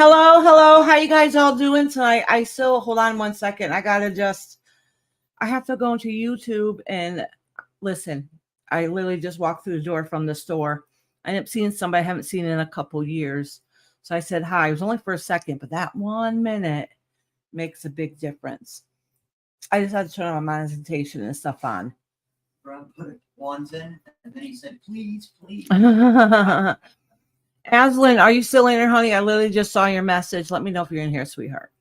Hello. How you guys all doing tonight? I still hold on 1 second. I have to go into YouTube and listen. I literally just walked through the door from the store. I ended up seeing somebody I haven't seen in a couple years. So I said hi. It was only for a second, but that 1 minute makes a big difference. I just had to turn on my meditation and stuff on. Rob put wands in, and then he said, please. Aslan, are you still in here, honey? I literally just saw your message. Let me know if you're in here, sweetheart.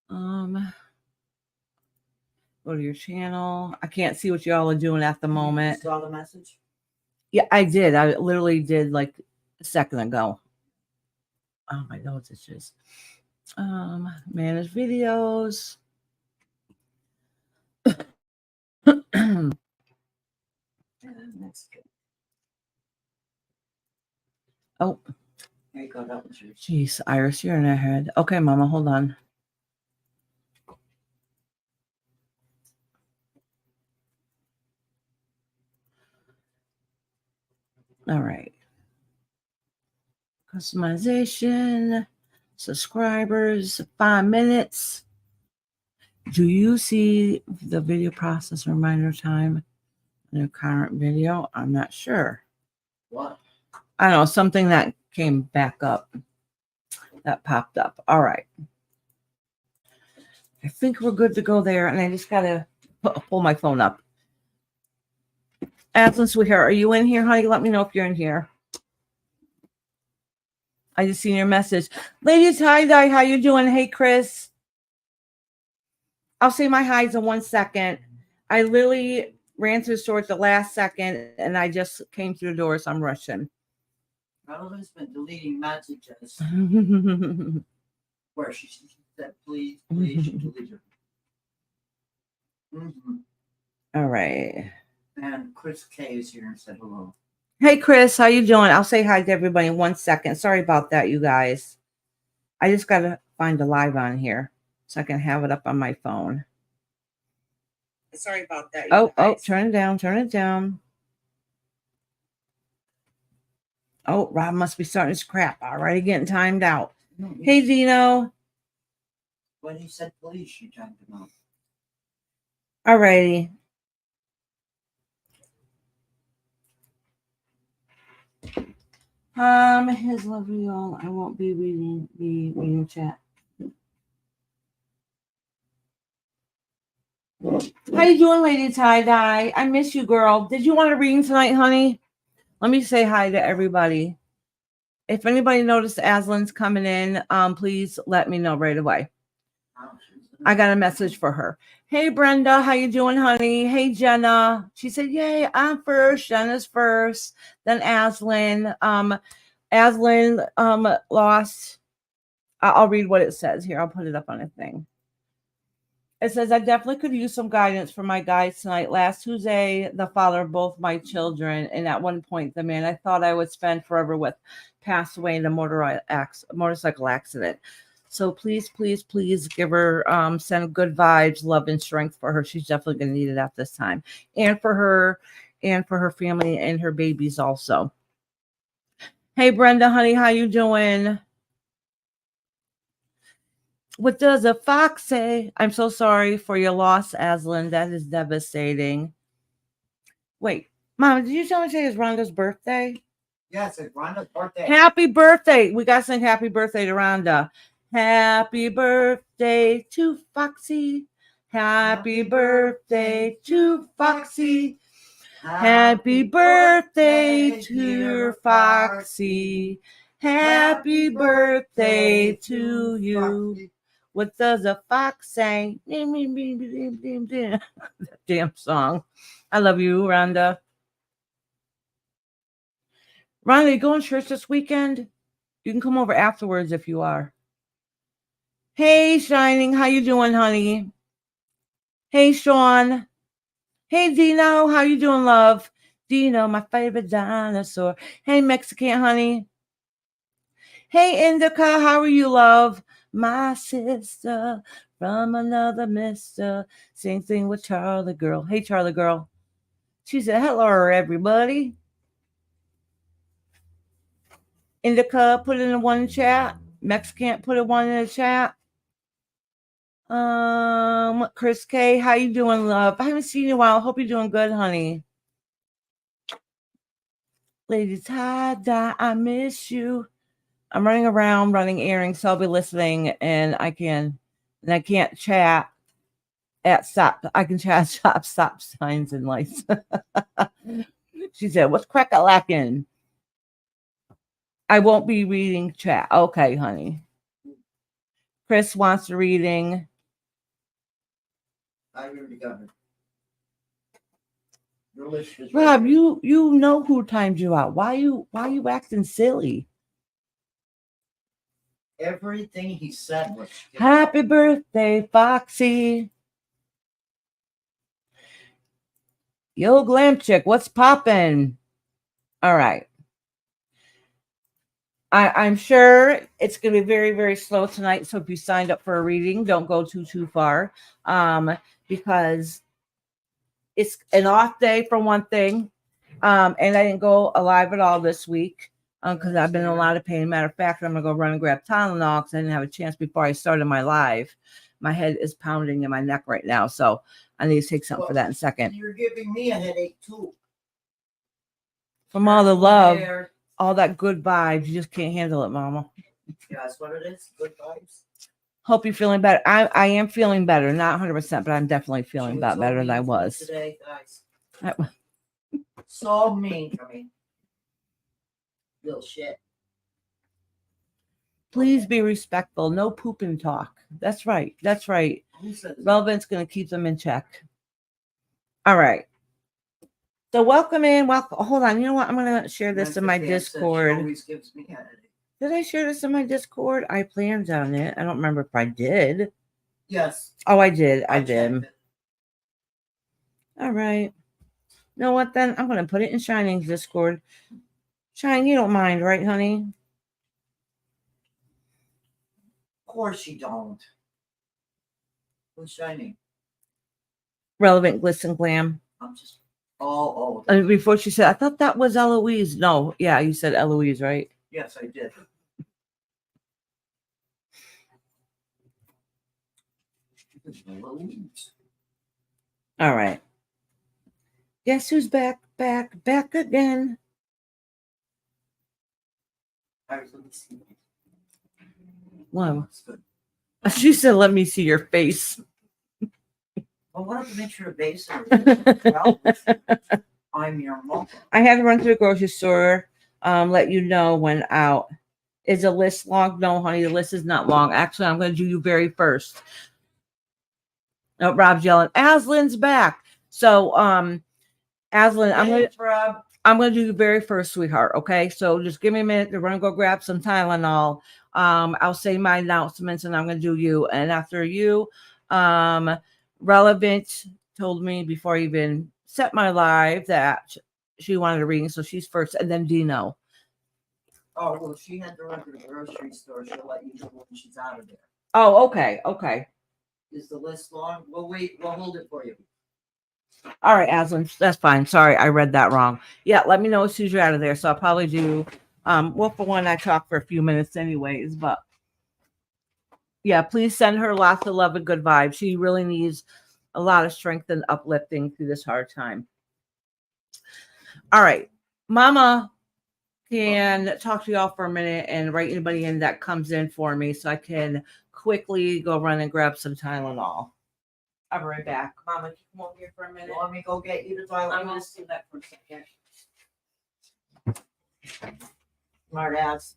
Go to your channel. I can't see what y'all are doing at the moment. You saw the message? Yeah, I did. I literally did like a second ago. Oh, my nose itches. Manage videos. That's good. Oh. There you go. That was yours. Jeez, Iris, you're in her head. Okay, Mama, hold on. All right. Customization, subscribers, 5 minutes. Do you see the video process reminder time in your current video? I'm not sure. What? I don't know, something that came back up, that popped up. All right. I think we're good to go there, and I just got to pull my phone up. Aslan, sweetheart, are you in here, honey? Let me know if you're in here. I just seen your message. Ladies, hi, how you doing? Hey, Chris. I'll say my highs in 1 second. I literally ran to the store at the last second, and I just came through the door, so I'm rushing. Relevant's been deleting messages. Where she said, please, she deleted her. All right. And Chris K is here and said hello. Hey, Chris, how you doing? I'll say hi to everybody in 1 second. Sorry about that, you guys. I just got to find the live on here so I can have it up on my phone. Sorry about that, you guys. Turn it down. Oh, Rob must be starting his crap. Already getting timed out. No, hey, Dino. When he said please, she timed him out. All righty. His love you all. I won't be reading chat. How you doing, Lady Tie-Dye? I miss you, girl. Did you want a reading tonight, honey? Let me say hi to everybody. If anybody noticed Aslan's coming in, please let me know right away. I got a message for her. Hey, Brenda, how you doing, honey? Hey, Jenna. She said, yay, I'm first. Jenna's first. Then Aslan. Aslan lost. I'll read what it says here. I'll put it up on a thing. It says, I definitely could use some guidance for my guides tonight. Last Tuesday, the father of both my children, and at one point, the man I thought I would spend forever with passed away in a motorcycle accident. So please give her, send good vibes, love, and strength for her. She's definitely going to need it at this time. And for her family and her babies also. Hey, Brenda, honey, how you doing? What does a fox say? I'm so sorry for your loss, Aslan. That is devastating. Wait, Mom, did you tell me today is Rhonda's birthday? Yes, it's Rhonda's birthday. Happy birthday. We got to sing happy birthday to Rhonda. Happy birthday to Foxy. Happy birthday to Foxy. Happy birthday to your Foxy. Happy birthday to you. What does a fox say? That damn song. I love you, Rhonda. Rhonda, you going to church this weekend? You can come over afterwards if you are. Hey, Shining. How you doing, honey? Hey, Sean. Hey, Dino. How you doing, love? Dino, my favorite dinosaur. Hey, Mexican, honey. Hey, Indica. How are you, love? My sister from another mister. Same thing with Charlie Girl. Hey, Charlie Girl. She said, hello, everybody. Indica, put in a one chat. Mex can't put a one in the chat. Chris K, how you doing, love? I haven't seen you in a while. Hope you're doing good, honey. Lady Tada, I miss you. I'm running around, running errands, so I'll be listening, and I can't chat at stop. I can chat stop signs and lights. She said, "What's crack-a-lackin'?" I won't be reading chat. Okay, honey. Chris wants a reading. I already got it. Your list is Rob, right you know who timed you out. Why you acting silly? there. Everything he said was Happy birthday, Foxy. Yo, Glam Chick, what's poppin'? All right. I'm sure it's going to be very, very slow tonight. So if you signed up for a reading, don't go too far, because it's an off day for one thing, and I didn't go alive at all this week because I've been in a lot of pain. Matter of fact, I'm going to go run and grab Tylenol because I didn't have a chance before I started my live. My head is pounding in my neck right now, so I need to take something for that in a second. You're giving me a headache too. From all the love, all that good vibes, you just can't handle it, Mama. Yeah, that's what it is. Good vibes. Hope you're feeling better. I am feeling better, not 100%, but I'm definitely feeling about better than I was today, guys. So mean to me. Little shit. Please be respectful. No poop and talk. That's right. That's right. Relevance going to keep them in check. All right. So welcome in. Welcome. Hold on. You know what? I'm going to share this in my Discord. Always gives me a headache. Did I share this in my Discord? I planned on it. I don't remember if I did. Yes. Oh, I did. I did. checked it. All right. You know what then? I'm going to put it in Shining's Discord. Shine, you don't mind, right, honey? Of course you don't. Who's Shining? Relevant Glisten Glam. I'm just. Oh. And before she said, I thought that was Eloise. No, yeah, you said Eloise, right? Yes, I did. All right. Guess who's back again? Wow. She said, let me see your face. Well, what if it makes your base? Well, I'm your mom. I had to run to the grocery store, let you know when out. Is the list long? No, honey, the list is not long. Actually, I'm going to do you very first. Oh, Rob's yelling, Aslan's back. So, Aslan, I'm going to do you very first, sweetheart. Okay. So just give me a minute to run and go grab some Tylenol. I'll say my announcements and I'm going to do you. And after you, Relevant told me before I even set my live that she wanted a reading. So she's first, and then Dino. Oh, well, she had to run to the grocery store. She'll let you know when she's out of there. Oh, okay. Okay. Is the list long? We'll wait. We'll hold it for you. All right, Aslan, that's fine. Sorry, I read that wrong. Yeah, let me know as soon as you're out of there. So I'll probably do, well, for one, I talk for a few minutes anyways, but yeah, please send her lots of love and good vibes. She really needs a lot of strength and uplifting through this hard time. All right, Mama can talk to y'all for a minute and write anybody in that comes in for me so I can quickly go run and grab some Tylenol. I'll be right back. Mama, can you come over here for a minute? You want me to go get you the Tylenol? I'm going to do that for a second. Smart ass.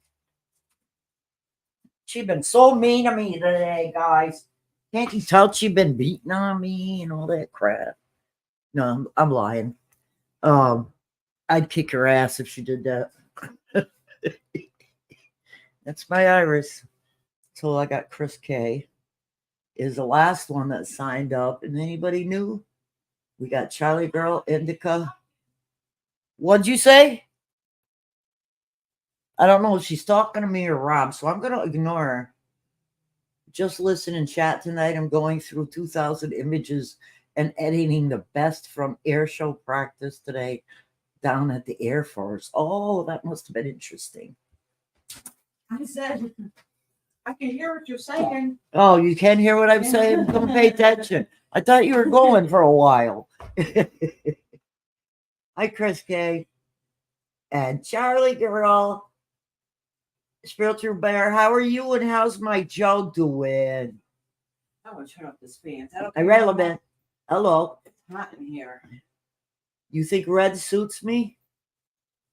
She's been so mean to me today, guys. Can't you tell she's been beating on me and all that crap? No, I'm lying. I'd kick her ass if she did that. That's my Iris. So I got Chris K. Is the last one that signed up. And anybody new? We got Charlie Girl, Indica. What'd you say? I don't know if she's talking to me or Rob, so I'm going to ignore her. Just listen and chat tonight. I'm going through 2,000 images and editing the best from air show practice today down at the Air Force. Oh, that must have been interesting. I said, I can hear what you're saying. Oh, you can't hear what I'm saying? Don't pay attention. I thought you were going for a while. Hi, Chris K. And Charlie girl. Spiritual Bear, how are you and how's my Joe doing? I want to turn up this fan. Is that okay? Irrelevant. Hello. It's hot in here. You think red suits me?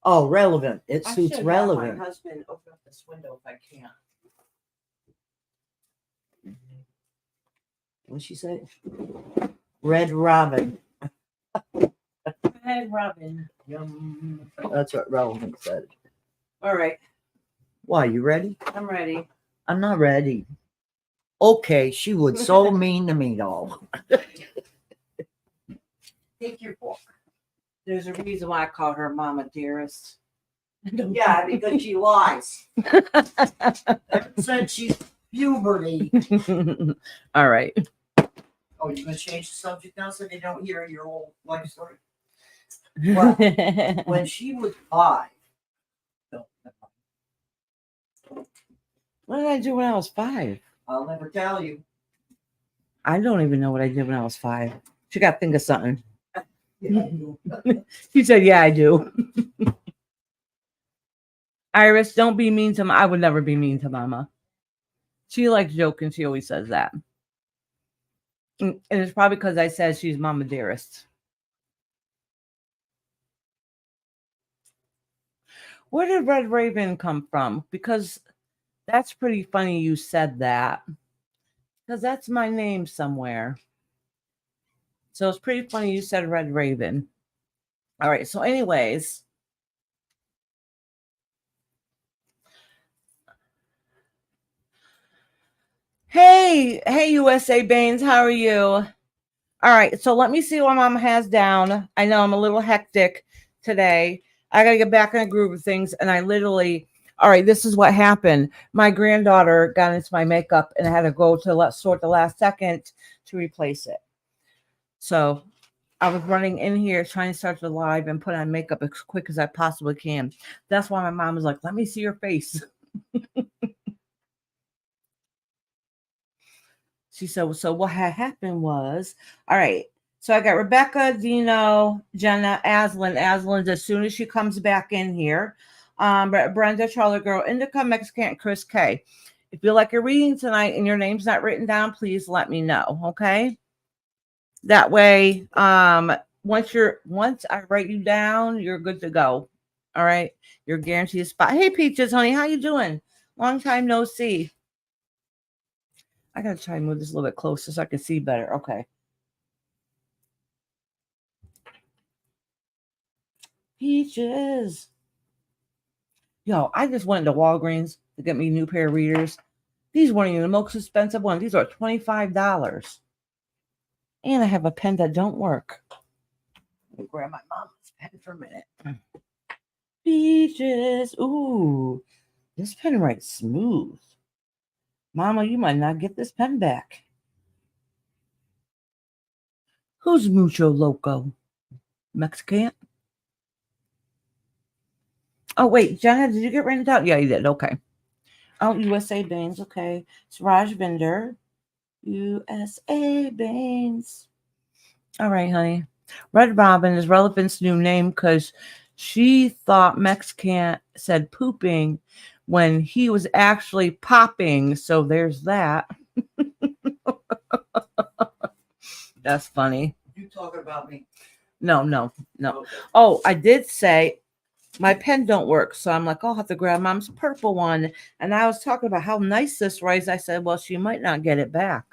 Oh, relevant. It I suits should relevant. have my husband open up this window if I can. What'd she say? Red Robin. Red Robin. Yum. That's what relevant said. All right. Why, you ready? I'm ready. I'm not ready. Okay, she was so mean to me though. Take your book. There's a reason why I call her Mama Dearest. Yeah, because she lies. Ever since she's puberty. All right. Oh, you're gonna change the subject now so they don't hear your whole life story? When she was 5. No, never mind. What did I do when I was 5? I'll never tell you. I don't even know what I did when I was 5. She got to think of something. Yeah, I do. She said, yeah, I do. Iris, don't be mean to I would never be mean to Mama. She likes joking. She always says that. And it's probably because I said she's Mama Dearest. Where did Red Raven come from? Because that's pretty funny you said that. Because that's my name somewhere. So it's pretty funny you said Red Raven. All right. So anyways. Hey, USA Baines, how are you? All right. So let me see what Mama has down. I know I'm a little hectic today. I got to get back in a groove of things. And I literally, all right, this is what happened. My granddaughter got into my makeup and I had to go to sort the last second to replace it. So I was running in here trying to start the live and put on makeup as quick as I possibly can. That's why my mom was like, let me see your face. She said, so what had happened was, all right. So I got Rebecca, Dino, Jenna, Aslan. Aslan's as soon as she comes back in here. Brenda, Charlotte Girl, Indica, Mexican, Chris K. If you like a reading tonight and your name's not written down, please let me know. Okay. That way, once I write you down, you're good to go. All right. You're guaranteed a spot. Hey, Peaches, honey, how you doing? Long time no see. I gotta try and move this a little bit closer so I can see better. Okay. Peaches. Yo, I just went to Walgreens to get me a new pair of readers. These weren't even the most expensive ones. These are $25. And I have a pen that don't work. Let me grab my mom's pen for a minute. Peaches. Ooh, this pen writes smooth. Mama, you might not get this pen back. Who's Mucho Loco? Mexican? Oh, wait, Jenna, did you get written down? Yeah, you did. Okay. Oh, USA Baines. Okay. It's Raj Binder. USA Baines. All right, honey. Red Robin is Relevant's new name because she thought Mexican said pooping when he was actually popping. So there's that. That's funny. You talking about me? No. Okay. Oh, I did say my pen don't work. So I'm like, I'll have to grab Mom's purple one. And I was talking about how nice this was. I said, well, she might not get it back.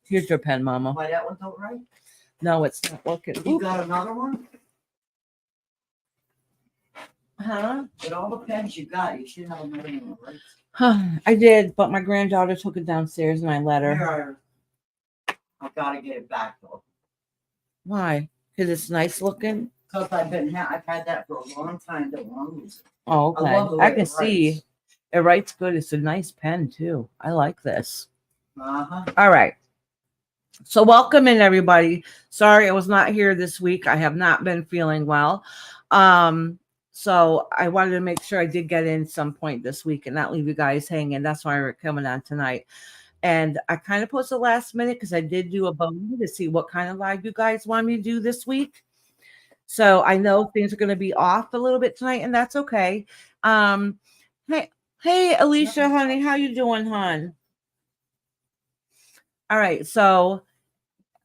Here's your pen, Mama. Why that one don't write? No, it's not working. You got another one? Huh? With all the pens you got, you should have another one, right? I did, but my granddaughter took it downstairs and I let her. Here, I gotta get it back though. Why? Because it's nice looking. Because I've had that for a long time. Don't want to lose it. Oh, I love okay. the way I can it see writes. it writes good. It's a nice pen too. I like this. Uh-huh. All right. So welcome in, everybody. Sorry I was not here this week. I have not been feeling well. So I wanted to make sure I did get in some point this week and not leave you guys hanging. That's why we're coming on tonight. And I kind of posted last minute because I did do a vote to see what kind of live you guys want me to do this week. So I know things are going to be off a little bit tonight, and that's okay. Hey, hey, Alicia, honey, how you doing, hon? All right, so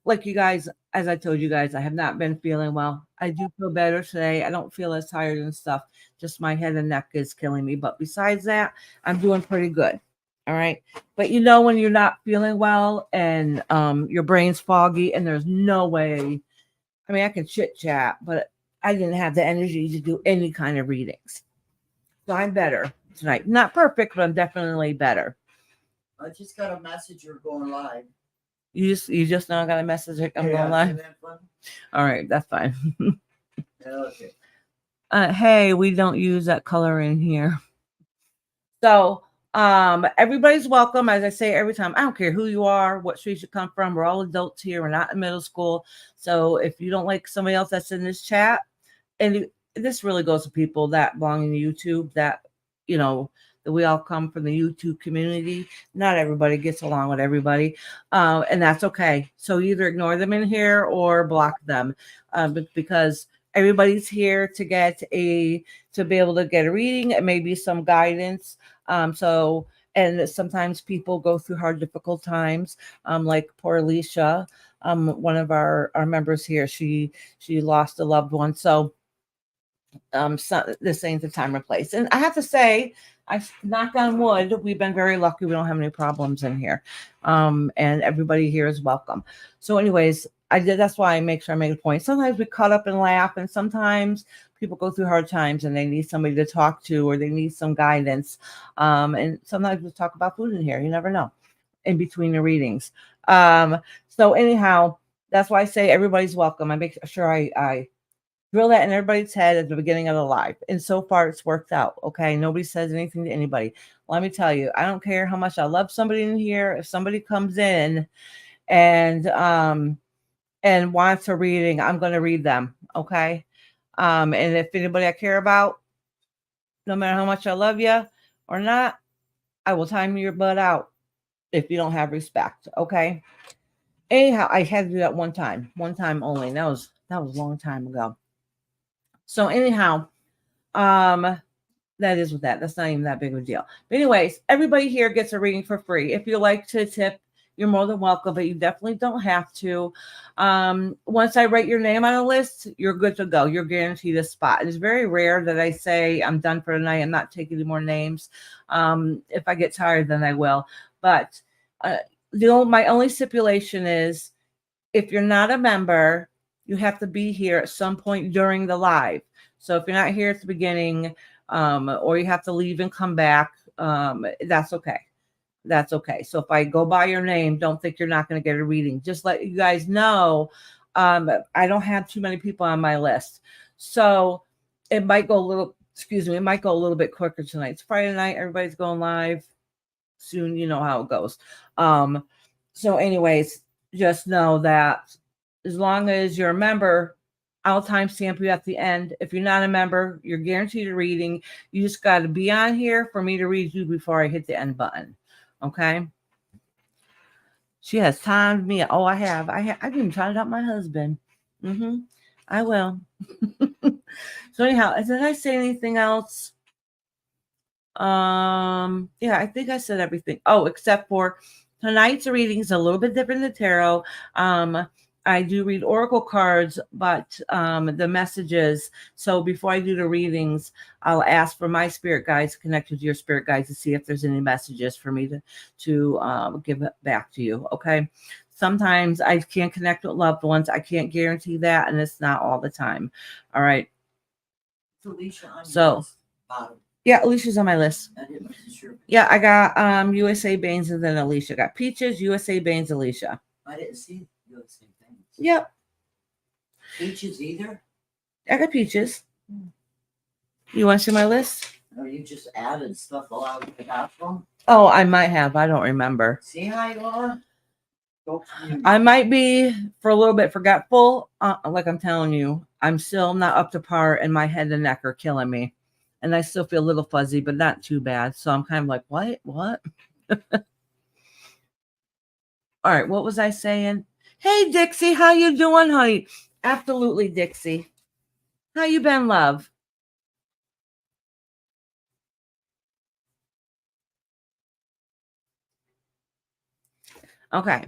like you guys, as I told you guys, I have not been feeling well. I do feel better today. I don't feel as tired and stuff. Just my head and neck is killing me. But besides that, I'm doing pretty good. All right. But you know, when you're not feeling well and your brain's foggy and there's no way, I mean, I can chit chat, but I didn't have the energy to do any kind of readings. So I'm better tonight. Not perfect, but I'm definitely better. I just got a message you're going live. You just now got a message I'm going live. All right, that's fine. Okay. Hey, we don't use that color in here. So everybody's welcome. As I say every time, I don't care who you are, what street you come from. We're all adults here. We're not in middle school. So if you don't like somebody else that's in this chat, and this really goes to people that belong in YouTube, that that we all come from the YouTube community. Not everybody gets along with everybody, and that's okay. So either ignore them in here or block them, because everybody's here to be able to get a reading and maybe some guidance. And sometimes people go through hard, difficult times, like poor Alicia, one of our members here. She lost a loved one, so this ain't the time or place. And I have to say, I knock on wood, we've been very lucky. We don't have any problems in here. And everybody here is welcome. So anyways, that's why I make sure I make a point. Sometimes we cut up and laugh, and sometimes people go through hard times and they need somebody to talk to, or they need some guidance. And sometimes we talk about food in here. You never know in between the readings. So anyhow, that's why I say everybody's welcome. I make sure I drill that in everybody's head at the beginning of the live. And so far it's worked out. Okay. Nobody says anything to anybody. Let me tell you, I don't care how much I love somebody in here. If somebody comes in and wants a reading, I'm going to read them. Okay. And if anybody I care about, no matter how much I love you or not, I will time your butt out if you don't have respect. Okay. Anyhow, I had to do that one time only. And that was a long time ago. So anyhow, that is with that. That's not even that big of a deal. But anyways, everybody here gets a reading for free. If you like to tip, you're more than welcome, but you definitely don't have to. Once I write your name on a list, you're good to go. You're guaranteed a spot. It's very rare that I say I'm done for the night. I'm not taking any more names. If I get tired, then I will. But my only stipulation is if you're not a member, you have to be here at some point during the live. So if you're not here at the beginning, or you have to leave and come back, that's okay. That's okay. So if I go by your name, don't think you're not going to get a reading. Just let you guys know, I don't have too many people on my list. So it might go a little bit quicker tonight. It's Friday night. Everybody's going live soon. You know how it goes. So anyways, just know that as long as you're a member, I'll timestamp you at the end. If you're not a member, you're guaranteed a reading. You just got to be on here for me to read you before I hit the end button. Okay? She has timed me. Oh, I have. I've even timed out my husband. I will. So anyhow, did I say anything else? Yeah, I think I said everything. Oh, except for tonight's reading is a little bit different than tarot. I do read oracle cards, but the messages. So before I do the readings, I'll ask for my spirit guides to connect with your spirit guides to see if there's any messages for me to give it back to you. Okay. Sometimes I can't connect with loved ones. I can't guarantee that, and it's not all the time. All right. So, yeah, Alicia's on my list. Yeah, I got USA Baines and then Alicia. Got Peaches, USA Baines, Alicia. I didn't see USA Baines. Yep. Peaches either? I got Peaches. You want to see my list? Or you just added stuff allowed to the bathroom? Oh, I might have. I don't remember. See how you are? I might be for a little bit forgetful. Like I'm telling you, I'm still not up to par, and my head and neck are killing me. And I still feel a little fuzzy, but not too bad. So I'm kind of like, what? What? All right, what was I saying? Hey, Dixie, how you doing, honey? Absolutely, Dixie. How you been, love? Okay.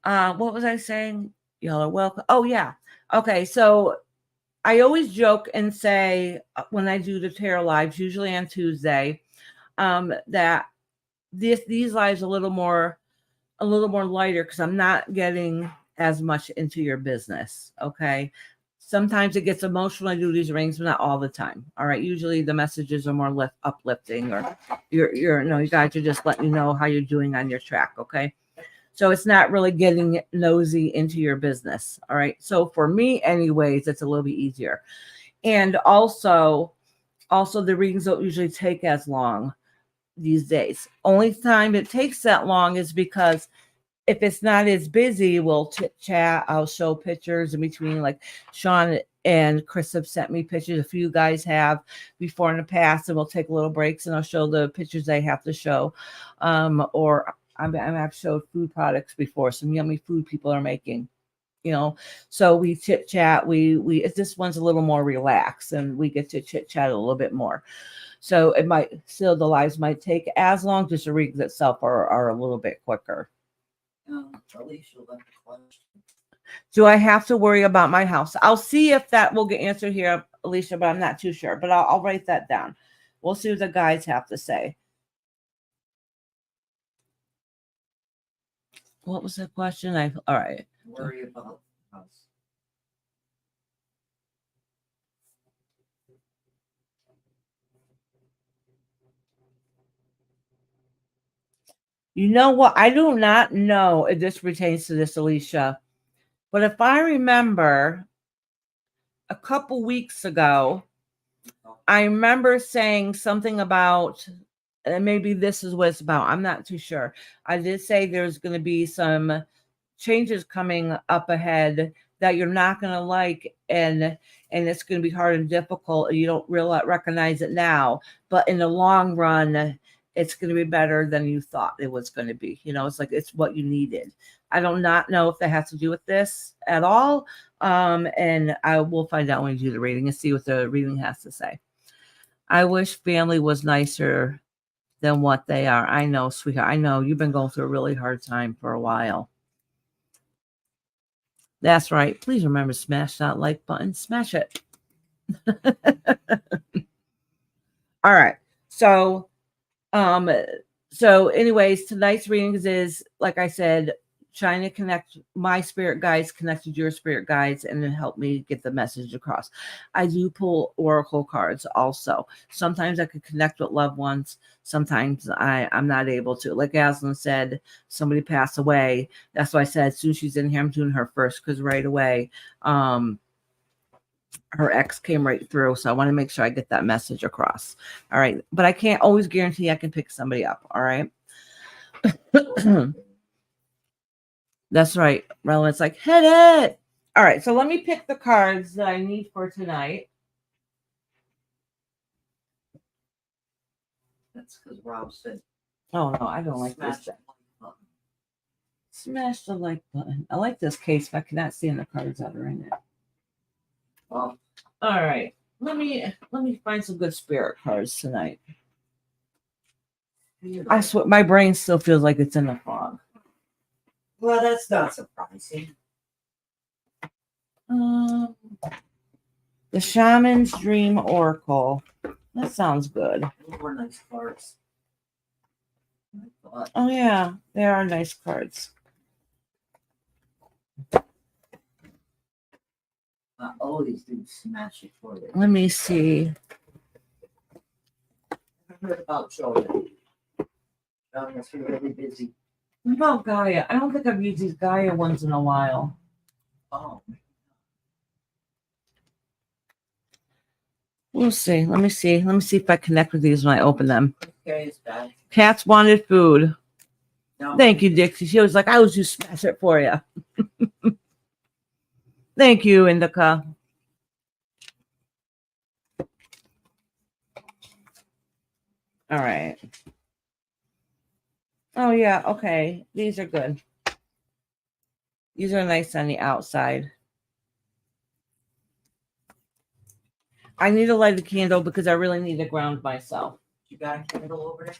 What was I saying? Y'all are welcome. Oh, yeah. Okay, so I always joke and say when I do the tarot lives, usually on Tuesday, that these lives a little more lighter because I'm not getting as much into your business. Okay. Sometimes it gets emotional. I do these readings, but not all the time. All right. Usually the messages are more uplifting, or you guys are just letting you know how you're doing on your track. Okay. So it's not really getting nosy into your business. All right. So for me, anyways, it's a little bit easier. And also the readings don't usually take as long these days. Only time it takes that long is because if it's not as busy, we'll chit chat. I'll show pictures in between. Like Sean and Chris have sent me pictures. A few guys have before in the past, and we'll take little breaks and I'll show the pictures they have to show. Or I've showed food products before, some yummy food people are making. So we chit chat. This one's a little more relaxed, and we get to chit chat a little bit more. So it might still, the lives might take as long, just the readings itself are a little bit quicker. Do I have to worry about my house? I'll see if that will get answered here, Alicia, but I'm not too sure. But I'll write that down. We'll see what the guys have to say. What was the question? All right. Worry about us. You know what? I do not know if this pertains to this, Alicia. But if I remember a couple weeks ago, I remember saying something about, and maybe this is what it's about. I'm not too sure. I did say there's going to be some changes coming up ahead that you're not going to like, and it's going to be hard and difficult. You don't really recognize it now, but in the long run, it's going to be better than you thought it was going to be. It's like it's what you needed. I do not know if that has to do with this at all. And I will find out when you do the reading and see what the reading has to say. I wish family was nicer than what they are. I know, sweetheart. I know you've been going through a really hard time for a while. That's right. Please remember to smash that like button. Smash it. All right. So anyways, tonight's readings is, like I said, trying to connect my spirit guides, connect with your spirit guides, and then help me get the message across. I do pull oracle cards also. Sometimes I could connect with loved ones. Sometimes I'm not able to. Like Aslan said, somebody passed away. That's why I said as soon as she's in here, I'm doing her first, because right away, her ex came right through. So I want to make sure I get that message across. All right. But I can't always guarantee I can pick somebody up. All right. That's right. Relevant's like, hit it. All right. So let me pick the cards that I need for tonight. That's because Rob said, oh, no, I don't like this. Smash the like button. I like this case, but I cannot see the cards that are in it. Well, all right. Let me find some good spirit cards tonight. I swear my brain still feels like it's in a fog. Well, that's not surprising. The Shaman's Dream Oracle. That sounds good. Those were nice cards. Oh, yeah. They are nice cards. I always do smash it for you. Let me see. I heard about Joe. John must be really busy. What about Gaia? I don't think I've used these Gaia ones in a while. Oh. We'll see. Let me see. Let me see if I connect with these when I open them. Okay, it's bad. Cats wanted food. No. Thank you, Dixie. She was like, I was just smash it for you. Thank you, Indica. All right. Oh, yeah. Okay. These are good. These are nice on the outside. I need to light a candle because I really need to ground myself. You got a candle over there?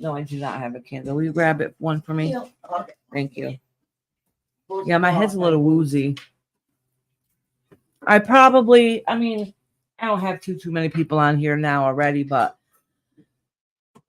No, I do not have a candle. Will you grab it one for me? Yeah. Okay. Thank you. Yeah, my head's a little woozy. I mean, I don't have too many people on here now already, but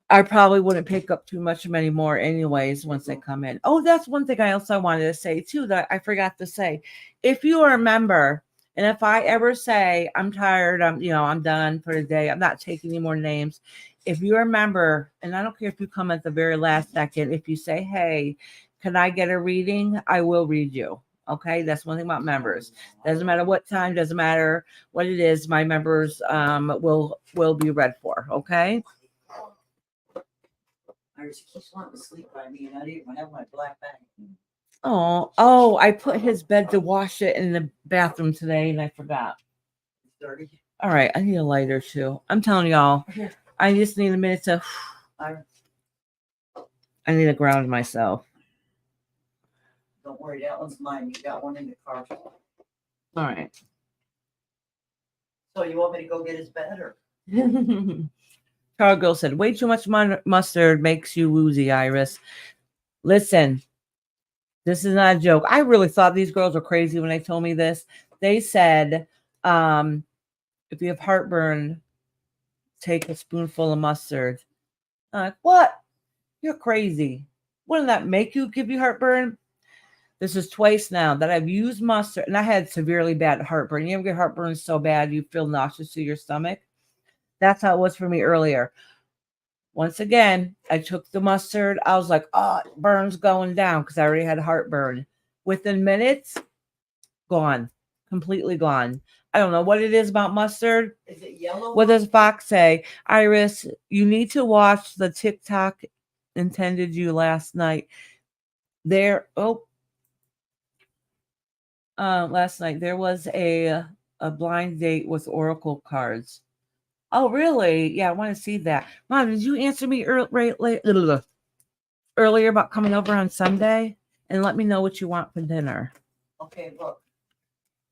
I probably wouldn't pick up too much anymore anyways once they come in. Oh, that's one thing I also wanted to say too that I forgot to say. If you are a member, and if I ever say I'm tired, I'm done for the day, I'm not taking any more names. If you're a member, and I don't care if you come at the very last second, if you say, hey, can I get a reading? I will read you. Okay, that's one thing about members. Doesn't matter what time, doesn't matter what it is, my members will be read for. Okay. Iris keeps wanting to sleep by me, and I didn't even have my black bag. Oh, I put his bed to wash it in the bathroom today and I forgot. It's dirty. All right, I need a lighter too. I'm telling y'all, I just need a minute to. Iris, I need to ground myself. don't worry, that one's mine. You got one in the car. All right. So you want me to go get his bed, or? Cargill said, way too much mustard makes you woozy, Iris. Listen, this is not a joke. I really thought these girls were crazy when they told me this. They said, if you have heartburn, take a spoonful of mustard. I'm like, what? You're crazy. Wouldn't that make you give you heartburn? This is twice now that I've used mustard, and I had severely bad heartburn. You ever get heartburn so bad you feel nauseous to your stomach? That's how it was for me earlier. Once again, I took the mustard. I was like, oh, it burns going down because I already had heartburn. Within minutes, gone. Completely gone. I don't know what it is about mustard. Is it yellow? What does Fox say? Iris, you need to watch the TikTok intended you last night. Last night there was a blind date with oracle cards. Oh, really? Yeah, I want to see that. Mom, did you answer me earlier about coming over on Sunday? And let me know what you want for dinner. Okay, look.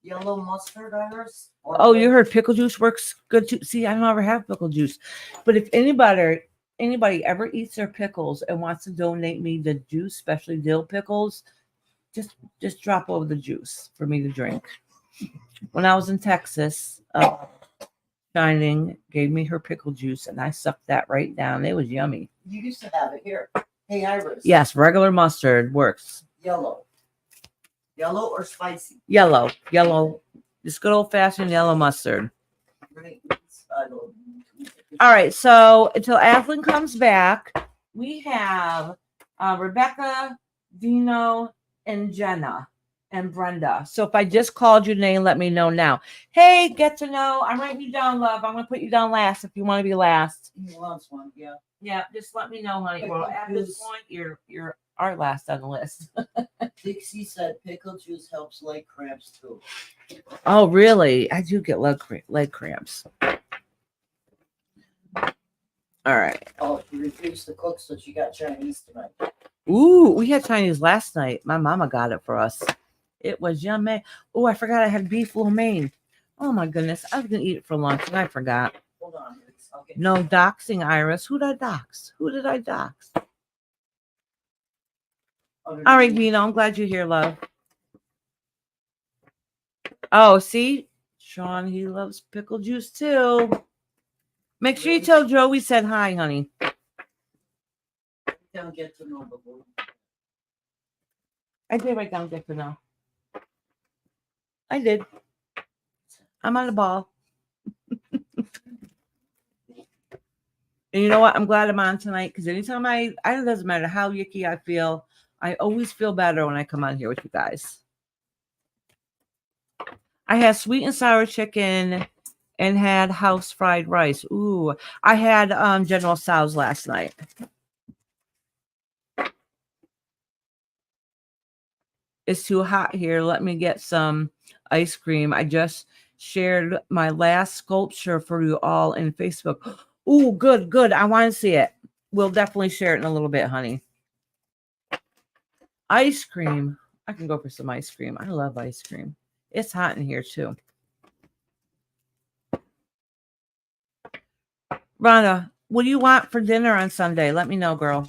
Yellow mustard, Iris? Oh, you heard pickle juice works good too. See, I don't ever have pickle juice. But if anybody ever eats their pickles and wants to donate me the juice, especially dill pickles, just drop over the juice for me to drink. When I was in Texas, Shining gave me her pickle juice and I sucked that right down. It was yummy. You used to have it here. Hey, Iris. Yes, regular mustard works. Yellow. Yellow or spicy? Yellow. Just good old fashioned yellow mustard. Right. All right. So until Ashlyn comes back, we have Rebecca, Dino, and Jenna and Brenda. So if I just called your name, let me know now. Hey, get to know. I'm writing you down, love. I'm going to put you down last if you want to be last. He wants one, yeah. Yeah, just let me know, honey. Well, at this point, you're our last on the list. Dixie said pickle juice helps leg cramps too. Oh, really? I do get leg cramps. All right. Oh, she refused to cook, so she got Chinese tonight. Ooh, we had Chinese last night. My mama got it for us. It was yummy. Oh, I forgot I had beef lo mein. Oh my goodness. I was gonna eat it for lunch and I forgot. Hold on. Okay. No doxing, Iris. Who did I dox? Who did I dox? All right, Dino. I'm glad you're here, love. Oh, see? Sean, he loves pickle juice too. Make sure you tell Joe we said hi, honey. Don't get to know the boy. I did write down get to know. I did. I'm on the ball. And you know what? I'm glad I'm on tonight because anytime it doesn't matter how yucky I feel, I always feel better when I come on here with you guys. I had sweet and sour chicken and had house fried rice. Ooh, I had General Tso's last night. It's too hot here. Let me get some ice cream. I just shared my last sculpture for you all in Facebook. Ooh, good, good. I want to see it. We'll definitely share it in a little bit, honey. Ice cream. I can go for some ice cream. I love ice cream. It's hot in here too. Rhonda, what do you want for dinner on Sunday? Let me know, girl.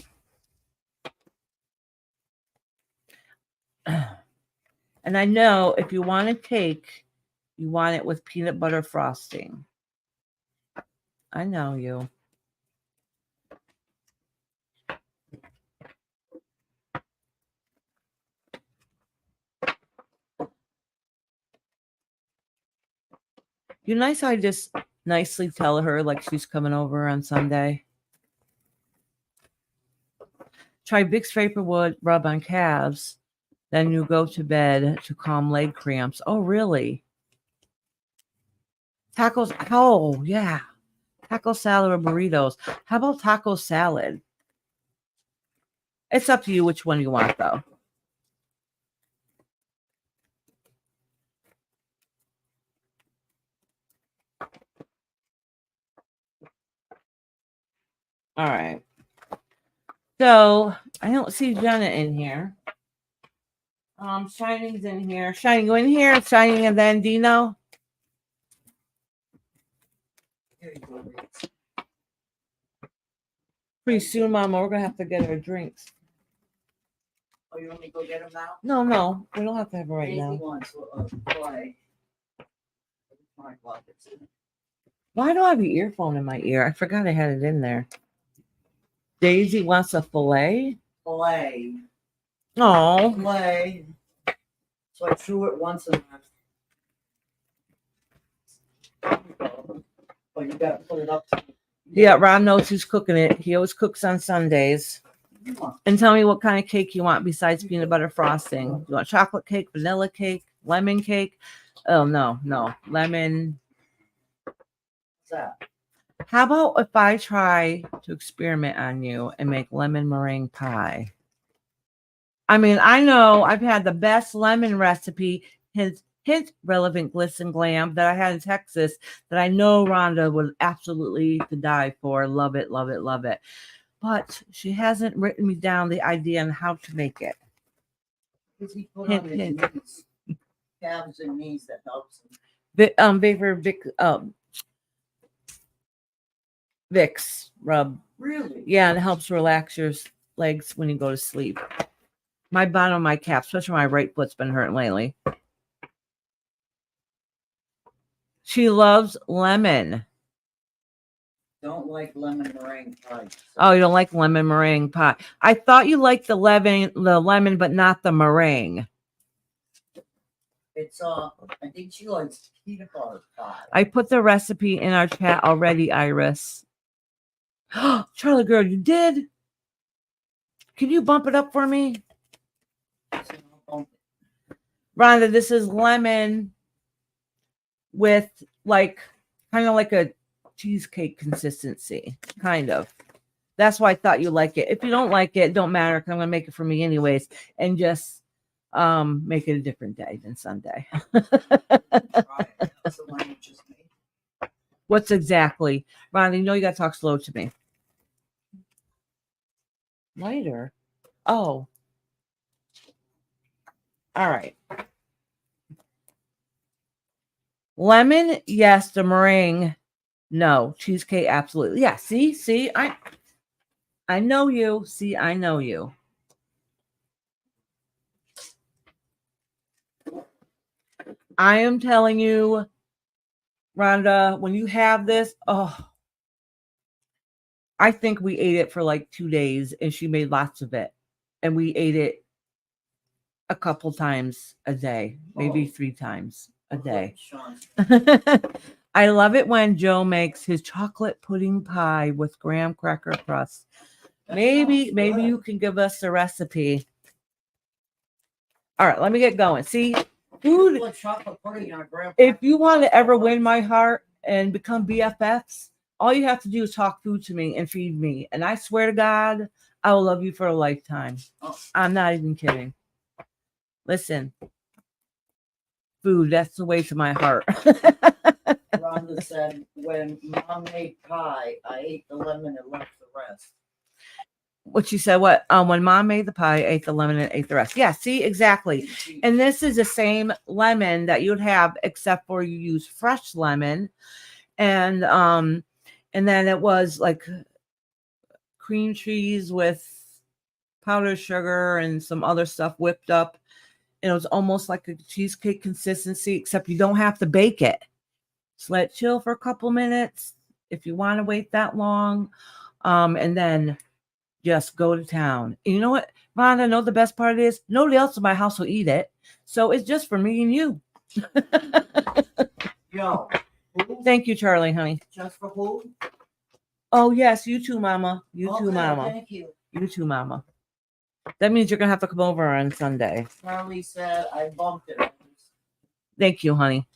And I know if you want a cake, you want it with peanut butter frosting. I know you. You nice how I just nicely tell her like she's coming over on Sunday. Try Vicks Vaporwood rub on calves. Then you go to bed to calm leg cramps. Oh, really? Tacos. Oh, yeah. Taco salad or burritos. How about taco salad? It's up to you which one you want, though. All right. So I don't see Jenna in here. Shining's in here. Shining, go in here. Shining, and then Dino. Here you go, Rex. Pretty soon, Mama, we're gonna have to get our drinks. Oh, you want me to go get them now? No, we don't have to have it right Daisy now. wants a play. Why do I have the earphone in my ear? I forgot I had it in there. Daisy wants a fillet. Play. Oh, Play. So I threw it once and oh, you got to put it up. yeah. Ron knows who's cooking it. He always cooks on Sundays. And tell me what kind of cake you want besides peanut butter frosting. You want chocolate cake, vanilla cake, lemon cake? Oh, no. Lemon. What's that? How about if I try to experiment on you and make lemon meringue pie? I mean, I know I've had the best lemon recipe, hint, relevant glitz and glam that I had in Texas that I know Rhonda would absolutely to die for. Love it, love it, love it. But she hasn't written me down the idea on how to make it. Because he put Hint, on his hint. knees. Calves and knees, that helps him. Vicks rub. Really? Yeah, and it helps relax your legs when you go to sleep. My bottom of my calf, especially my right foot's been hurting lately. She loves lemon. Don't like lemon meringue pie. Oh, you don't like lemon meringue pie. I thought you liked the lemon, but not the meringue. It's I think she likes peanut butter pie. I put the recipe in our chat already, Iris. Charlie girl, you did? Can you bump it up for me? Rhonda, this is lemon with like kind of like a cheesecake consistency, kind of. That's why I thought you like it. If you don't like it, don't matter, because I'm gonna make it for me anyways, and just make it a different day than Sunday. That's the one you just made. What's exactly, Rhonda? You know you gotta talk slow to me. Lighter. Oh. All right. Lemon, yes. The meringue, no. Cheesecake, absolutely. Yeah. See, I know you. See, I know you. I am telling you, Rhonda, when you have this, oh, I think we ate it for like 2 days and she made lots of it. And we ate it a couple times a day, maybe 3 times a day. I love it when Joe makes his chocolate pudding pie with graham cracker crust. Maybe you can give us a recipe. All right, let me get going. See, food. If you want to ever win my heart and become BFFs, all you have to do is talk food to me and feed me. And I swear to God, I will love you for a lifetime. I'm not even kidding. Listen, food, that's the way to my heart. Rhonda said, when Mom made pie, I ate the lemon and left the rest. What she said, what? When Mom made the pie, I ate the lemon and ate the rest. Yeah, see, exactly. And this is the same lemon that you'd have, except for you use fresh lemon. And then it was like cream cheese with powdered sugar and some other stuff whipped up. And it was almost like a cheesecake consistency, except you don't have to bake it. Just let it chill for a couple minutes if you want to wait that long. And then just go to town. And you know what, Ron, I know the best part is nobody else in my house will eat it. So it's just for me and you. Yo. Thank you, Charlie, honey. Just for who? Oh, yes, you too, Mama. You too, Mama. Thank you. You too, Mama. That means you're going to have to come over on Sunday. Charlie said I bumped it. Thank you, honey.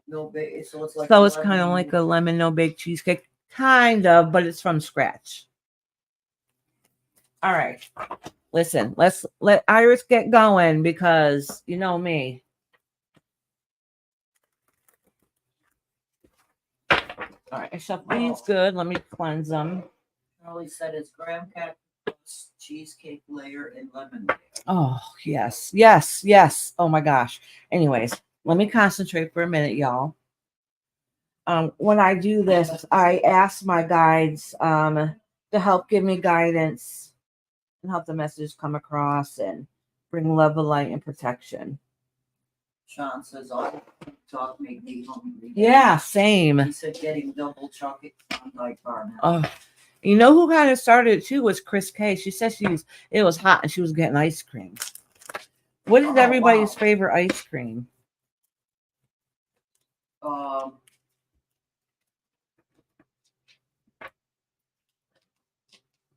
No bake. So it's like So it's kind of like a lemon no bake cheesecake. Kind of, but it's from scratch. All right. Listen, let's let Iris get going because you know me. All right, except these good. Let me cleanse them. Charlie said it's graham crackers, cheesecake layer, and lemon layer. Oh, yes, yes, yes. Oh my gosh. Anyways, let me concentrate for a minute, y'all. When I do this, I ask my guides to help give me guidance and help the message come across and bring love of light and protection. Sean says, "All talk make me hungry." Yeah, same. He said, "Getting double chocolate like bar now." Oh, you know who kind of started it too was Chris K. She said it was hot and she was getting ice cream. What is everybody's favorite ice cream?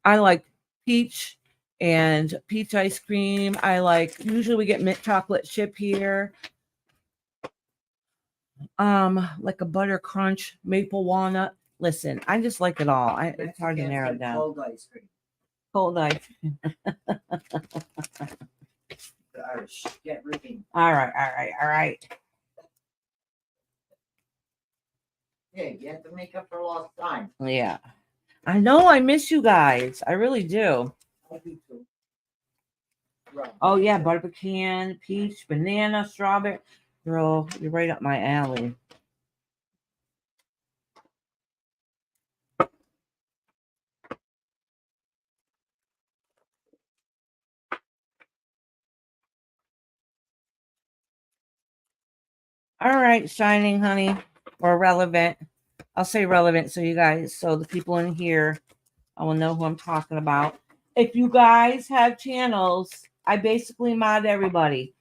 I like peach and peach ice cream. Usually we get mint chocolate chip here. Like a butter crunch, maple walnut. Listen, I just like it all. It's hard to narrow it down. Cold ice cream. Cold ice. Irish. Get reading. All right. Hey, you have to make up for lost time. Yeah. I know I miss you guys. I really do. I do too. Right. Oh yeah, butter pecan, peach, banana, strawberry. Girl, you're right up my alley. All right, shining honey, or relevant. I'll say relevant so the people in here, I will know who I'm talking about. If you guys have channels, I basically mod everybody.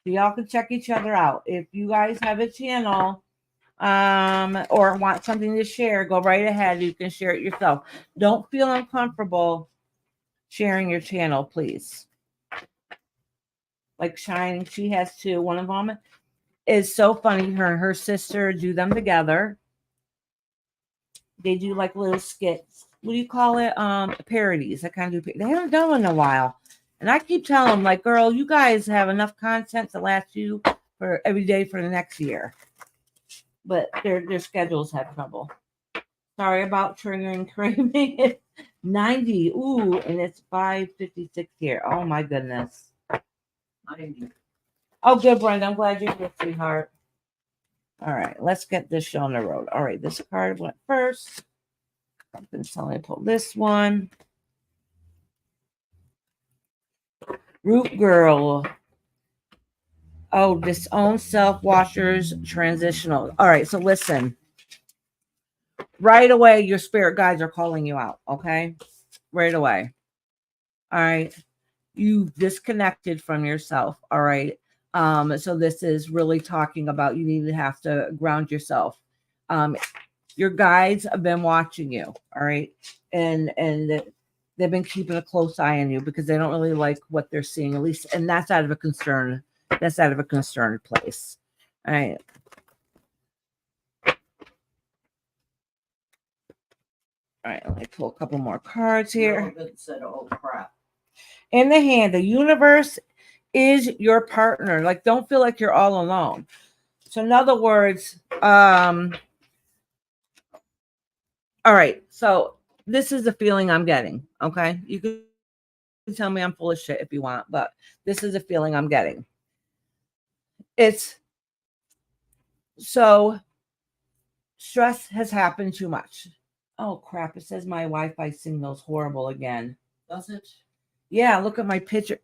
So y'all can check each other out. If you guys have a channel, or want something to share, go right ahead. You can share it yourself. Don't feel uncomfortable sharing your channel, please. Like Shining, she has two. One of them is so funny. Her and her sister do them together. They do like little skits. What do you call it? Parodies. I kind of do. They haven't done one in a while, and I keep telling them, like, girl, you guys have enough content to last you for every day for the next year. But their schedules have trouble. Sorry about triggering craving. It's 90. Ooh, and it's 5:56 here. Oh my goodness. 90. Oh, good, Brenda. I'm glad you're here, sweetheart. All right, let's get this show on the road. All right, this card went first. I've been telling you to pull this one. Root Girl. Oh, disown self washers transitional. All right, so listen. Right away, your spirit guides are calling you out. Okay, right away. All right, you disconnected from yourself. All right. So this is really talking about you need to have to ground yourself. Your guides have been watching you, all right, and they've been keeping a close eye on you because they don't really like what they're seeing, at least, and that's out of a concern. That's out of a concerned place. All right. All right, let me pull a couple more cards here. Said, oh crap. In the hand, the universe is your partner. Like, don't feel like you're all alone. So in other words, all right, so this is the feeling I'm getting. Okay, you can tell me I'm full of shit if you want, but this is the feeling I'm getting. It's so stress has happened too much. Oh crap, it says my Wi-Fi signal's horrible again. Does it? Yeah, look at my picture.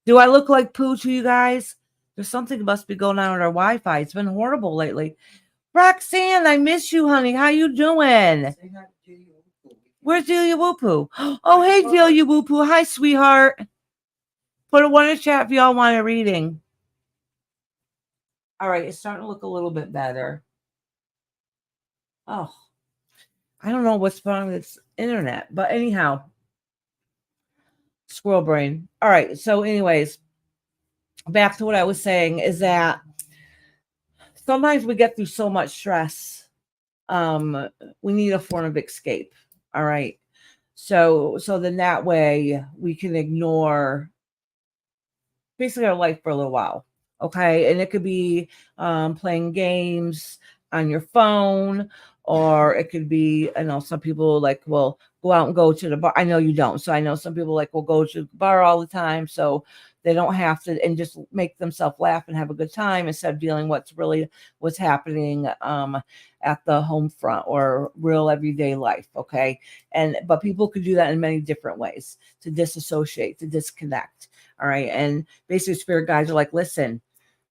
Do I look like poo to you guys? There's something must be going on with our Wi-Fi. It's been horrible lately. Roxanne, I miss you, honey. How you doing? Where's Delia Whoopoo? Oh, hey, Delia Whoopoo. Hi, sweetheart. Put a one in the chat if y'all want a reading. All right, it's starting to look a little bit better. Oh, I don't know what's wrong with this internet, but anyhow, squirrel brain. All right, so anyways, back to what I was saying is that sometimes we get through so much stress. We need a form of escape. All right. So then that way we can ignore basically our life for a little while. Okay. And it could be playing games on your phone, or it could be, I know some people like will go out and go to the bar. I know you don't. So I know some people like will go to the bar all the time. So they don't have to, and just make themselves laugh and have a good time instead of dealing what's happening at the home front or real everyday life. Okay. But people could do that in many different ways to disassociate, to disconnect. All right. And basically spirit guides are like, listen,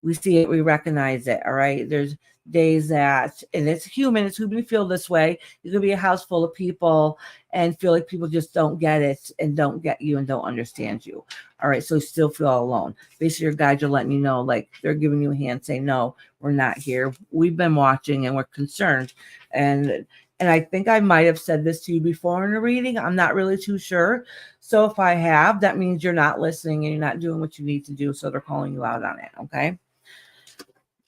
we see it, we recognize it. All right. There's days that, and it's human to feel this way. You could be a house full of people and feel like people just don't get it and don't get you and don't understand you. All right. So you still feel all alone. Basically, your guides are letting you know, like they're giving you a hand saying, no, we're not here. We've been watching and we're concerned. And I think I might have said this to you before in a reading. I'm not really too sure. So if I have, that means you're not listening and you're not doing what you need to do. So they're calling you out on it. Okay.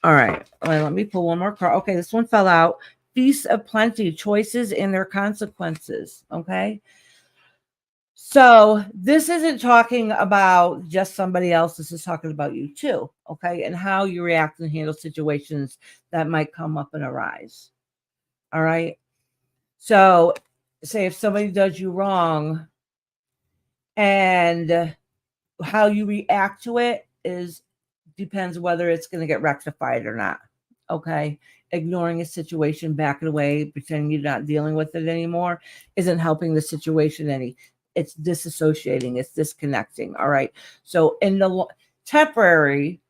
All right. Well, let me pull one more card. Okay. This one fell out. Feast of Plenty, choices and their consequences. Okay. So this isn't talking about just somebody else. This is talking about you too. Okay. And how you react and handle situations that might come up and arise. All right. So say if somebody does you wrong and how you react to it depends whether it's going to get rectified or not. Okay. Ignoring a situation, backing away, pretending you're not dealing with it anymore isn't helping the situation any. It's disassociating, it's disconnecting. All right. So in the temporary,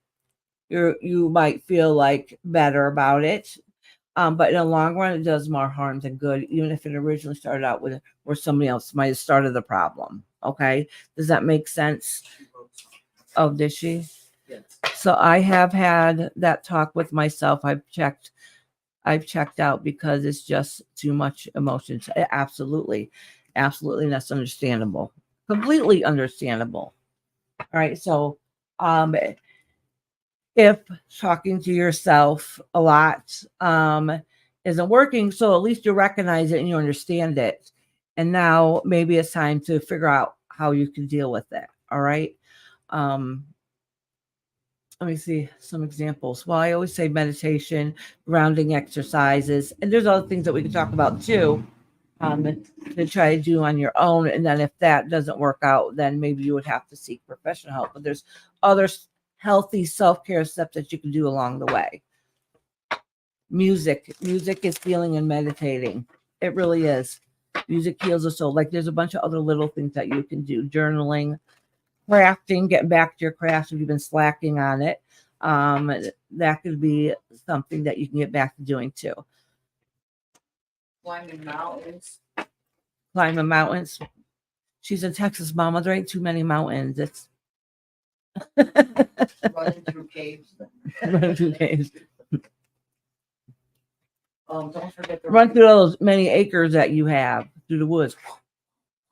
you might feel like better about it. But in the long run, it does more harm than good, even if it originally started out with where somebody else might have started the problem. Okay. Does that make sense? Oh, did she? Yes. So I have had that talk with myself. I've checked out because it's just too much emotion. Absolutely. Absolutely. And that's understandable. Completely understandable. All right. So if talking to yourself a lot isn't working, so at least you recognize it and you understand it. And now maybe it's time to figure out how you can deal with it. All right. Let me see some examples. Well, I always say meditation, grounding exercises, and there's other things that we can talk about too, to try to do on your own. And then if that doesn't work out, then maybe you would have to seek professional help. But there's other healthy self-care steps that you can do along the way. Music is healing and meditating. It really is. Music heals the soul. Like there's a bunch of other little things that you can do. Journaling, crafting, getting back to your craft if you've been slacking on it. That could be something that you can get back to doing too. Climbing mountains. She's in Texas, Mama. There ain't too many mountains. It's running through caves. Don't forget to Run through those many acres that you have through the woods.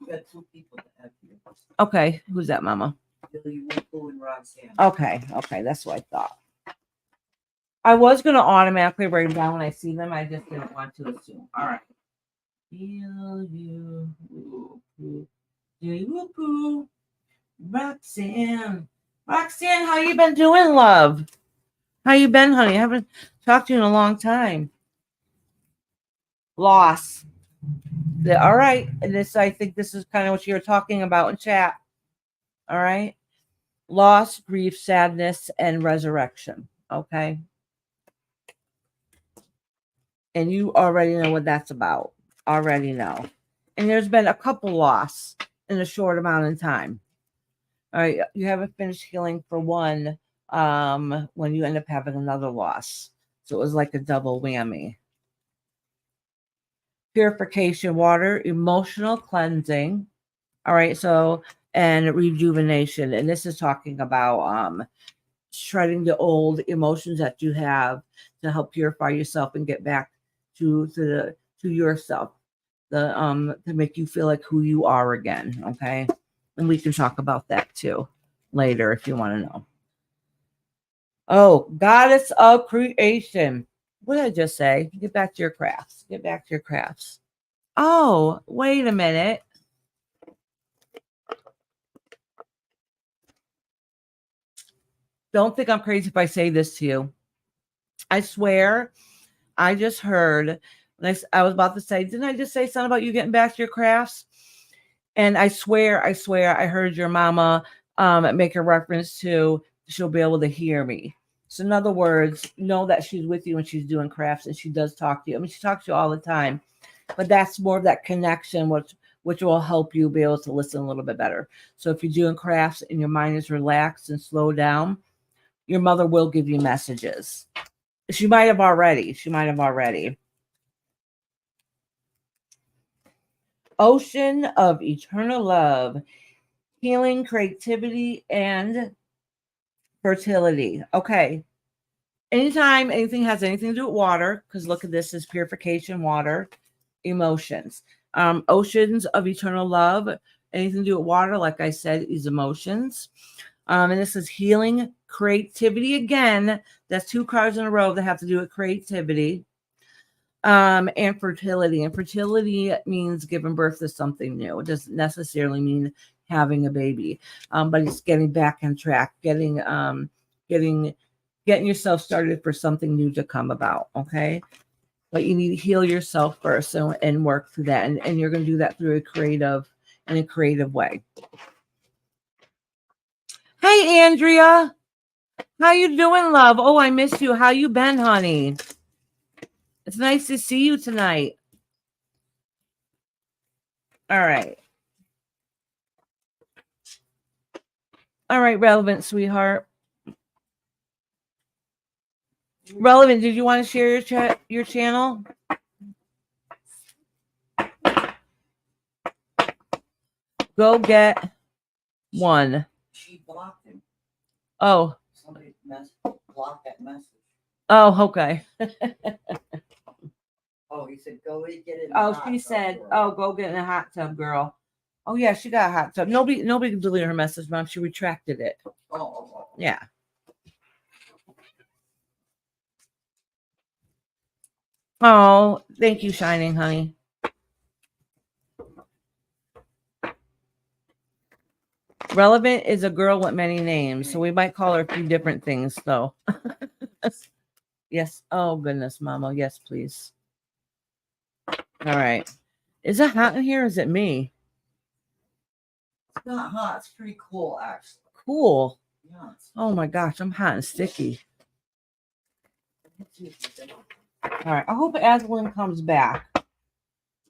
You got two people that have you. Okay, who's that, Mama? Billy Winkle and Roxanne. Okay, that's what I thought. I was going to automatically write them down when I see them. I just didn't want to assume. All right. Roxanne. Roxanne, how you been doing, love? How you been, honey? I haven't talked to you in a long time. Loss. All right. And this, I think this is kind of what you were talking about in chat. All right. Loss, grief, sadness, and resurrection. Okay. And you already know what that's about. Already know. And there's been a couple loss in a short amount of time. All right. You haven't finished healing for one when you end up having another loss. So it was like a double whammy. Purification water, emotional cleansing. All right. So, and rejuvenation. And this is talking about shredding the old emotions that you have to help purify yourself and get back to yourself, to make you feel like who you are again. Okay. And we can talk about that too later if you want to know. Oh, goddess of creation. What did I just say? Get back to your crafts. Get back to your crafts. Oh, wait a minute. Don't think I'm crazy if I say this to you. I swear, I just heard, I was about to say, didn't I just say something about you getting back to your crafts? And I swear, I heard your mama make a reference to she'll be able to hear me. So in other words, know that she's with you when she's doing crafts, and she does talk to you. I mean, she talks to you all the time, but that's more of that connection, which will help you be able to listen a little bit better. So if you're doing crafts and your mind is relaxed and slow down, your mother will give you messages. She might have already. Ocean of eternal love, healing, creativity, and fertility. Okay. Anytime anything has anything to do with water, because look at this, is purification, water, emotions. Oceans of eternal love, anything to do with water, like I said, is emotions. And this is healing, creativity. Again, that's 2 cards in a row that have to do with creativity. And fertility. And fertility means giving birth to something new. It doesn't necessarily mean having a baby, but it's getting back on track, getting yourself started for something new to come about. Okay, but you need to heal yourself first and work through that, and you're going to do that through a creative way. Hey, Andrea, how you doing, love? Oh, I miss you. How you been, honey? It's nice to see you tonight. All right. All right, relevant, sweetheart. Relevant, did you want to share your channel? Go get one. She blocked him. Oh. Somebody blocked that message. Oh, okay. Oh, he said, go get it. Oh, she said, oh, go get in a hot tub, girl. Oh, yeah, she got a hot tub. Nobody can delete her message, Mom. She retracted it. Oh. Yeah. Oh, thank you, Shining, honey. Relevant is a girl with many names, so we might call her a few different things, though. Yes. Oh, goodness, Mama. Yes, please. All right. Is it hot in here? Or is it me? It's not hot. It's pretty cool, actually. Cool. Yeah. Oh, my gosh. I'm hot and sticky. All right. I hope Aslan comes back.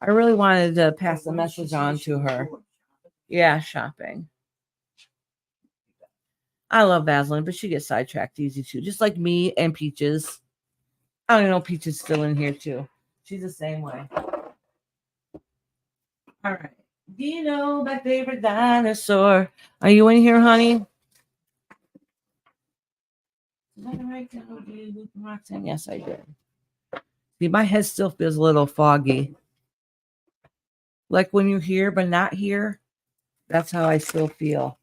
I really wanted to pass the message on to her. Yeah, shopping. I love Vaseline, but she gets sidetracked easy too, just like me and Peaches. I don't even know Peaches still in here too. She's the same way. All right. Dino, my favorite dinosaur. Are you in here, honey? Did I write down Roxanne? Yes, I did. See, my head still feels a little foggy. Like when you're here but not here. That's how I still feel.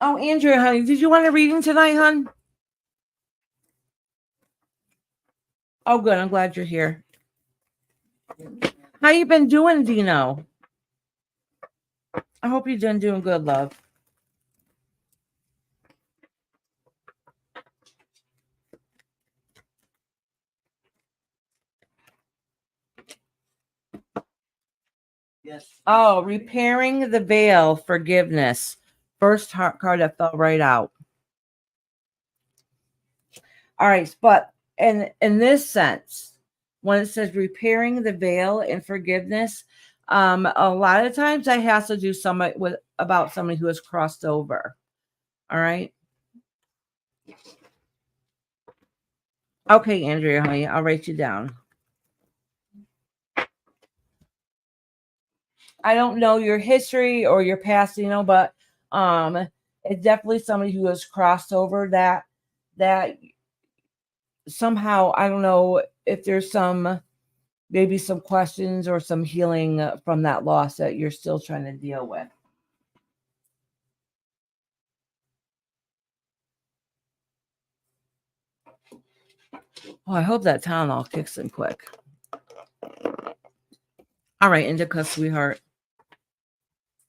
Oh, Andrea, honey, did you want a reading tonight, hon? Oh, good. I'm glad you're here. How you been doing, Dino? I hope you're doing good, love. Yes. Oh, repairing the veil, forgiveness. First heart card that fell right out. All right, but in this sense, when it says repairing the veil and forgiveness, a lot of times that has to do about somebody who has crossed over. All right. Okay, Andrea, honey, I'll write you down. I don't know your history or your past, but it's definitely somebody who has crossed over that somehow. I don't know if there's maybe some questions or some healing from that loss that you're still trying to deal with. Oh, I hope that Tylenol kicks in quick. All right, Indica, sweetheart.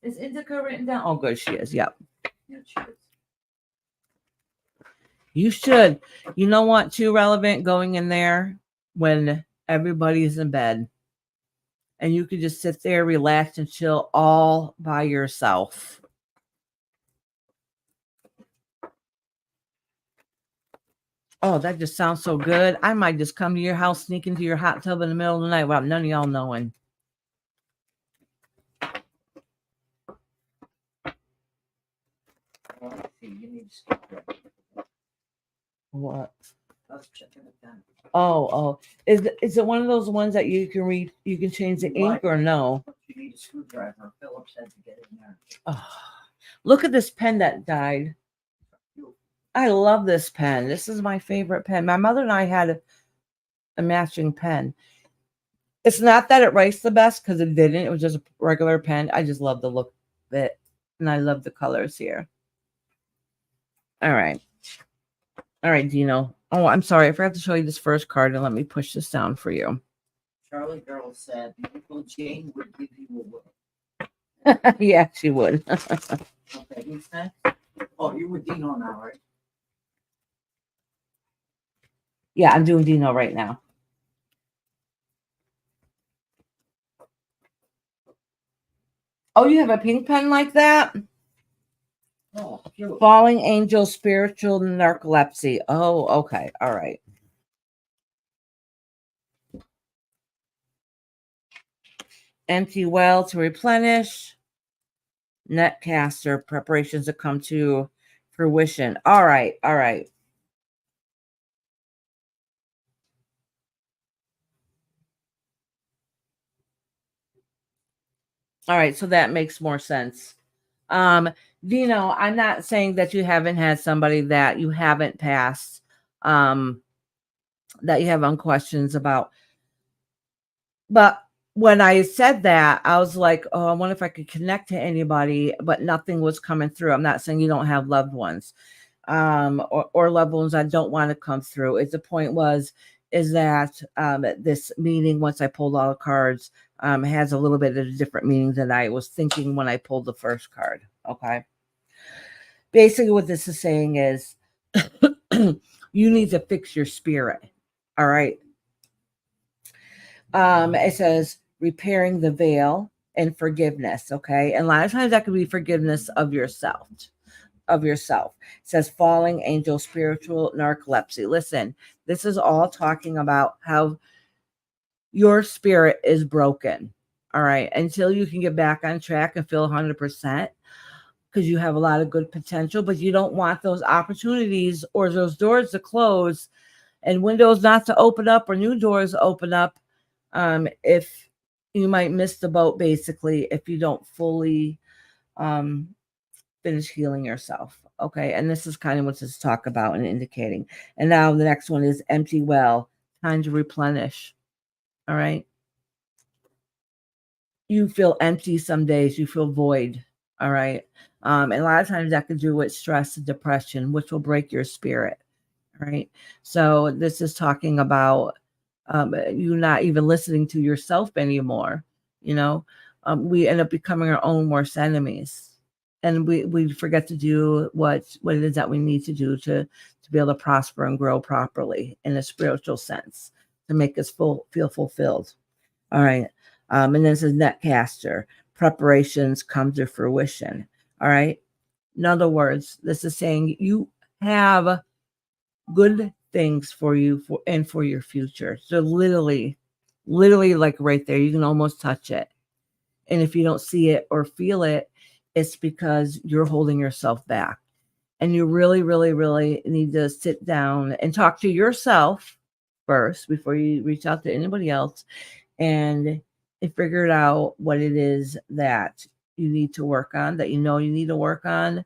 Is Indica written down? Oh, good, she is. Yep. Yeah, she is. You should. You know what? Too relevant going in there when everybody's in bed. And you could just sit there, relax, and chill all by yourself. Oh, that just sounds so good. I might just come to your house, sneak into your hot tub in the middle of the night without none of y'all knowing. You need to stop that. What? I was checking it down. Oh. Is it one of those ones that you can read? You can change the ink or no? You need a screwdriver. Phillips had to get in there. Oh, look at this pen that died. I love this pen. This is my favorite pen. My mother and I had a matching pen. It's not that it writes the best because it didn't. It was just a regular pen. I just love the look of it. And I love the colors here. All right. All right, Dino. Oh, I'm sorry. I forgot to show you this first card, and let me push this down for you. Charlie Girl said, "Beautiful Jane would give you a look." Yeah, she would. Okay, who's next? Oh, you were Dino now, right? Yeah, I'm doing Dino right now. Oh, you have a pink pen like that? Oh, cute. Falling angel, spiritual narcolepsy. Oh, okay. All right. Empty well to replenish. Netcaster, preparations to come to fruition. All right. All right. All right. So that makes more sense. Dino, I'm not saying that you haven't had somebody that you haven't passed, that you have questions about. But when I said that, I was like, oh, I wonder if I could connect to anybody, but nothing was coming through. I'm not saying you don't have loved ones, or loved ones that don't want to come through. It's the point is that this meaning, once I pulled all the cards, has a little bit of a different meaning than I was thinking when I pulled the first card. Okay. Basically, what this is saying is you need to fix your spirit. All right. It says repairing the veil and forgiveness. Okay. And a lot of times that could be forgiveness of yourself. It says falling angel, spiritual narcolepsy. Listen, this is all talking about how your spirit is broken. All right. Until you can get back on track and feel 100%, because you have a lot of good potential, but you don't want those opportunities or those doors to close and windows not to open up or new doors open up. If you might miss the boat, basically, if you don't fully finish healing yourself. Okay. And this is kind of what this talk about and indicating. And now the next one is empty well, time to replenish. All right. You feel empty some days, you feel void. All right. And a lot of times that can do with stress and depression, which will break your spirit. All right. So this is talking about you not even listening to yourself anymore. You know, we end up becoming our own worst enemies, and we forget to do what it is that we need to do to be able to prosper and grow properly in a spiritual sense to make us feel fulfilled. All right. And then it says netcaster, preparations come to fruition. All right. In other words, this is saying you have good things for you for your future. So literally like right there, you can almost touch it. And if you don't see it or feel it, it's because you're holding yourself back. And you really, really, really need to sit down and talk to yourself first before you reach out to anybody else and figure out what it is that you need to work on, that you need to work on.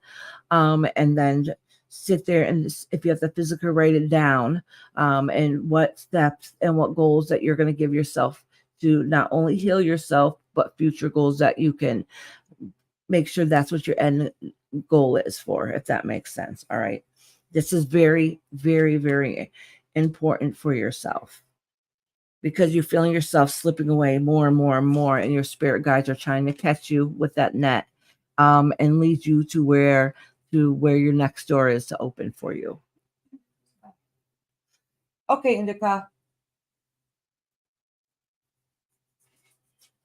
And then sit there and if you have to physically write it down, and what steps and what goals that you're going to give yourself to not only heal yourself, but future goals that you can make sure that's what your end goal is for, if that makes sense. All right. This is very, very, very important for yourself because you're feeling yourself slipping away more and more and more, and your spirit guides are trying to catch you with that net, and lead you to where your next door is to open for you. Okay, Indica.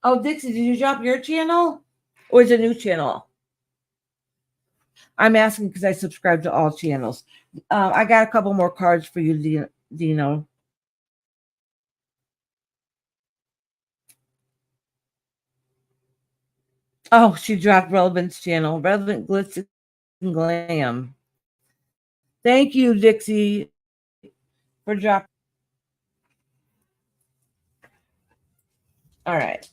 Oh, Dixie, did you drop your channel? Or is it a new channel? I'm asking because I subscribe to all channels. I got a couple more cards for you, Dino. Oh, she dropped Relevance channel. Relevant Glitz and Glam. Thank you, Dixie, for dropping. All right.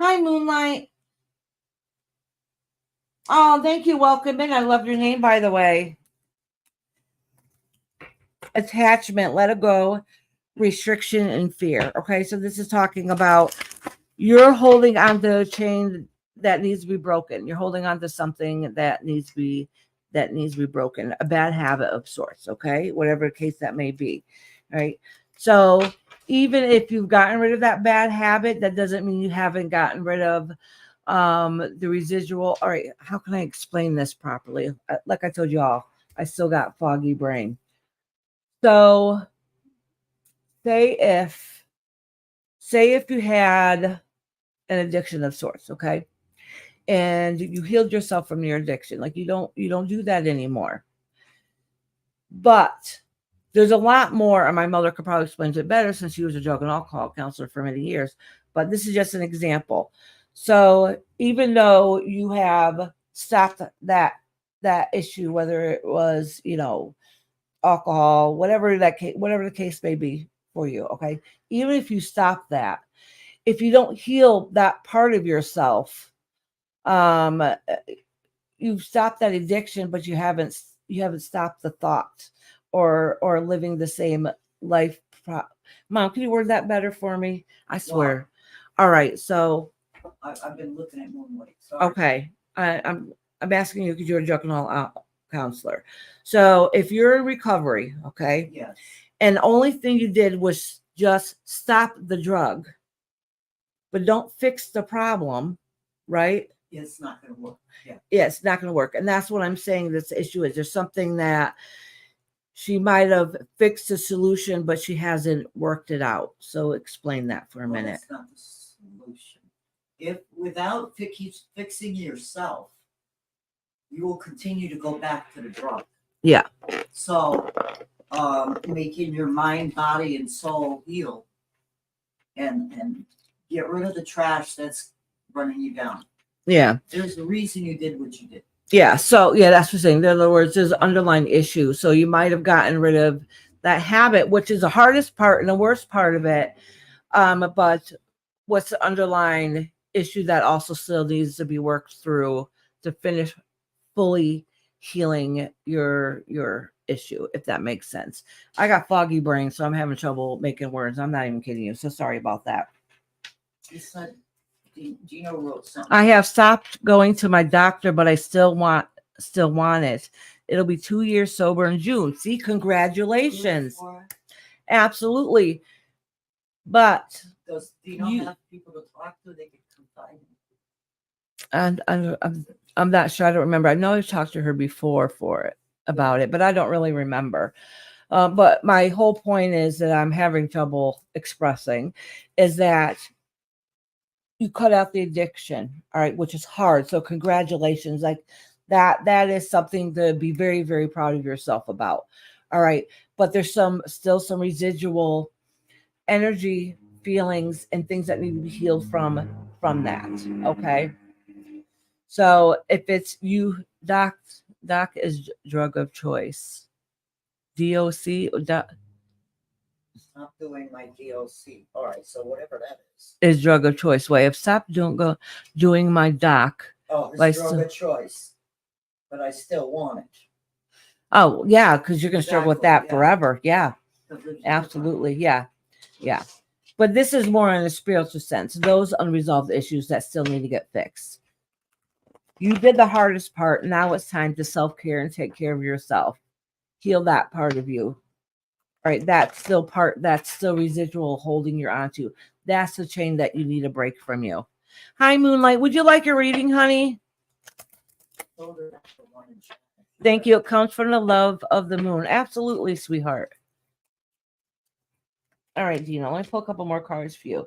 Hi, Moonlight. Oh, thank you. Welcome in. I love your name, by the way. Attachment, let it go, restriction, and fear. Okay, so this is talking about you're holding on to a chain that needs to be broken. You're holding on to something that needs to be broken, a bad habit of sorts. Okay, whatever case that may be. All right. So even if you've gotten rid of that bad habit, that doesn't mean you haven't gotten rid of the residual. All right, how can I explain this properly? Like I told you all, I still got foggy brain. So say if you had an addiction of sorts, okay, and you healed yourself from your addiction, like you don't do that anymore, but there's a lot more, and my mother could probably explain it better since she was a drug and alcohol counselor for many years, but this is just an example. So even though you have stopped that issue, whether it was alcohol, whatever the case may be for you, okay, even if you stop that, if you don't heal that part of yourself, you've stopped that addiction, but you haven't stopped the thought or living the same life. Mom, can you word that better for me? I swear. All right, so I've been looking at Moonlight. Okay, I'm asking you because you're a drug and alcohol counselor. So if you're in recovery, okay, yes, and the only thing you did was just stop the drug, but don't fix the problem, right? It's not going to work. Yeah, it's not going to work. And that's what I'm saying this issue is. There's something that she might have fixed the solution, but she hasn't worked it out. So explain that for a minute. It's not the solution. If without fixing yourself, you will continue to go back to the drug. Yeah. So making your mind, body, and soul heal and get rid of the trash that's running you down. Yeah. There's a reason you did what you did. Yeah. So that's what I'm saying. In other words, there's an underlying issue. So you might have gotten rid of that habit, which is the hardest part and the worst part of it. But what's the underlying issue that also still needs to be worked through to finish fully healing your issue, if that makes sense. I got foggy brain, so I'm having trouble making words. I'm not even kidding you. So sorry about that. You said Gino wrote something. I have stopped going to my doctor, but I still want it. It'll be 2 years sober in June. See, congratulations. Absolutely. But do you have people to talk to? They can confide in. and I'm not sure. I don't remember. I know I've talked to her before about it, but I don't really remember. But my whole point is that I'm having trouble expressing is that you cut out the addiction, all right, which is hard. So congratulations. Like that is something to be very, very proud of yourself about. All right. But there's still some residual energy, feelings, and things that need to be healed from that. Okay. So if it's you, doc is drug of choice. DOC Stop doing my DOC. All right, so whatever that is drug of choice. Way of stop doing my doc. Oh, it's drug of choice, but I still want it. Oh yeah, because you're gonna struggle with that forever. Yeah, 'Cause it's absolutely. Yeah. But this is more in a spiritual sense. Those unresolved issues that still need to get fixed. You did the hardest part. Now it's time to self-care and take care of yourself. Heal that part of you. All right, that's still residual holding you onto. That's the chain that you need a break from you. Hi, Moonlight. Would you like a reading, honey? Thank you. It comes from the love of the moon. Absolutely, sweetheart. All right, Dina, let me pull a couple more cards for you.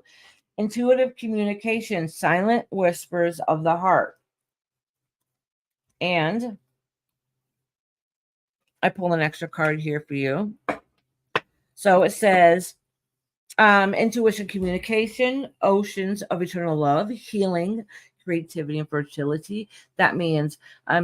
Intuitive communication, silent whispers of the heart. And I pull an extra card here for you. So it says, intuition, communication, oceans of eternal love, healing, creativity, and fertility. That means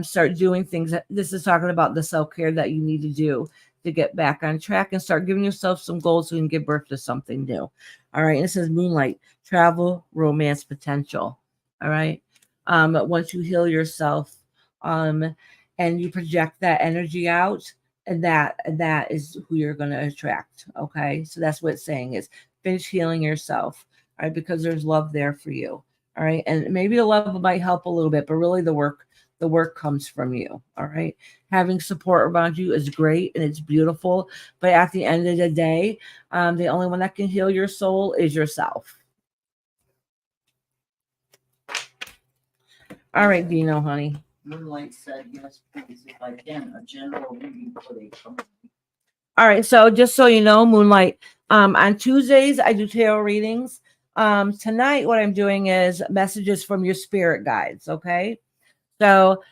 start doing things. This is talking about the self-care that you need to do to get back on track and start giving yourself some goals so you can give birth to something new. All right. And it says moonlight, travel, romance, potential. All right. Once you heal yourself and you project that energy out, and that is who you're going to attract. Okay. So that's what it's saying is finish healing yourself. All right. Because there's love there for you. All right. And maybe the love might help a little bit, but really the work comes from you. All right. Having support around you is great and it's beautiful. But at the end of the day, the only one that can heal your soul is yourself. All right, Dino, honey. Moonlight said, yes, please, if I can, a general reading for the company. All right. So just so you know, Moonlight, on Tuesdays, I do tarot readings. Tonight, what I'm doing is messages from your spirit guides. Okay. So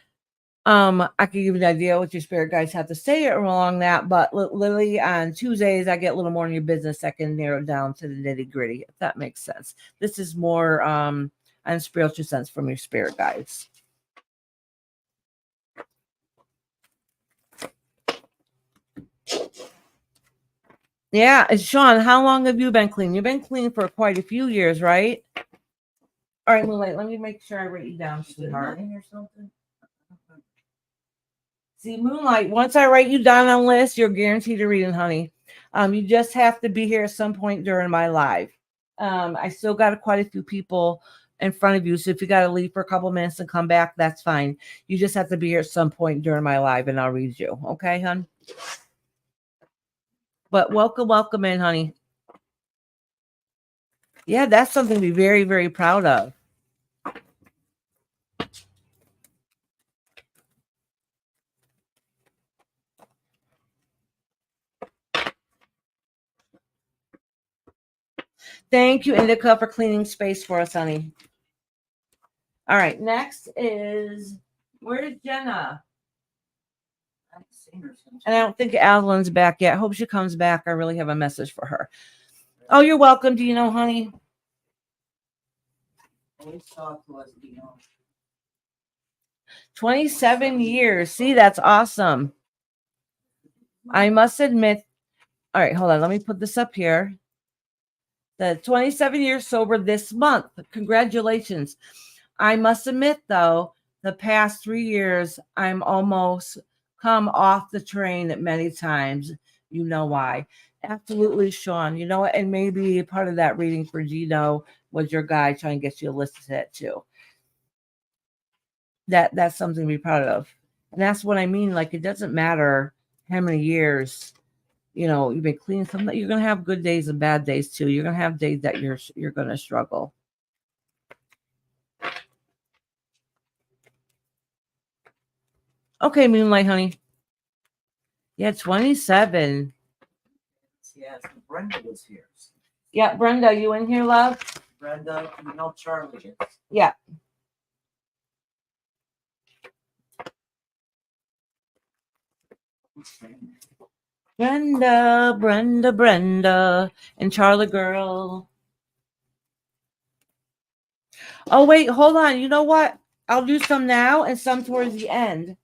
I can give you an idea what your spirit guides have to say along that, but literally on Tuesdays, I get a little more in your business. I can narrow it down to the nitty gritty, if that makes sense. This is more on spiritual sense from your spirit guides. Yeah, Sean, how long have you been clean? You've been clean for quite a few years, right? All right, Moonlight, let me make sure I write you down, sweetheart. Or something? See, Moonlight, once I write you down on list, you're guaranteed a reading, honey. You just have to be here at some point during my live. I still got quite a few people in front of you, so if you got to leave for a couple minutes and come back, that's fine. You just have to be here at some point during my live, and I'll read you. Okay, hon? But welcome in, honey. Yeah, that's something to be very, very proud of. Thank you, Indica, for cleaning space for us, honey. All right, next is, where's Jenna? I haven't seen her since. And I don't think Adeline back yet. I hope she comes back. I really have a message for her. Oh, you're welcome. Do you know, honey? Always talk to us, you know. 27 years. See, that's awesome. I must admit. All right, hold on. Let me put this up here. The 27 years sober this month. Congratulations. I must admit, though, the past 3 years, I'm almost come off the train many times. You know why. Absolutely, Sean. You know what? And maybe part of that reading for Gino was your guy trying to get you to listen to that too. That's something to be proud of. And that's what I mean. Like, it doesn't matter how many years, you've been clean. Some you're gonna have good days and bad days too. You're gonna have days that you're gonna struggle. Okay, Moonlight Honey. Yeah, 27. Yes, Brenda was here. Yeah, Brenda, you in here, love? Brenda, you know Charlie is. Yeah. Brenda, and Charlie girl. Oh, wait, hold on. You know what? I'll do some now and some towards the end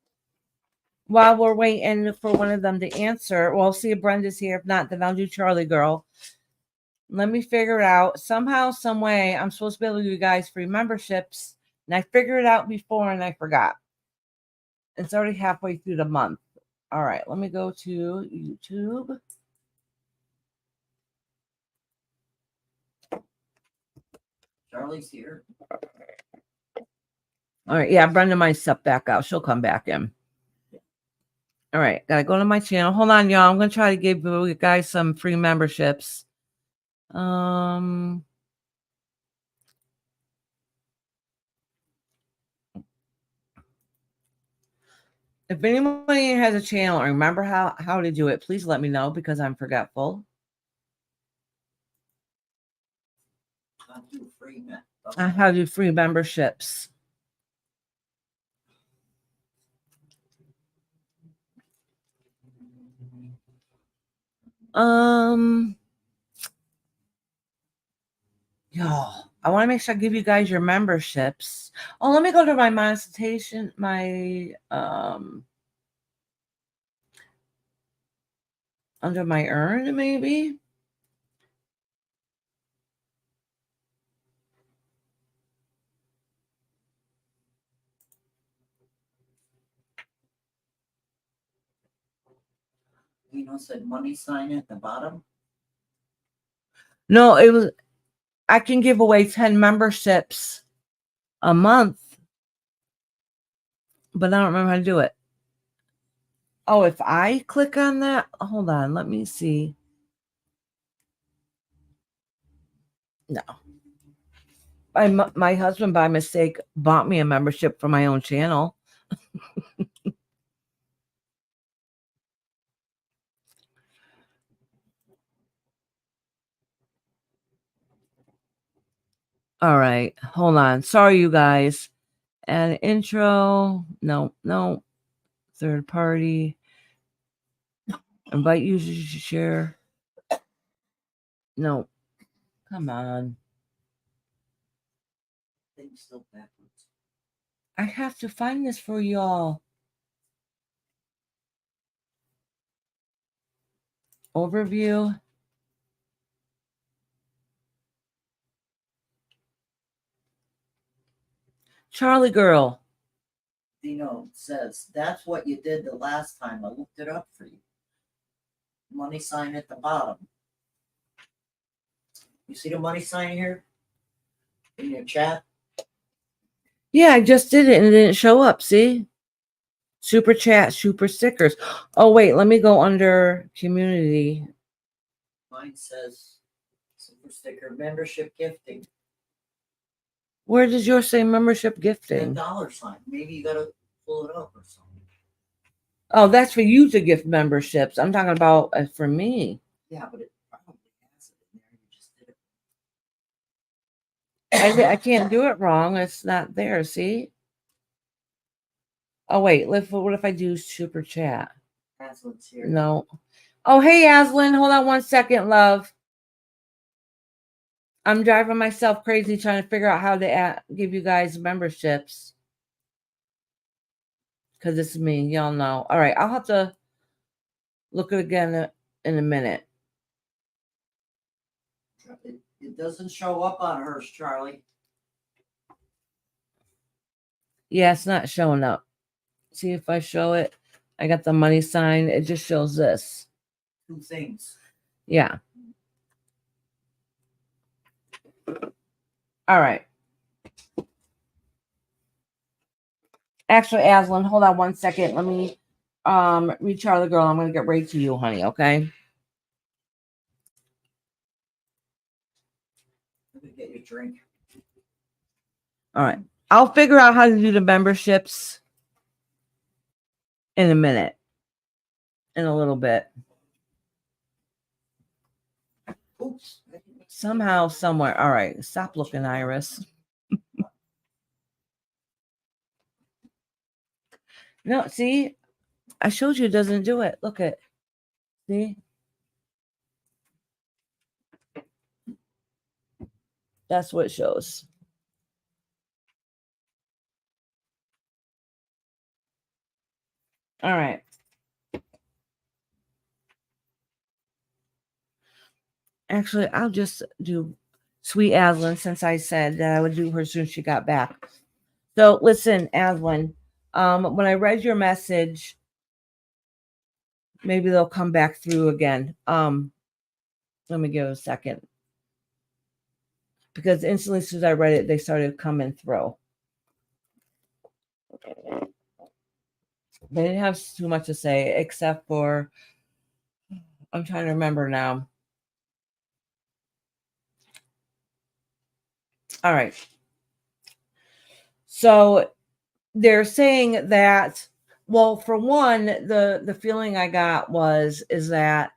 while we're waiting for one of them to answer. Well, see if Brenda's here. If not, then I'll do Charlie girl. Let me figure it out. Somehow, some way, I'm supposed to be able to give you guys free memberships. And I figured it out before and I forgot. It's already halfway through the month. All right, let me go to YouTube. Charlie's here. All right, yeah, Brenda might step back out. She'll come back in. All right, gotta go to my channel. Hold on, y'all. I'm gonna try to give you guys some free memberships. If anybody has a channel or remember how to do it, please let me know because I'm forgetful. How to do free memberships. Y'all, I want to make sure I give you guys your memberships. Oh, let me go to my monetization, under my earned, maybe. Said money sign at the bottom. No, it was. I can give away 10 memberships a month, but I don't remember how to do it. Oh, if I click on that, hold on, let me see. No. My husband, by mistake, bought me a membership for my own channel. All right, hold on. Sorry, you guys. And intro. No. Third party. Invite users to share. No. Come on. Things still backwards. I have to find this for y'all. Overview. Charlie girl. Dino says that's what you did the last time. I looked it up for you. Money sign at the bottom. You see the money sign here in your chat? Yeah, I just did it and it didn't show up. See? Super chat, super stickers. Oh, wait, let me go under community. Mine says super sticker membership gifting. Where does yours say membership And gifting? dollar sign. Maybe you gotta pull it up or something. Oh, that's for you to gift memberships. I'm talking about for me. Yeah, but it probably has it in there. You just did it. I can't do it wrong. It's not there. See? Oh, wait. What if I do super chat? Aslan's here. No. Oh, hey, Aslan. Hold on 1 second, love. I'm driving myself crazy trying to figure out how to give you guys memberships. Because it's me. Y'all know. All right. I'll have to look at it again in a minute. It It doesn't show up on hers, Charlie. Yeah, it's not showing up. See if I show it. I got the money sign. It just shows this. 2 things. Yeah. All right. Actually, Aslan, hold on 1 second. Let me read Charlie Girl. I'm gonna get right to you, honey, okay? Let me get your drink. All right. I'll figure out how to do the memberships in a minute. In a little bit. Oops. Somehow, somewhere. All right. Stop looking, Iris. No, see? I showed you it doesn't do it. Look at. See? That's what it shows. All right. Actually, I'll just do Sweet Aslan since I said that I would do her as soon as she got back. So listen, Aslan, when I read your message, maybe they'll come back through again. Let me give it a second. Because instantly as soon as I read it, they started coming through. They didn't have too much to say except for, I'm trying to remember now. All right. So they're saying that, well, for one, the feeling I got is that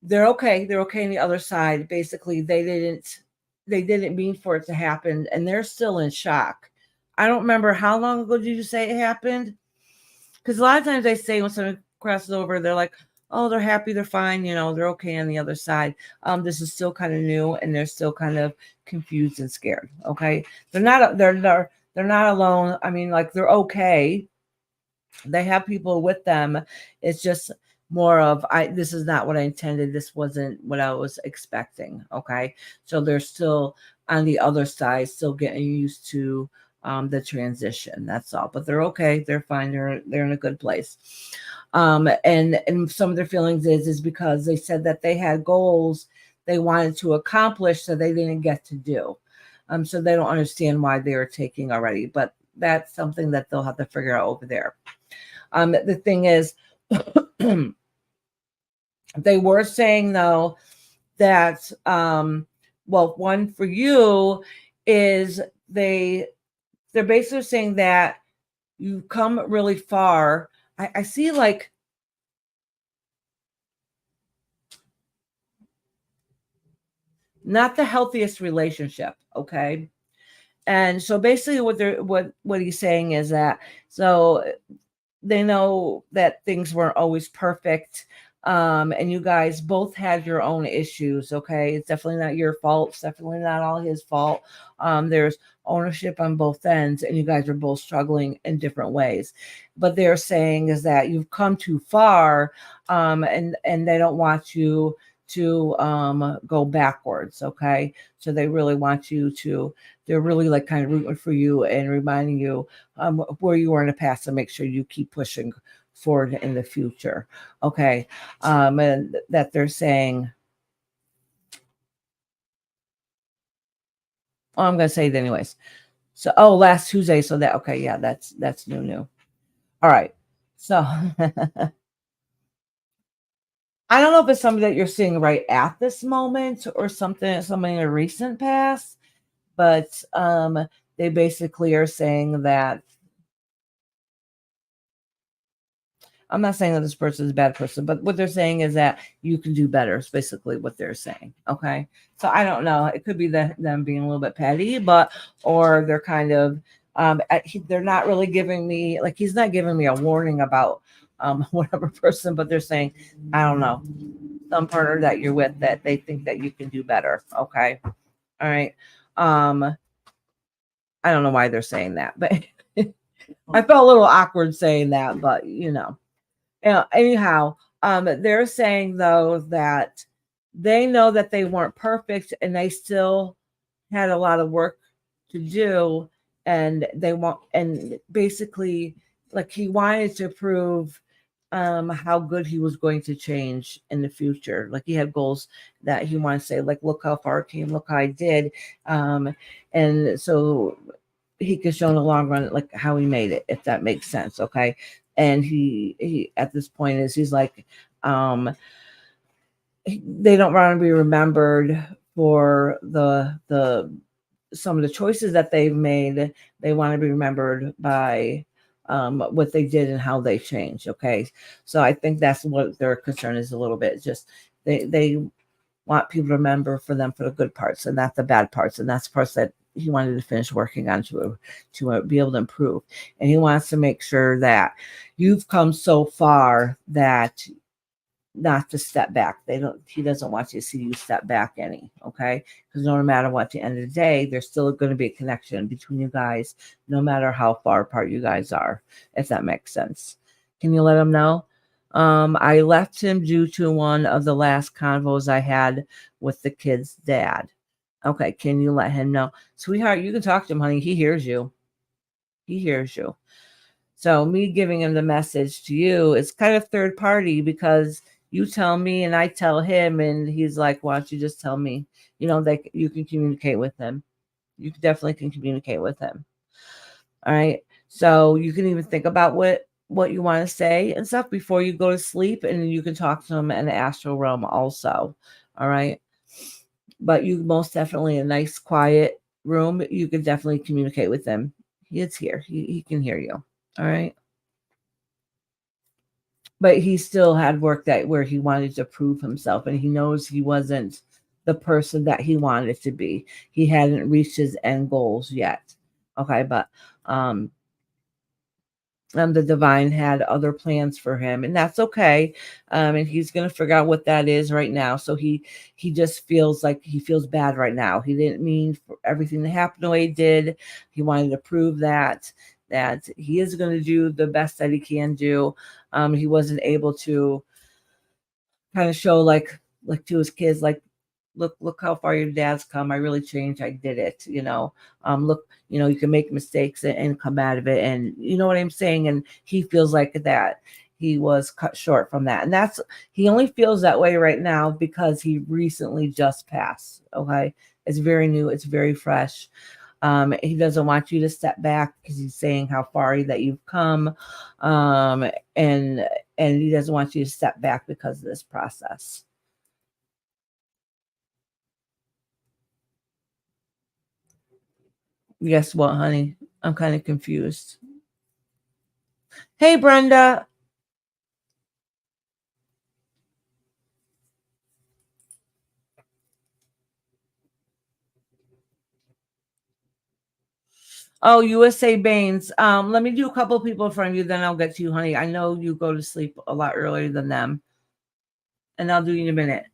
they're okay. They're okay on the other side. Basically, they didn't mean for it to happen, and they're still in shock. I don't remember how long ago did you say it happened? Because a lot of times they say when someone crosses over, they're like, oh, they're happy, they're fine, they're okay on the other side. This is still kind of new, and they're still kind of confused and scared. Okay, they're not alone. I mean, like, they're okay. They have people with them. It's just more of, this is not what I intended. This wasn't what I was expecting. Okay, so they're still on the other side, still getting used to the transition. That's all. But they're okay. They're fine. They're in a good place. And some of their feelings is because they said that they had goals they wanted to accomplish that they didn't get to do. So they don't understand why they are taking already. But that's something that they'll have to figure out over there. The thing is, they were saying though that well, one for you is they're basically saying that you've come really far. I see like not the healthiest relationship, okay? And so basically what he's saying is that so they know that things weren't always perfect. And you guys both had your own issues. Okay. It's definitely not your fault. It's definitely not all his fault. There's ownership on both ends, and you guys are both struggling in different ways. But they're saying is that you've come too far, and they don't want you to go backwards. Okay. So they really want you to, they're really like kind of rooting for you and reminding you where you were in the past to make sure you keep pushing forward in the future. Okay. And that they're saying, oh, I'm going to say it anyways. So, last Tuesday. So that, okay. Yeah, that's new. All right. So I don't know if it's something that you're seeing right at this moment or something in a recent past, but they basically are saying that, I'm not saying that this person is a bad person, but what they're saying is that you can do better. Is basically what they're saying. Okay. So I don't know. It could be them being a little bit petty, or they're kind of, they're not really giving me, like, he's not giving me a warning about whatever person, but they're saying, I don't know, some partner that you're with that they think that you can do better. Okay. All right. I don't know why they're saying that, but I felt a little awkward saying that, but anyhow, they're saying though that they know that they weren't perfect and they still had a lot of work to do, and they want, and basically like he wanted to prove how good he was going to change in the future. Like he had goals that he wanted to say, like, look how far I came, look how I did. And so he could show in the long run like how he made it, if that makes sense. Okay. And he at this point is he's like they don't want to be remembered for the some of the choices that they've made. They want to be remembered by what they did and how they changed. Okay. So I think that's what their concern is a little bit. Just they want people to remember for them for the good parts and not the bad parts. And that's the parts that he wanted to finish working on to be able to improve. And he wants to make sure that you've come so far that not to step back. He doesn't want you to see you step back any. Okay. Because no matter what, at the end of the day, there's still going to be a connection between you guys, no matter how far apart you guys are, if that makes sense. Can you let him know? I left him due to one of the last convos I had with the kid's dad. Okay. Can you let him know? Sweetheart, you can talk to him, honey. He hears you. He hears you. So me giving him the message to you is kind of third party, because you tell me and I tell him, and he's like, why don't you just tell me? You know, that you can communicate with him. You definitely can communicate with him. All right. So you can even think about what you want to say and stuff before you go to sleep, and you can talk to him in the astral realm also. All right. But you most definitely, a nice quiet room, you can definitely communicate with him. He is here. He can hear you. All right. But he still had work that where he wanted to prove himself, and he knows he wasn't the person that he wanted to be. He hadn't reached his end goals yet. Okay. But the divine had other plans for him, and that's okay. And he's going to figure out what that is right now. So he just feels like he feels bad right now. He didn't mean for everything to happen the way he did. He wanted to prove that he is going to do the best that he can do. He wasn't able to kind of show like to his kids, like, look how far your dad's come. I really changed. I did it. Look, you can make mistakes and come out of it. And you know what I'm saying? And he feels like that he was cut short from that. And he only feels that way right now because he recently just passed. Okay. It's very new. It's very fresh. He doesn't want you to step back because he's saying how far that you've come. And he doesn't want you to step back because of this process. Guess what, honey? I'm kind of confused. Hey, Brenda. Oh, USA Baines. Let me do a couple of people in front of you, then I'll get to you, honey. I know you go to sleep a lot earlier than them. And I'll do you in a minute.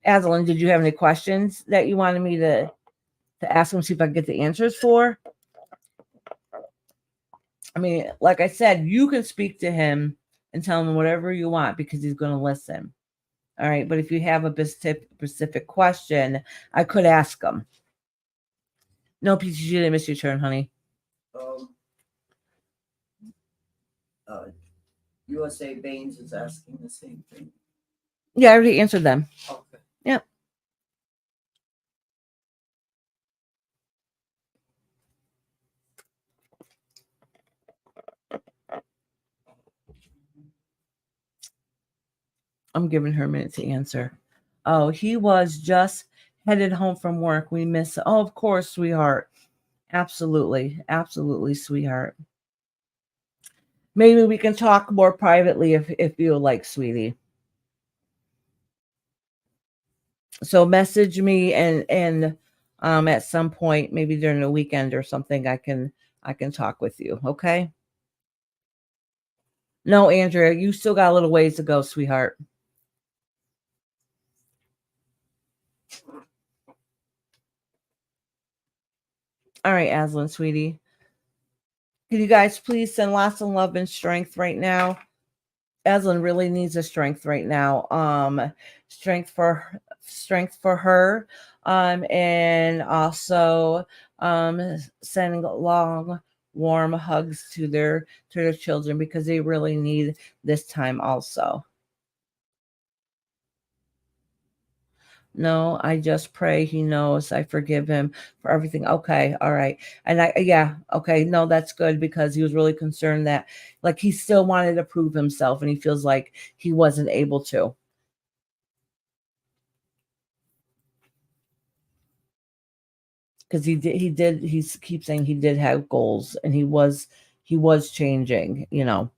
Aslan, did you have any questions that you wanted me to ask him, see if I can get the answers for? I mean, like I said, you can speak to him and tell him whatever you want because he's going to listen. All right. But if you have a specific question, I could ask him. No, Peaches, you didn't miss your turn, honey. USA Baines is asking the same thing. Yeah, I already answered them. Okay. Yep. I'm giving her a minute to answer. Oh, he was just headed home from work. We miss. Oh, of course, sweetheart. Absolutely. Absolutely, sweetheart. Maybe we can talk more privately if you like, sweetie. So message me and at some point, maybe during the weekend or something, I can talk with you. Okay. No, Andrea, you still got a little ways to go, sweetheart. All right, Aslan, sweetie. Can you guys please send lots of love and strength right now Aslan really needs a strength right now. Strength for her. And also sending long, warm hugs to their children because they really need this time also. No, I just pray he knows. I forgive him for everything. Okay, all right. And yeah, okay. No, that's good because he was really concerned that, like, he still wanted to prove himself and he feels like he wasn't able to. Because he keeps saying he did have goals and he was changing, you know.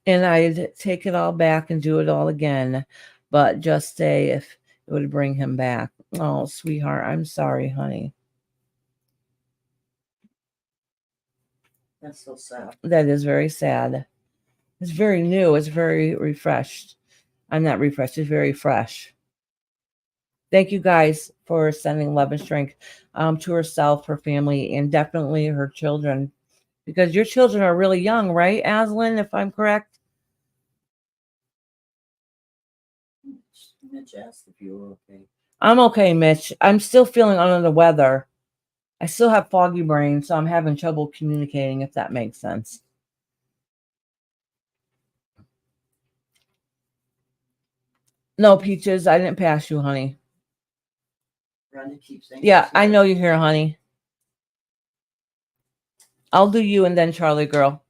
And I'd take it all back and do it all again, but just say if it would bring him back. Oh, sweetheart, I'm sorry, honey. That's so sad. That is very sad. It's very new. It's very refreshed. I'm not refreshed. It's very fresh. Thank you guys for sending love and strength to herself, her family, and definitely her children. Because your children are really young, right, Aslan, if I'm correct? Mitch asked if you were okay. I'm okay, Mitch. I'm still feeling under the weather. I still have foggy brain, so I'm having trouble communicating, if that makes sense. No, Peaches, I didn't pass you, honey. Brenda keeps saying. Yeah, I know you're here, honey. I'll do you and then Charlie girl.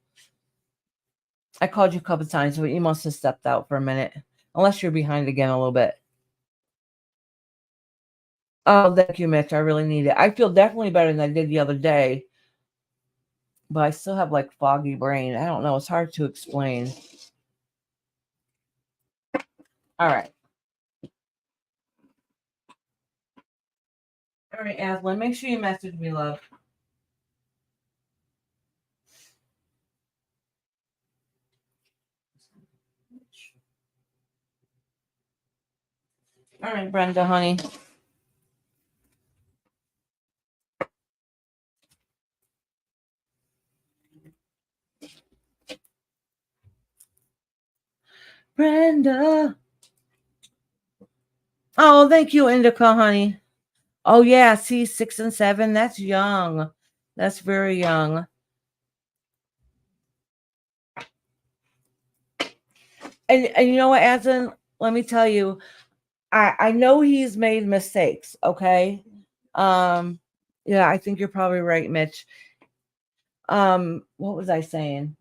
I called you a couple times, but you must have stepped out for a minute. Unless you're behind again a little bit. Oh, thank you, Mitch. I really need it. I feel definitely better than I did the other day. But I still have like foggy brain. I don't know. It's hard to explain. All right. All right, Aslan, make sure you message me, love. All right, Brenda, honey. Brenda. Oh, thank you, Indica, honey. Oh, yeah. See, 6 and 7. That's young. That's very young. And you know what, Aslan? Let me tell you, I know he's made mistakes, okay? Yeah, I think you're probably right, Mitch. What was I saying?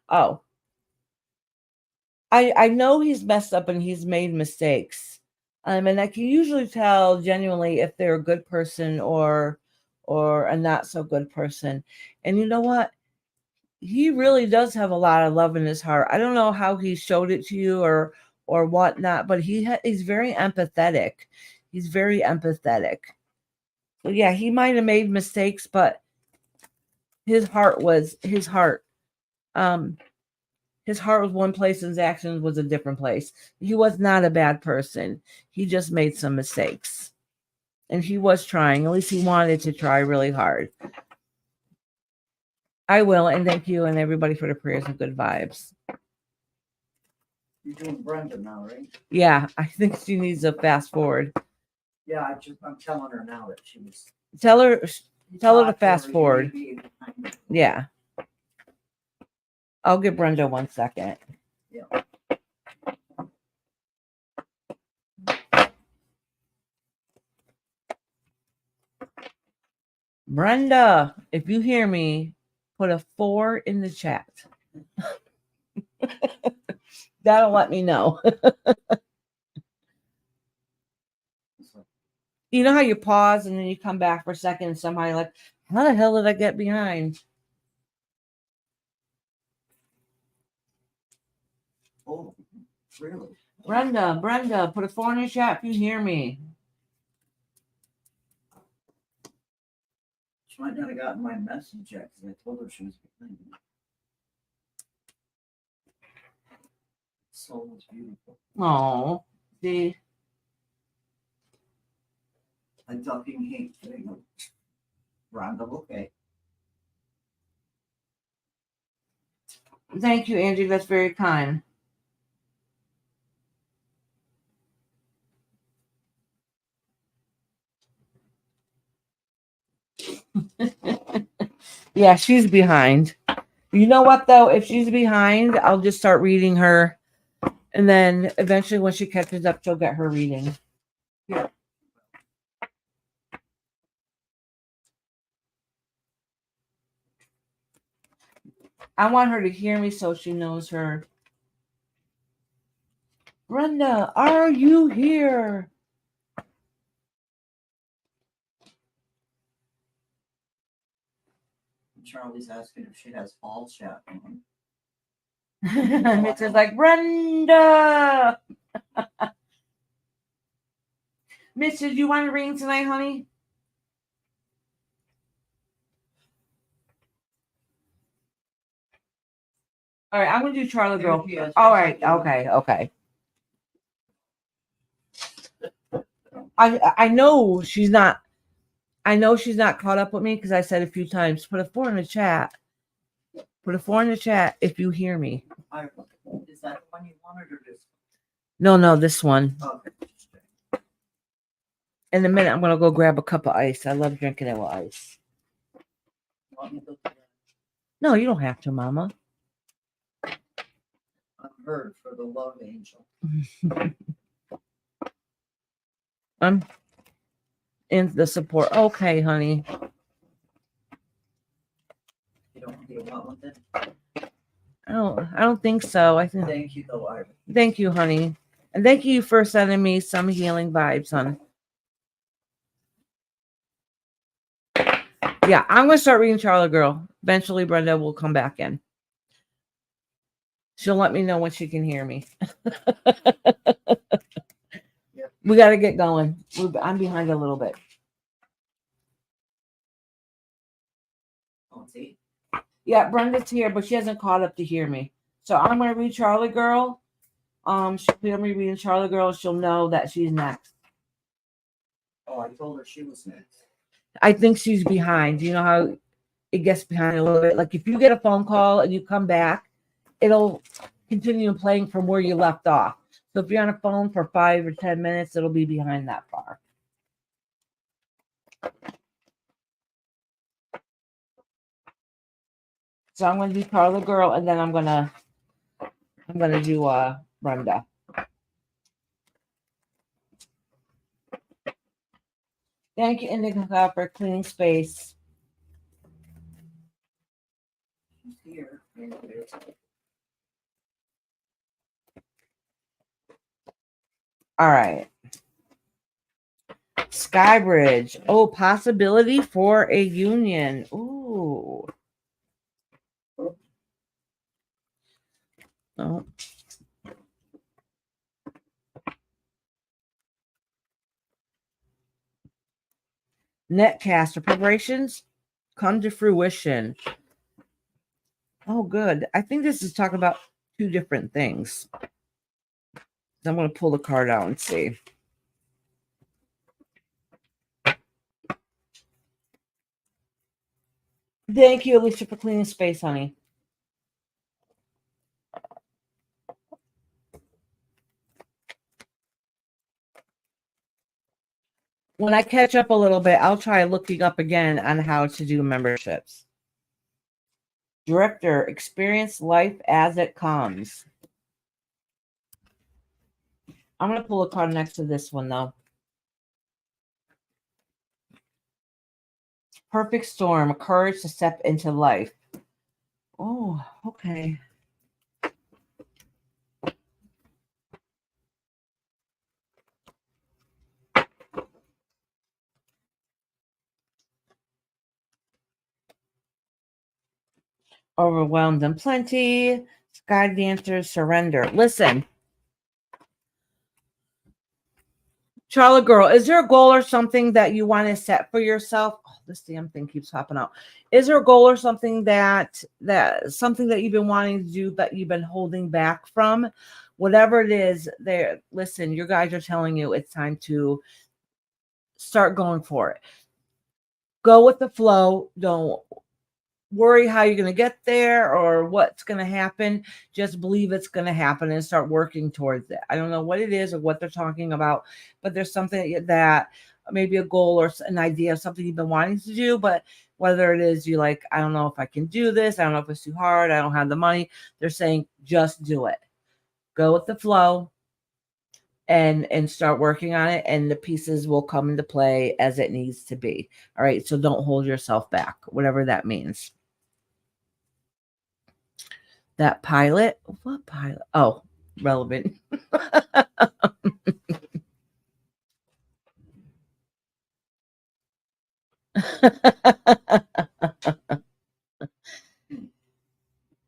Oh, I know he's messed up and he's made mistakes. And I can usually tell genuinely if they're a good person or a not so good person. And you know what? He really does have a lot of love in his heart. I don't know how he showed it to you or whatnot, but he's very empathetic. He's very empathetic. So yeah, he might have made mistakes, but his heart was his heart. His heart was one place and his actions was a different place. He was not a bad person. He just made some mistakes. And he was trying. At least he wanted to try really hard. I will, and thank you and everybody for the prayers and good vibes. You're doing Brenda now, right? Yeah, I think she needs a fast forward. Yeah, I'm telling her now that she was. Tell her to fast forward. Yeah. I'll give Brenda 1 second. Yeah. Brenda, if you hear me, put a 4 in the chat. That'll let me know. You know how you pause and then you come back for a second and somehow you're like, how the hell did I get behind? Oh, really? Brenda, put a 4 in the chat if you hear me. She might not have gotten my message yet because I told her she was behind me. Soul was beautiful. Oh, the A ducking hate thing. Rhonda, okay. Thank you, Angie. That's very kind. Yeah, she's behind. You know what, though? If she's behind, I'll just start reading her. And then eventually, when she catches up, she'll get her reading. Yeah. I want her to hear me so she knows her. Brenda, are you here? Charlie's asking if she has fall chat on. Mitch is like, Brenda! Mitch, did you want to read tonight, honey? All right, I'm going to do Charlie Girl. Yes, All right, okay. I know she's not. I know she's not caught up with me because I said a few times, put a 4 in the chat. Put a 4 in the chat if you hear me. Is that the one you wanted or this No, this one. one? Okay. In a minute, I'm going to go grab a cup of ice. I love drinking it with ice. You want me to look at that? No, you don't have to, Mama. I'm heard for the love angel. I'm in the support. Okay, honey. You don't want it? I don't think so. I think. Thank you, though, Ira. Thank you, honey. And thank you for sending me some healing vibes, hon. Yeah, I'm going to start reading Charlotte Girl. Eventually, Brenda will come back in. She'll let me know when she can hear me. Yep. We got to get going. I'm behind a little bit. Oh, see? Yeah, Brenda's here, but she hasn't caught up to hear me. So I'm going to read Charlotte Girl. She'll hear me reading Charlotte Girl. She'll know that she's next. Oh, I told her she was next. I think she's behind. You know how it gets behind a little bit? Like if you get a phone call and you come back, it'll continue playing from where you left off. So if you're on a phone for 5 or 10 minutes, it'll be behind that far. So I'm going to do Charlotte Girl, and then I'm going to do Brenda. Thank you, Indica, for cleaning space. She's here. All right. Skybridge. Oh, possibility for a union. Ooh. Oh. Netcaster preparations come to fruition. Oh, good. I think this is talking about two different things. I'm going to pull the card out and see. Thank you, Alicia, for cleaning space, honey. When I catch up a little bit, I'll try looking up again on how to do memberships. Drifter, experience life as it comes. I'm going to pull a card next to this one, though. Perfect storm, courage to step into life. Oh, okay. Overwhelmed and plenty. Sky dancers surrender. Listen, Charlotte Girl, is there a goal or something that you want to set for yourself? Oh, this damn thing keeps popping out. Is there a goal or something that something that you've been wanting to do that you've been holding back from? Whatever it is, there. Listen, your guys are telling you it's time to start going for it. go with the flow. Don't worry how you're going to get there or what's going to happen. Just believe it's going to happen and start working towards it. I don't know what it is or what they're talking about, but there's something that maybe a goal or an idea of something you've been wanting to do, but whether it is you like, I don't know if I can do this. I don't know if it's too hard. I don't have the money. They're saying, just do it. Go with the flow and start working on it, and the pieces will come into play as it needs to be. All right. So don't hold yourself back, whatever that means. That pilot, what pilot? Oh, relevant.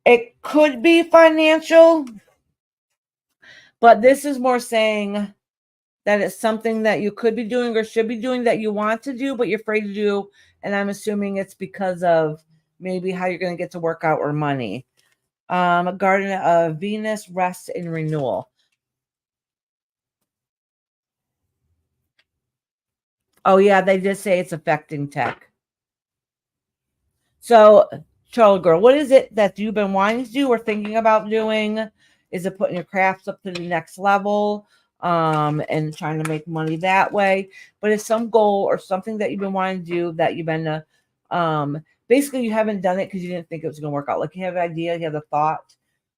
It could be financial, but this is more saying that it's something that you could be doing or should be doing that you want to do, but you're afraid to do. And I'm assuming it's because of maybe how you're going to get to work out or money. Garden of Venus, rest and renewal. Oh, yeah, they did say it's affecting tech. So, Charlie girl, what is it that you've been wanting to do or thinking about doing? Is it putting your crafts up to the next level and trying to make money that way? But it's some goal or something that you've been wanting to do that you've been basically you haven't done it because you didn't think it was going to work out. Like you have an idea, you have a thought,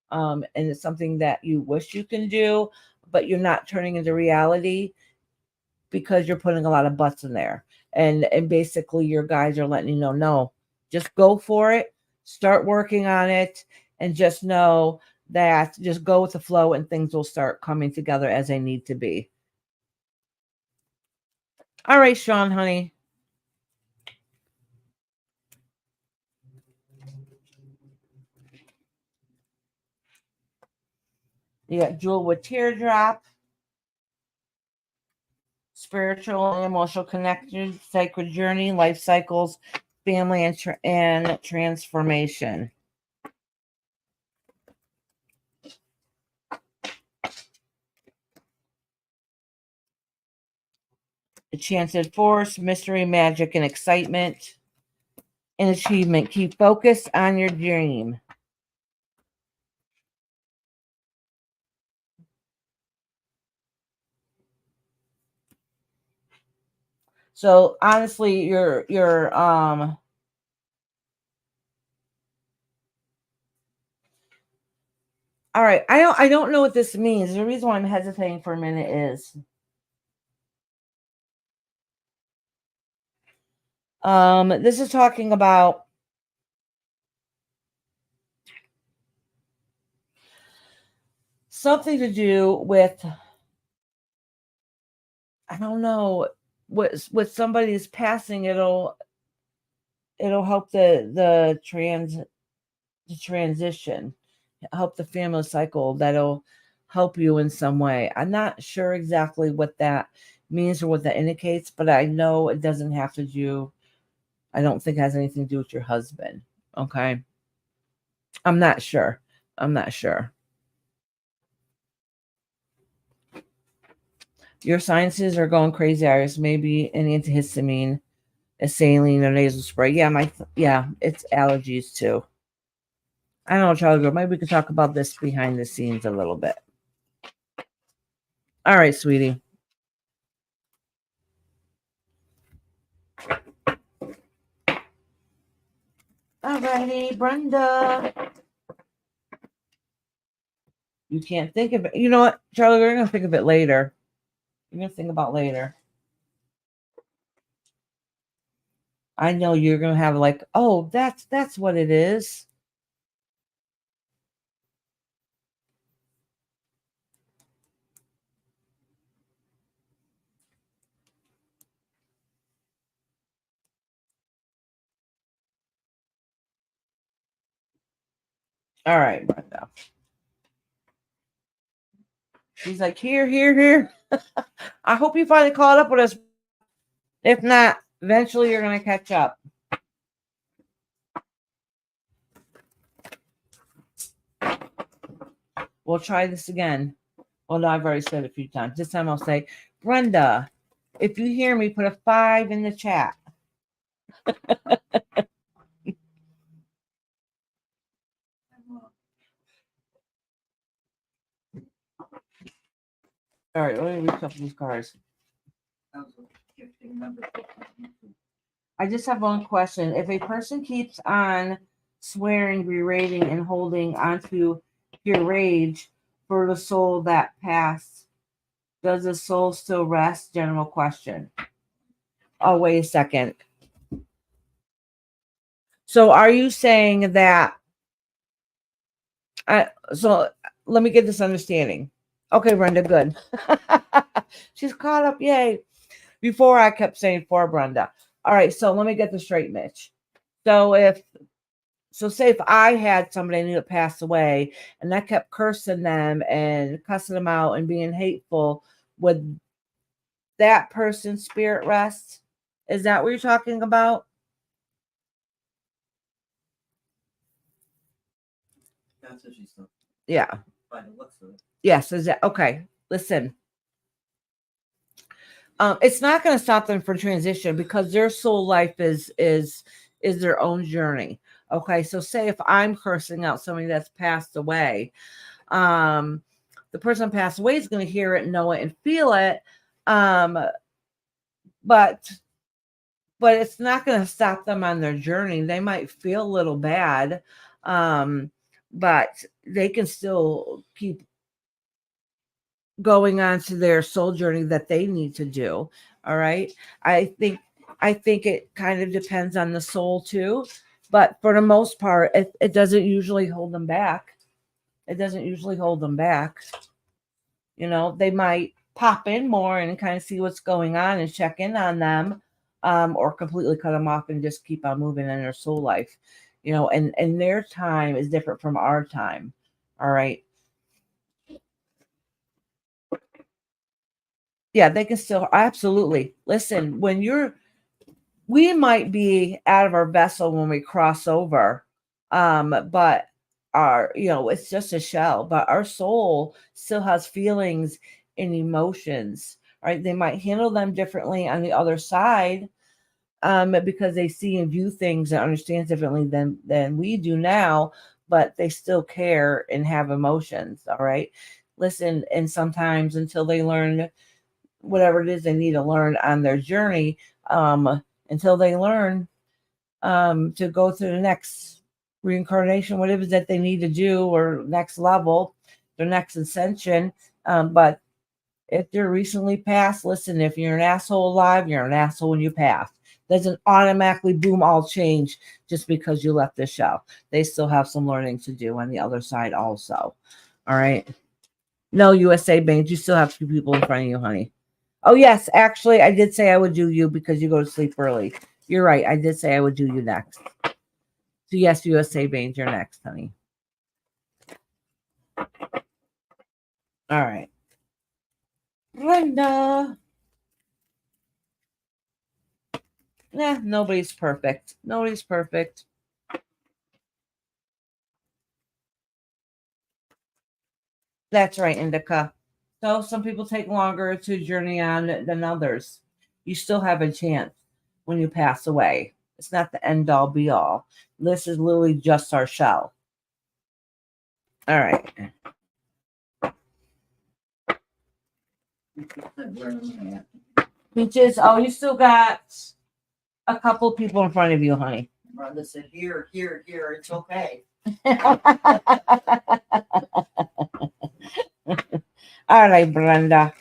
and it's something that you wish you can do, but you're not turning into reality because you're putting a lot of butts in there. And basically your guys are letting you know, no, just go for it, start working on it, and just know that just go with the flow and things will start coming together as they need to be. All right, Sean, honey. You got Jewel with Teardrop, spiritual and emotional connection, sacred journey, life cycles, family, and transformation. Enchanted force, mystery, magic, and excitement, and achievement. Keep focused on your dream. So honestly, you're all right. I don't know what this means. The reason why I'm hesitating for a minute is this is talking about something to do with, I don't know, with somebody's passing. It'll help the transition, help the family cycle. That'll help you in some way. I'm not sure exactly what that means or what that indicates, but I know it doesn't have to do, I don't think it has anything to do with your husband. Okay. I'm not sure. I'm not sure. Your sinuses are going crazy, Iris. Maybe an antihistamine, a saline, or nasal spray. Yeah, it's allergies too. I don't know, Charlie girl. Maybe we could talk about this behind the scenes a little bit. All right, sweetie. All righty, Brenda. You can't think of it. You know what, Charlie? We're gonna think of it later. You're gonna think about later. I know you're gonna have like, oh, that's what it is. All right, Brenda. She's like, here. I hope you finally caught up with us. If not, eventually you're gonna catch up. We'll try this again. Well, no, I've already said it a few times. This time I'll say, Brenda, if you hear me, put a 5 in the chat. All right, let me reshuffle these cards. I just have one question. If a person keeps on swearing, berating, and holding onto your rage for the soul that passed, does the soul still rest? General question. Oh, wait a second. So are you saying that so let me get this understanding. Okay, Brenda, good. She's caught up. Yay. Before I kept saying for Brenda. All right, so let me get this straight, Mitch. Say if I had somebody I knew that passed away and I kept cursing them and cussing them out and being hateful, would that person's spirit rest? Is that what you're talking about? That's what she's talking. Yeah. By the looks of it. Yes. Is that okay? Listen. It's not going to stop them from transition because their soul life is their own journey. Okay, so say if I'm cursing out somebody that's passed away, the person passed away is going to hear it, know it, and feel it, but it's not going to stop them on their journey. They might feel a little bad, but they can still keep going on to their soul journey that they need to do. All right. I think it kind of depends on the soul too, but for the most part, it doesn't usually hold them back. It doesn't usually hold them back. You know, they might pop in more and kind of see what's going on and check in on them, or completely cut them off and just keep on moving in their soul life. You know, and their time is different from our time. All right. Yeah, they can still absolutely listen. We might be out of our vessel when we cross over, but it's just a shell, but our soul still has feelings and emotions. Right, they might handle them differently on the other side, because they see and view things and understand differently than we do now, but they still care and have emotions. All right, listen, and sometimes until they learn whatever it is they need to learn on their journey, until they learn to go to the next reincarnation, whatever it is that they need to do, or next level, their next ascension. But if they're recently passed, listen, if you're an asshole alive, you're an asshole when you pass. Doesn't automatically boom all change just because you left the shell. They still have some learning to do on the other side also. All right. No, USA Bank, you still have two people in front of you, honey. Oh, yes. Actually, I did say I would do you because you go to sleep early. You're right. I did say I would do you next. So, yes, USA Baines, you're next, honey. All right. Brenda. Nah, nobody's perfect. Nobody's perfect. That's right, Indica. So some people take longer to journey on than others. You still have a chance when you pass away. It's not the end all be all. This is literally just our shell. All right. Peaches, oh, you still got a couple people in front of you, honey. Brenda said, here, it's okay. All right, Brenda.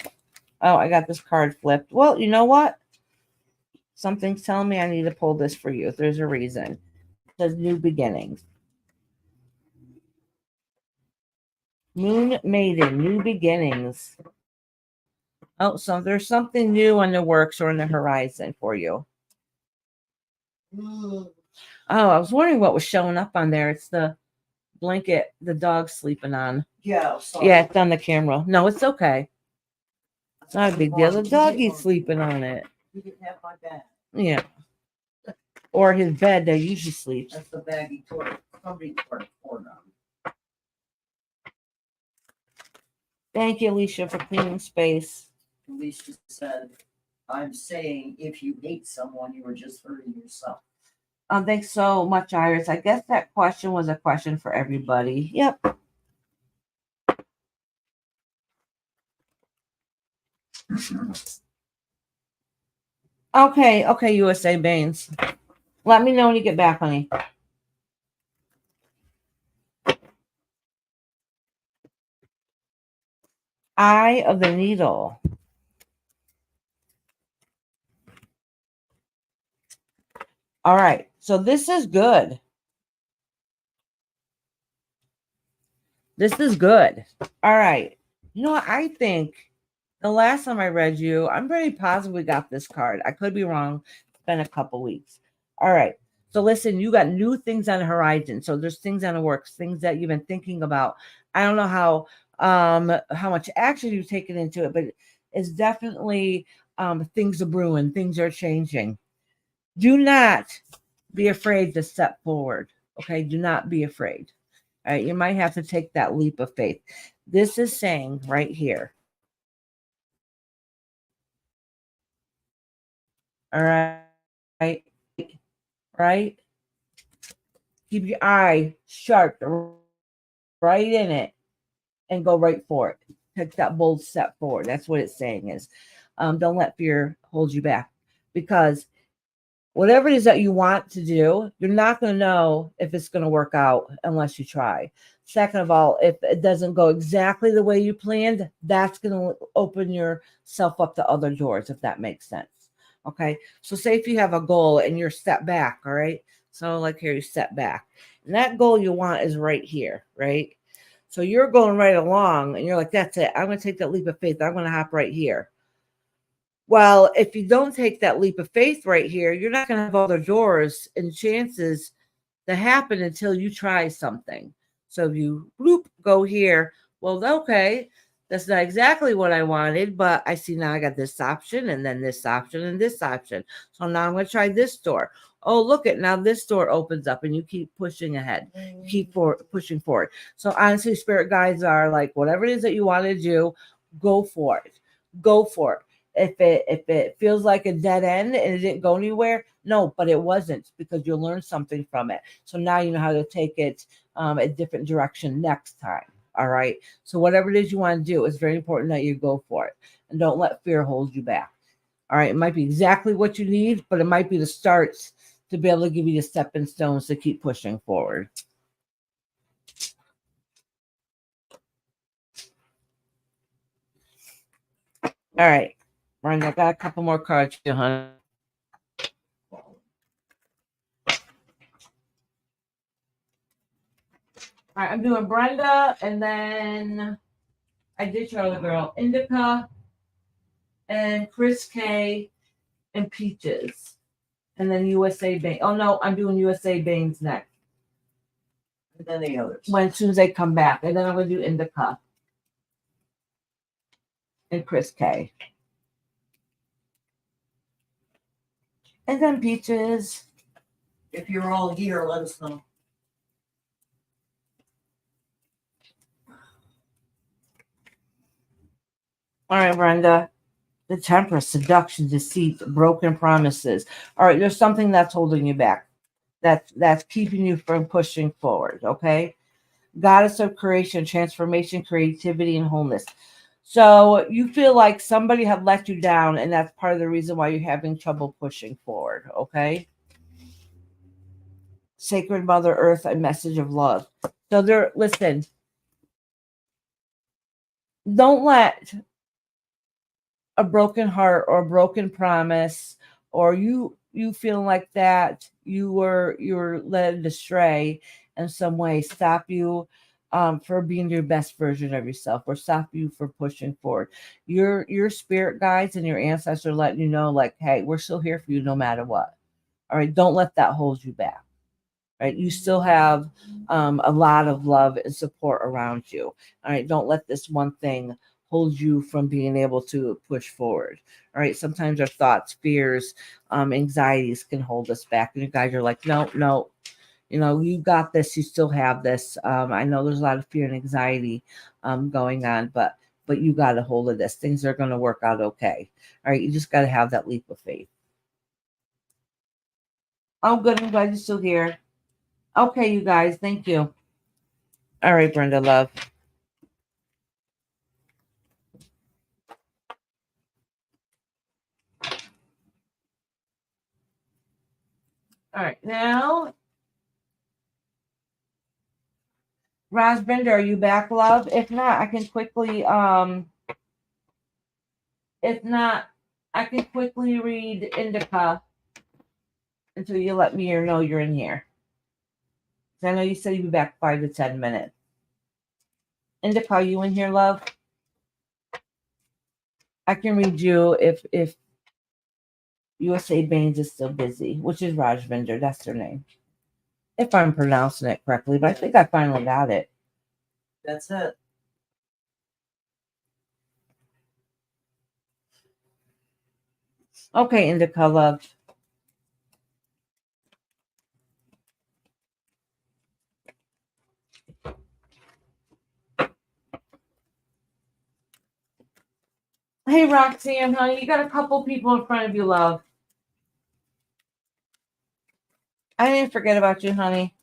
Oh, I got this card flipped. Well, you know what? Something's telling me I need to pull this for you. There's a reason. It says new beginnings. Moon Maiden, new beginnings. Oh, so there's something new on the works or on the horizon for you. Oh, I was wondering what was showing up on there. It's the blanket the dog's sleeping on. Yeah, sorry. Yeah, it's on the camera. No, it's okay. It's not a big deal. The doggy's sleeping on it. You didn't have my bag. Yeah. Or his bed that usually sleeps. That's the bag he tore. Somebody tore it for him. Thank you, Alicia, for cleaning space. Alicia said, I'm saying if you hate someone, you are just hurting yourself. Thanks so much, Iris. I guess that question was a question for everybody. Yep. Okay, USA Baines. Let me know when you get back, honey. Eye of the Needle. All right, so this is good. This is good. All right. You know what? I think the last time I read you, I'm pretty positive we got this card. I could be wrong. It's been a couple weeks. All right. So listen, you got new things on the horizon. So there's things on the works, things that you've been thinking about. I don't know how much action you've taken into it, but it's definitely things are brewing, things are changing. Do not be afraid to step forward. Okay. Do not be afraid. All right. You might have to take that leap of faith. This is saying right here. All right. Right. Keep your eye sharp right in it and go right for it. Take that bold step forward. That's what it's saying is don't let fear hold you back, because whatever it is that you want to do, you're not going to know if it's going to work out unless you try. Second of all, if it doesn't go exactly the way you planned, that's going to open yourself up to other doors, if that makes sense. Okay. So say if you have a goal and you're step back, all right. So like here, you step back. And that goal you want is right here, right? So you're going right along and you're like, that's it. I'm going to take that leap of faith. I'm going to hop right here. Well, if you don't take that leap of faith right here, you're not going to have other doors and chances to happen until you try something. So if you bloop, go here, well, okay, that's not exactly what I wanted, but I see now I got this option and then this option and this option. So now I'm going to try this door. Oh, look at now this door opens up and you keep pushing ahead, pushing forward. So honestly, spirit guides are like, whatever it is that you want to do, go for it. Go for it. If it feels like a dead end and it didn't go anywhere, no, but it wasn't, because you'll learn something from it. So now you know how to take it a different direction next time. All right. So whatever it is you want to do, it's very important that you go for it and don't let fear hold you back. All right. It might be exactly what you need, but it might be the starts to be able to give you the stepping stones to keep pushing forward. All right. Brenda, I got a couple more cards for you, honey. All right, I'm doing Brenda, and then I did your other girl, Indica, and Chris K, and Peaches, and then USA Baines. Oh no, I'm doing USA Baines next. And then the others. As soon as they come back, and then I'm gonna do Indica and Chris K, and then Peaches. If you're all here, let us know. All right, Brenda. The Temperance, seduction, deceit, broken promises. All right, there's something that's holding you back. That's keeping you from pushing forward. Okay. Goddess of creation, transformation, creativity, and wholeness. So you feel like somebody had let you down, and that's part of the reason why you're having trouble pushing forward. Okay. Sacred Mother Earth, a message of love. So listen, don't let a broken heart or a broken promise, or you feeling like that you were led astray in some way, stop you for being your best version of yourself, or stop you for pushing forward. Your spirit guides and your ancestors are letting you know, like, hey, we're still here for you no matter what. All right, don't let that hold you back. Right, you still have a lot of love and support around you. All right, don't let this one thing hold you from being able to push forward. All right, sometimes our thoughts, fears, anxieties can hold us back, and you guys are like, no, you got this. You still have this. I know there's a lot of fear and anxiety going on, but you got a hold of this. Things are going to work out okay. All right, you just got to have that leap of faith. Oh, good. I'm glad you're still here. Okay, you guys. Thank you. All right, Brenda, love. All right, now, Roz, Brenda, are you back, love? If not, I can quickly if not, I can quickly read Indica until you let me know you're in here. I know you said you'd be back 5 to 10 minutes. Indica, are you in here, love? I can read you if USA Baines is still busy, which is Rajvinder. That's their name. If I'm pronouncing it correctly, but I think I finally got it. That's it. Okay, Indica, love. Hey, Roxanne, honey, you got a couple people in front of you, love. I didn't forget about you, honey.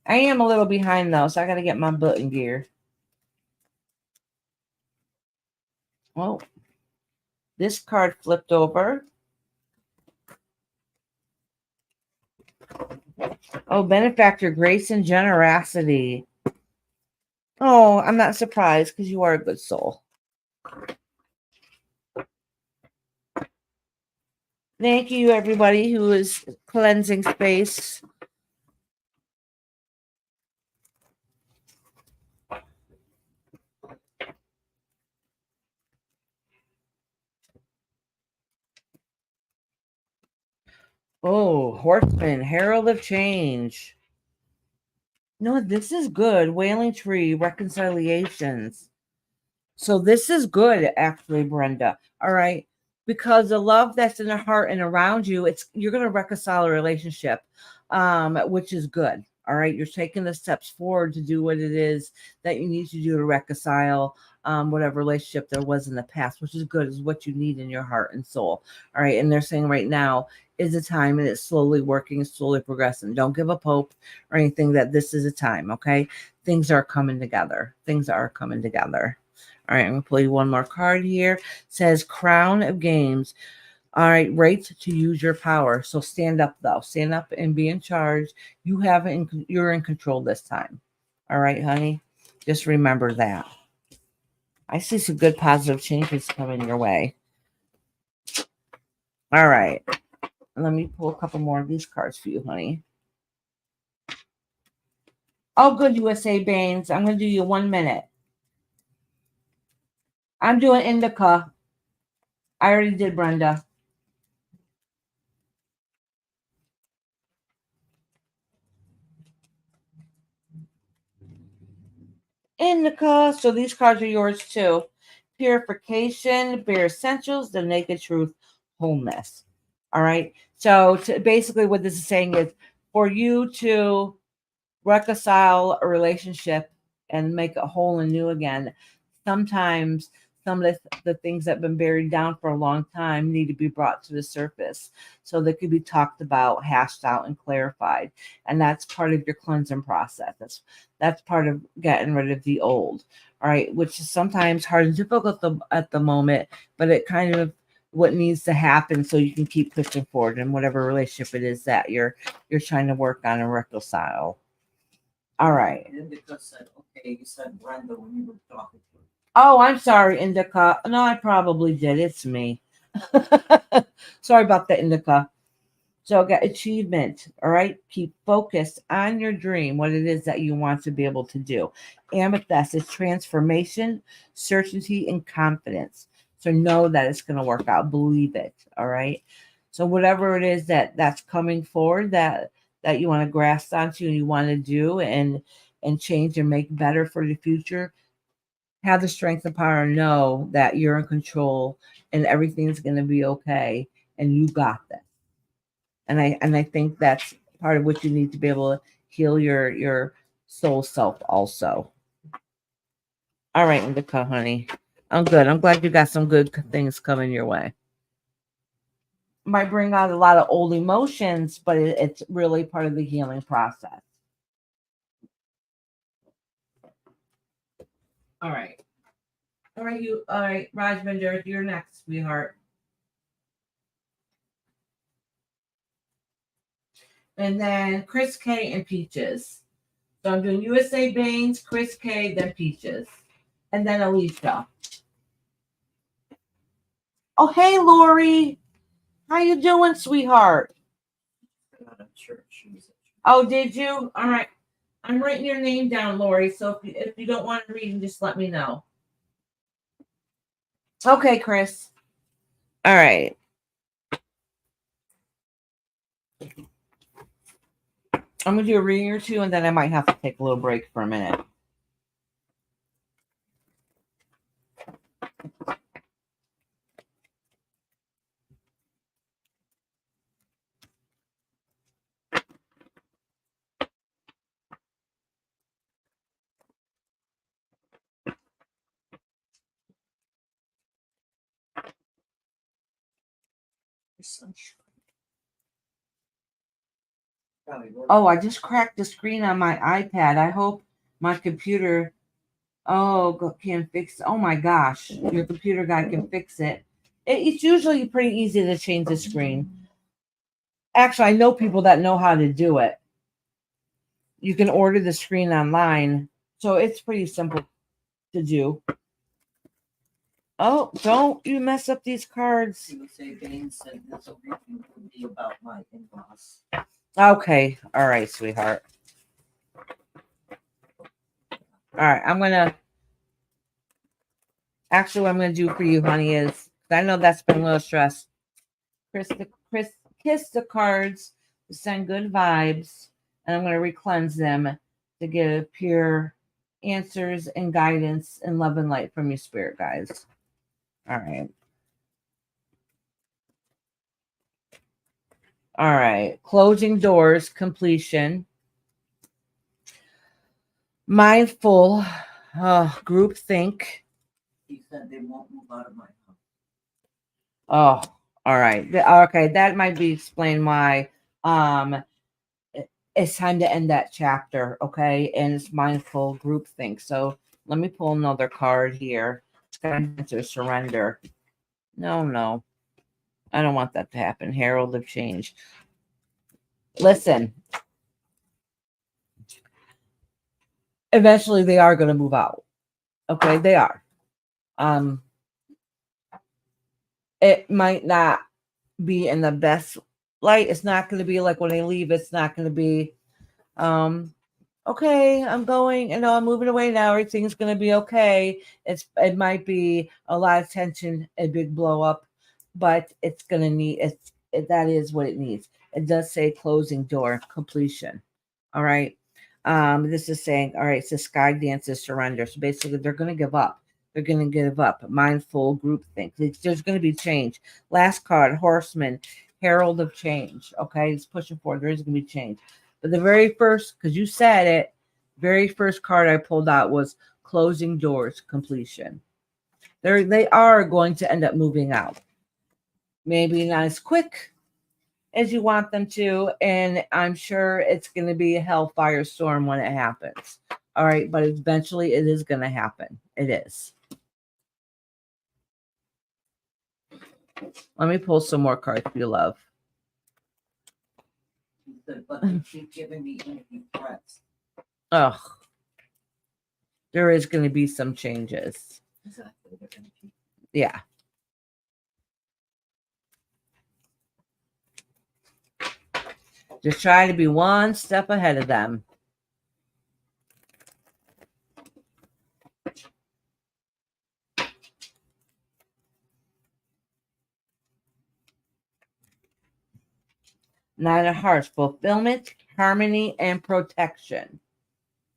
I am a little behind, though, so I got to get my butt in gear. Well, this card flipped over. Oh, benefactor, grace and generosity. Oh, I'm not surprised because you are a good soul. Thank you, everybody who is cleansing space. Oh, Horseman, Herald of Change. No, this is good. Wailing Tree, Reconciliations. So this is good, actually, Brenda. All right. Because the love that's in the heart and around you, you're gonna reconcile a relationship, which is good. All right. You're taking the steps forward to do what it is that you need to do to reconcile whatever relationship there was in the past, which is good, is what you need in your heart and soul. All right. And they're saying right now is a time, and it's slowly working, slowly progressing. Don't give up hope or anything, that this is a time. Okay. Things are coming together. Things are coming together. All right, I'm going to pull you one more card here. It says Crown of Games. All right, right to use your power. So stand up, though. Stand up and be in charge. You're in control this time. All right, honey? Just remember that. I see some good positive changes coming your way. All right. Let me pull a couple more of these cards for you, honey. Oh, good, USA Baines. I'm going to do you 1 minute. I'm doing Indica. I already did Brenda. Indica. So these cards are yours too. Purification, bare essentials, the naked truth, wholeness. All right. So basically, what this is saying is for you to reconcile a relationship and make it whole and new again, sometimes some of the things that have been buried down for a long time need to be brought to the surface so they could be talked about, hashed out, and clarified. And that's part of your cleansing process. That's part of getting rid of the old. All right, which is sometimes hard and difficult at the moment, but it kind of what needs to happen so you can keep pushing forward in whatever relationship it is that you're trying to work on and reconcile. All right. Indica said, okay, you said Brenda when you were talking to her. Oh, I'm sorry, Indica. No, I probably did. It's me. Sorry about that, Indica. So get achievement. All right. Keep focused on your dream, what it is that you want to be able to do. Amethyst is transformation, certainty, and confidence. So know that it's going to work out. Believe it. All right. So whatever it is that's coming forward that you want to grasp onto and you want to do and change and make better for the future, have the strength and power to know that you're in control and everything's going to be okay and you got this. And I think that's part of what you need to be able to heal your soul self also. All right, Indica, honey. I'm good. I'm glad you got some good things coming your way. might bring out a lot of old emotions, but it's really part of the healing process. All right. All right, Rajvinder, you're next, sweetheart. And then Chris K and Peaches. So I'm doing USA Baines, Chris K, then Peaches. And then Alicia. Oh, hey, Lori. How you doing, sweetheart? Oh, did you? All right. I'm writing your name down, Lori. So if you don't want to read, just let me know. Okay, Chris. All right. I'm going to do a reading or two, and then I might have to take a little break for a minute. Oh, I just cracked the screen on my iPad. I hope my computer can fix. Oh my gosh, your computer guy can fix it. It's usually pretty easy to change the screen. Actually, I know people that know how to do it. You can order the screen online, so it's pretty simple to do. Oh, don't you mess up these cards. Okay. All right, sweetheart. All right. Actually, what I'm going to do for you, honey, is, I know that's been a little stress. Kiss the cards to send good vibes, and I'm going to re-cleanse them to give pure answers and guidance and love and light from your spirit guides. All right. All right. Closing doors, completion. Mindful, group think. He said they won't move out of my house. Oh, all right. Okay, that might be explain why. It's time to end that chapter, okay? And it's mindful group think. So let me pull another card here. It's going to surrender. No. I don't want that to happen. Herald of change. Listen. Eventually they are going to move out. Okay, they are. It might not be in the best light. It's not going to be like when they leave. It's not going to be, okay, I'm going, I'm moving away now. Everything's going to be okay. It might be a lot of tension, a big blow up, but it's going to need, that is what it needs. It does say closing door, completion. All right. This is saying, all right, so sky dances surrender. So basically they're going to give up. They're going to give up. Mindful group think. There's going to be change. Last card, Horseman, Herald of Change. Okay, it's pushing forward. There is going to be change. But the very first, because you said it, very first card I pulled out was closing doors, completion. They are going to end up moving out. Maybe not as quick as you want them to, and I'm sure it's going to be a hellfire storm when it happens. All right, but eventually it is going to happen. It is. Let me pull some more cards for you, love. But they keep giving me empty threats. Ugh. There is going to be some changes. Exactly. Yeah. Just try to be one step ahead of them. Nine of Hearts, fulfillment, harmony, and protection.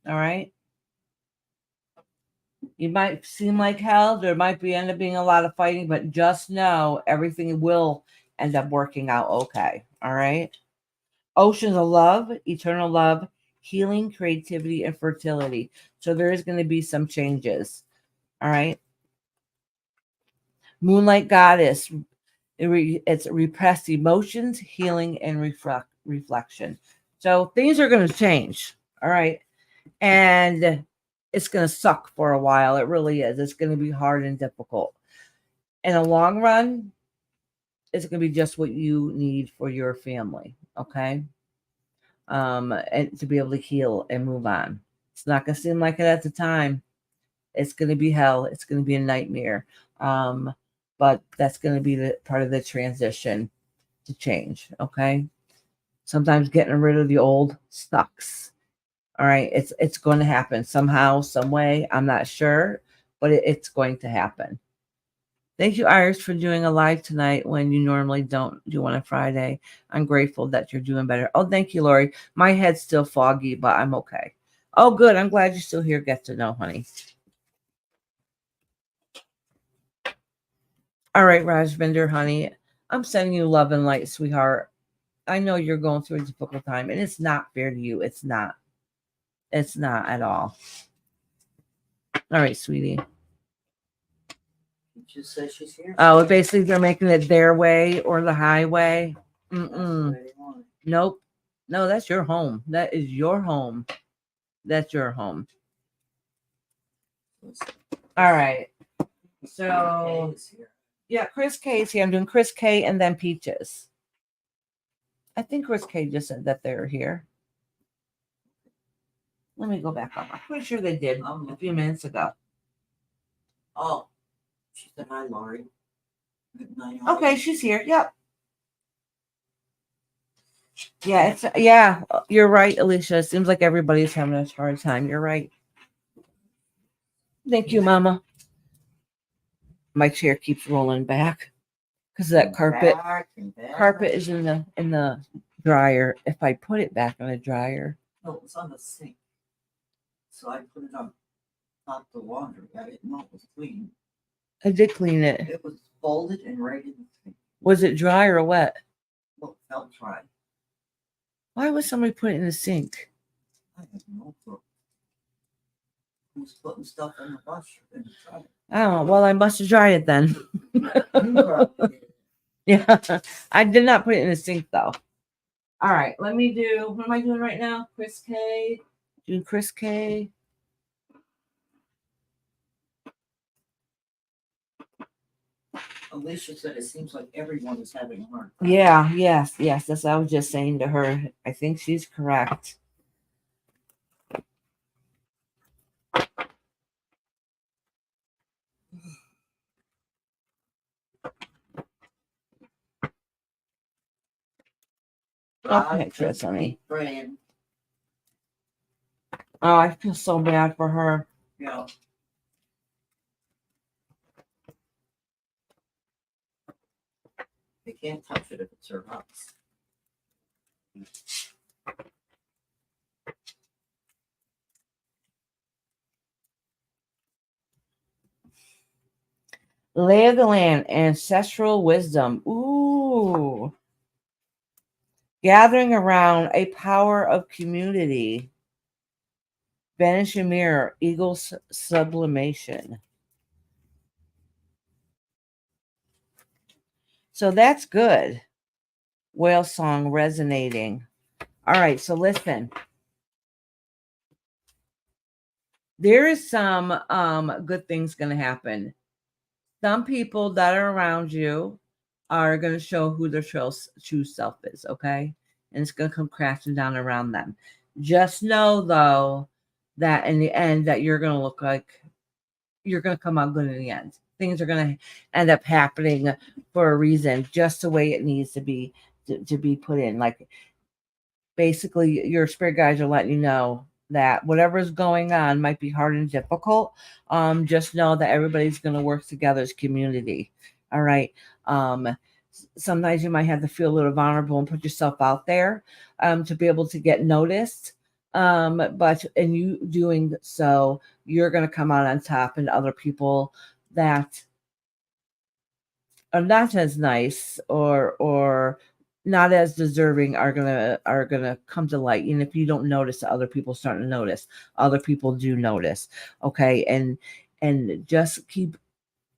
All right. You might seem like hell. There might end up being a lot of fighting, but just know everything will end up working out okay. All right. Oceans of love, eternal love, healing, creativity, and fertility. So there is going to be some changes. All right. Moonlight goddess. It's repressed emotions, healing, and reflection. So things are going to change. All right. And it's going to suck for a while. It really is. It's going to be hard and difficult. In the long run, it's going to be just what you need for your family. Okay. And to be able to heal and move on. It's not going to seem like it at the time. It's going to be hell. It's going to be a nightmare. But that's going to be the part of the transition to change. Okay. Sometimes getting rid of the old sucks. All right. It's going to happen somehow, some way. I'm not sure, but it's going to happen. Thank you, Iris, for doing a live tonight when you normally don't do one on Friday. I'm grateful that you're doing better. Oh, thank you, Lori. My head's still foggy, but I'm okay. Oh, good. I'm glad you're still here. Get to know, honey. All right, Rajvinder, honey. I'm sending you love and light, sweetheart. I know you're going through a difficult time, and it's not fair to you. It's not. It's not at all. All right, sweetie. She just says she's here. Oh, basically they're making it their way or the highway. That's the way they want it. Nope. No, that's your home. That is your home. That's your home. All right. So, Okay, it's here. yeah, Chris K's here. I'm doing Chris K and then Peaches. I think Chris K just said that they're here. Let me go back up. I'm pretty sure they did a few minutes ago. Oh, she said hi, Lori. Good night. Okay, she's here. Yep. Yeah, you're right, Alicia. It seems like everybody's having a hard time. You're right. Thank you, Mama. My chair keeps rolling back because that carpet. Back and back. Carpet is in the dryer. If I put it back in the dryer, No, it's on the sink. So I put it on top the laundry. I didn't know it was clean. I did clean it. It was folded and right in the sink. Was it dry or wet? Well, it felt dry. Why would somebody put it in the sink? I have no clue. Who's putting stuff in the washer in the dryer? Oh, well, I must have dried it then. You probably did. Yeah, I did not put it in the sink though. All right, let me do. What am I doing right now? Chris K. Doing Chris K. Alicia said it seems like everyone is having a hard time. Yeah, yes. That's what I was just saying to her. I think she's correct. Okay, Chris, honey. Keep praying. Oh, I feel so bad for her. Yeah. They can't touch it if it's her house. Lay of the land, ancestral wisdom. Ooh. Gathering around a power of community. Vanish a mirror, eagle sublimation. So that's good. Whale song resonating. All right, so listen. There is some good things going to happen. Some people that are around you are going to show who their true self is, okay? And it's going to come crashing down around them. Just know, though, that in the end, that you're going to look like you're going to come out good in the end. Things are going to end up happening for a reason, just the way it needs to be put in. Like, basically, your spirit guides are letting you know that whatever is going on might be hard and difficult. Just know that everybody's going to work together as community. All right. Sometimes you might have to feel a little vulnerable and put yourself out there to be able to get noticed. But in you doing so, you're going to come out on top, and other people that are not as nice or not as deserving are gonna come to light. And if you don't notice, other people starting to notice. Other people do notice. Okay, and just keep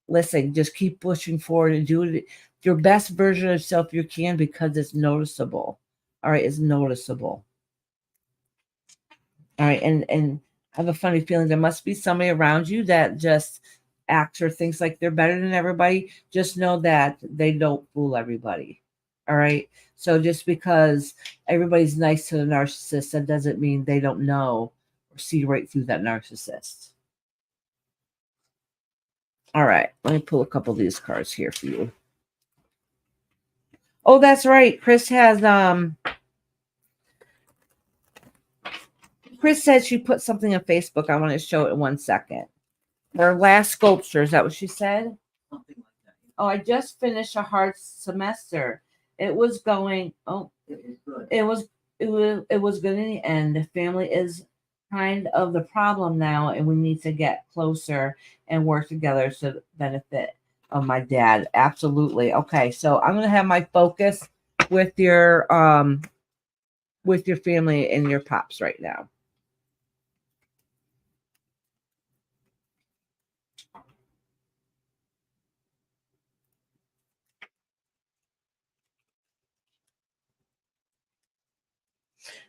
listen, just keep pushing forward and do it your best version of yourself you can, because it's noticeable. All right, it's noticeable. All right, and I have a funny feeling there must be somebody around you that just acts or thinks like they're better than everybody. Just know that they don't fool everybody. All right. So just because everybody's nice to the narcissist, that doesn't mean they don't know or see right through that narcissist. All right, let me pull a couple of these cards here for you. Oh, that's right. Chris said she put something on Facebook. I want to show it in 1 second. Her last sculpture, is that what she said? Something like that. Oh, I just finished a hard semester. It was going, oh, It was good. it was good in the end. The family is kind of the problem now, and we need to get closer and work together to the benefit of my dad. Absolutely. Okay, so I'm gonna have my focus with your family and your pops right now.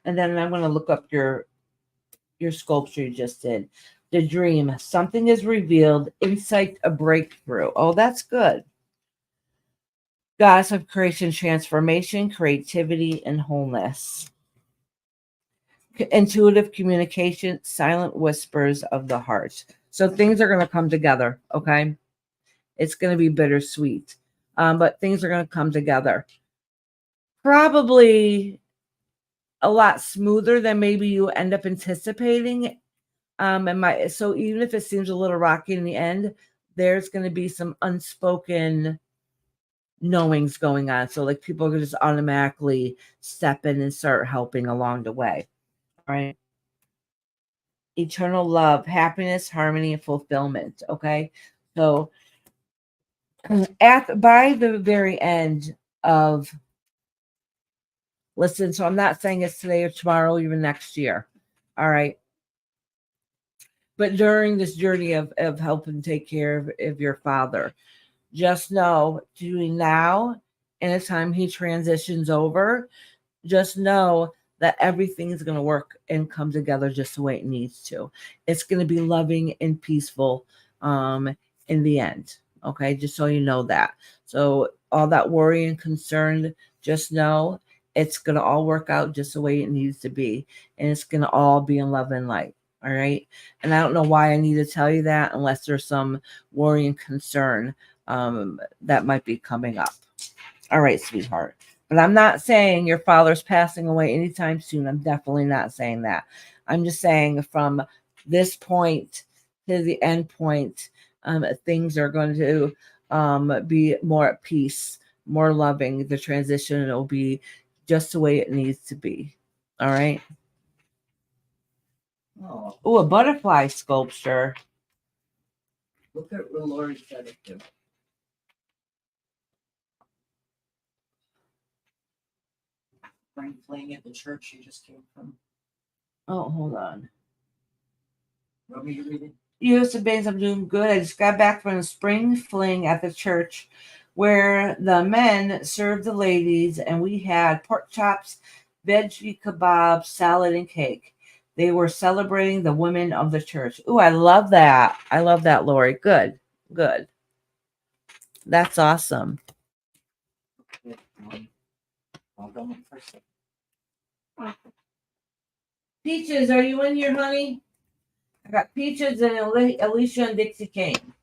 And then I'm gonna look up your sculpture you just did. The dream. Something is revealed. Insight, a breakthrough. Oh, that's good. Goddess of creation, transformation, creativity, and wholeness. Intuitive communication, silent whispers of the heart. So things are going to come together, okay? It's going to be bittersweet, but things are going to come together. Probably a lot smoother than maybe you end up anticipating. So even if it seems a little rocky in the end, there's going to be some unspoken knowings going on. So like people are going to just automatically step in and start helping along the way. All right. Eternal love, happiness, harmony, and fulfillment. Okay. So by the very end of, listen, so I'm not saying it's today or tomorrow, or even next year. All right. But during this journey of helping take care of your father, just know between now and the time he transitions over, just know that everything is going to work and come together just the way it needs to. It's going to be loving and peaceful in the end. Okay, just so you know that. So all that worry and concern, just know it's going to all work out just the way it needs to be. And it's going to all be in love and light. All right. And I don't know why I need to tell you that unless there's some worry and concern that might be coming up. All right, sweetheart. But I'm not saying your father's passing away anytime soon. I'm definitely not saying that. I'm just saying from this point to the end point, things are going to be more at peace, more loving. The transition will be just the way it needs to be. All right. Oh, a butterfly sculpture. Look at what Lori said it to. Spring fling at the church you just came from. Oh, hold on. Want me to read it? Yes, Baines, I'm doing good. I just got back from a spring fling at the church where the men served the ladies, and we had pork chops, veggie kebab, salad, and cake. They were celebrating the women of the church. Ooh, I love that. I love that, Lori. Good, good. That's awesome. Hold on for a second. Peaches, are you in here, honey? I got Peaches and Alicia and Dixie Kane.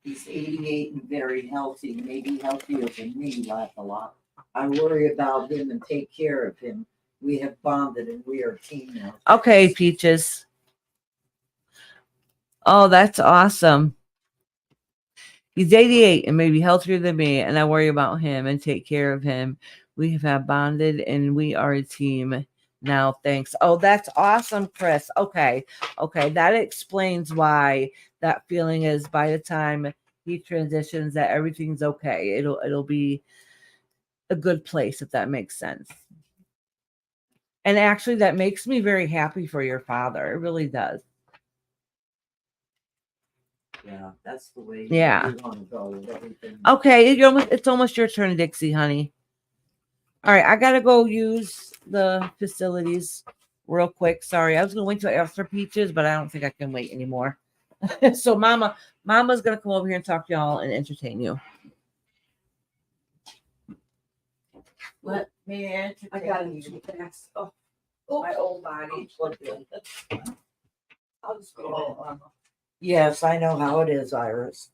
He's 88 and very healthy, maybe healthier than me, laugh a lot. I worry about him and take care of him. We have bonded and we are a team now. Okay, Peaches. Oh, that's awesome. He's 88 and maybe healthier than me, and I worry about him and take care of him. We have bonded and we are a team now. Thanks. Oh, that's awesome, Chris. Okay. That explains why that feeling is by the time he transitions that everything's okay. It'll be a good place, if that makes sense. And actually, that makes me very happy for your father. It really does. Yeah, that's the way Yeah. you want to go with everything. Okay, it's almost your turn, Dixie, honey. All right, I gotta go use the facilities real quick. Sorry, I was gonna wait till after Peaches, but I don't think I can wait anymore. So Mama's gonna come over here and talk to y'all and entertain you. Let me entertain I gotta you. use the next. Oh, My old body. I'll just go. Yes, I know how it is, Iris.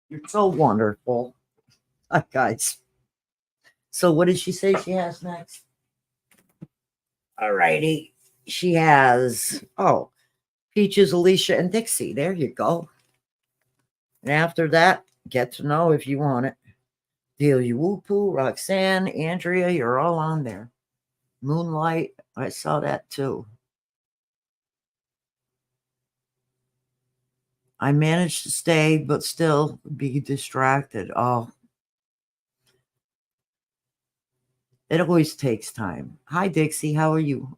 You're so wonderful. Hi, guys. So, what did she say she has next? All righty. She has, Peaches, Alicia, and Dixie. There you go. And after that, get to know if you want it. Delia Whoopoo, Roxanne, Andrea, you're all on there. Moonlight, I saw that too. I managed to stay, but still be distracted. Oh, it always takes time. Hi, Dixie. How are you?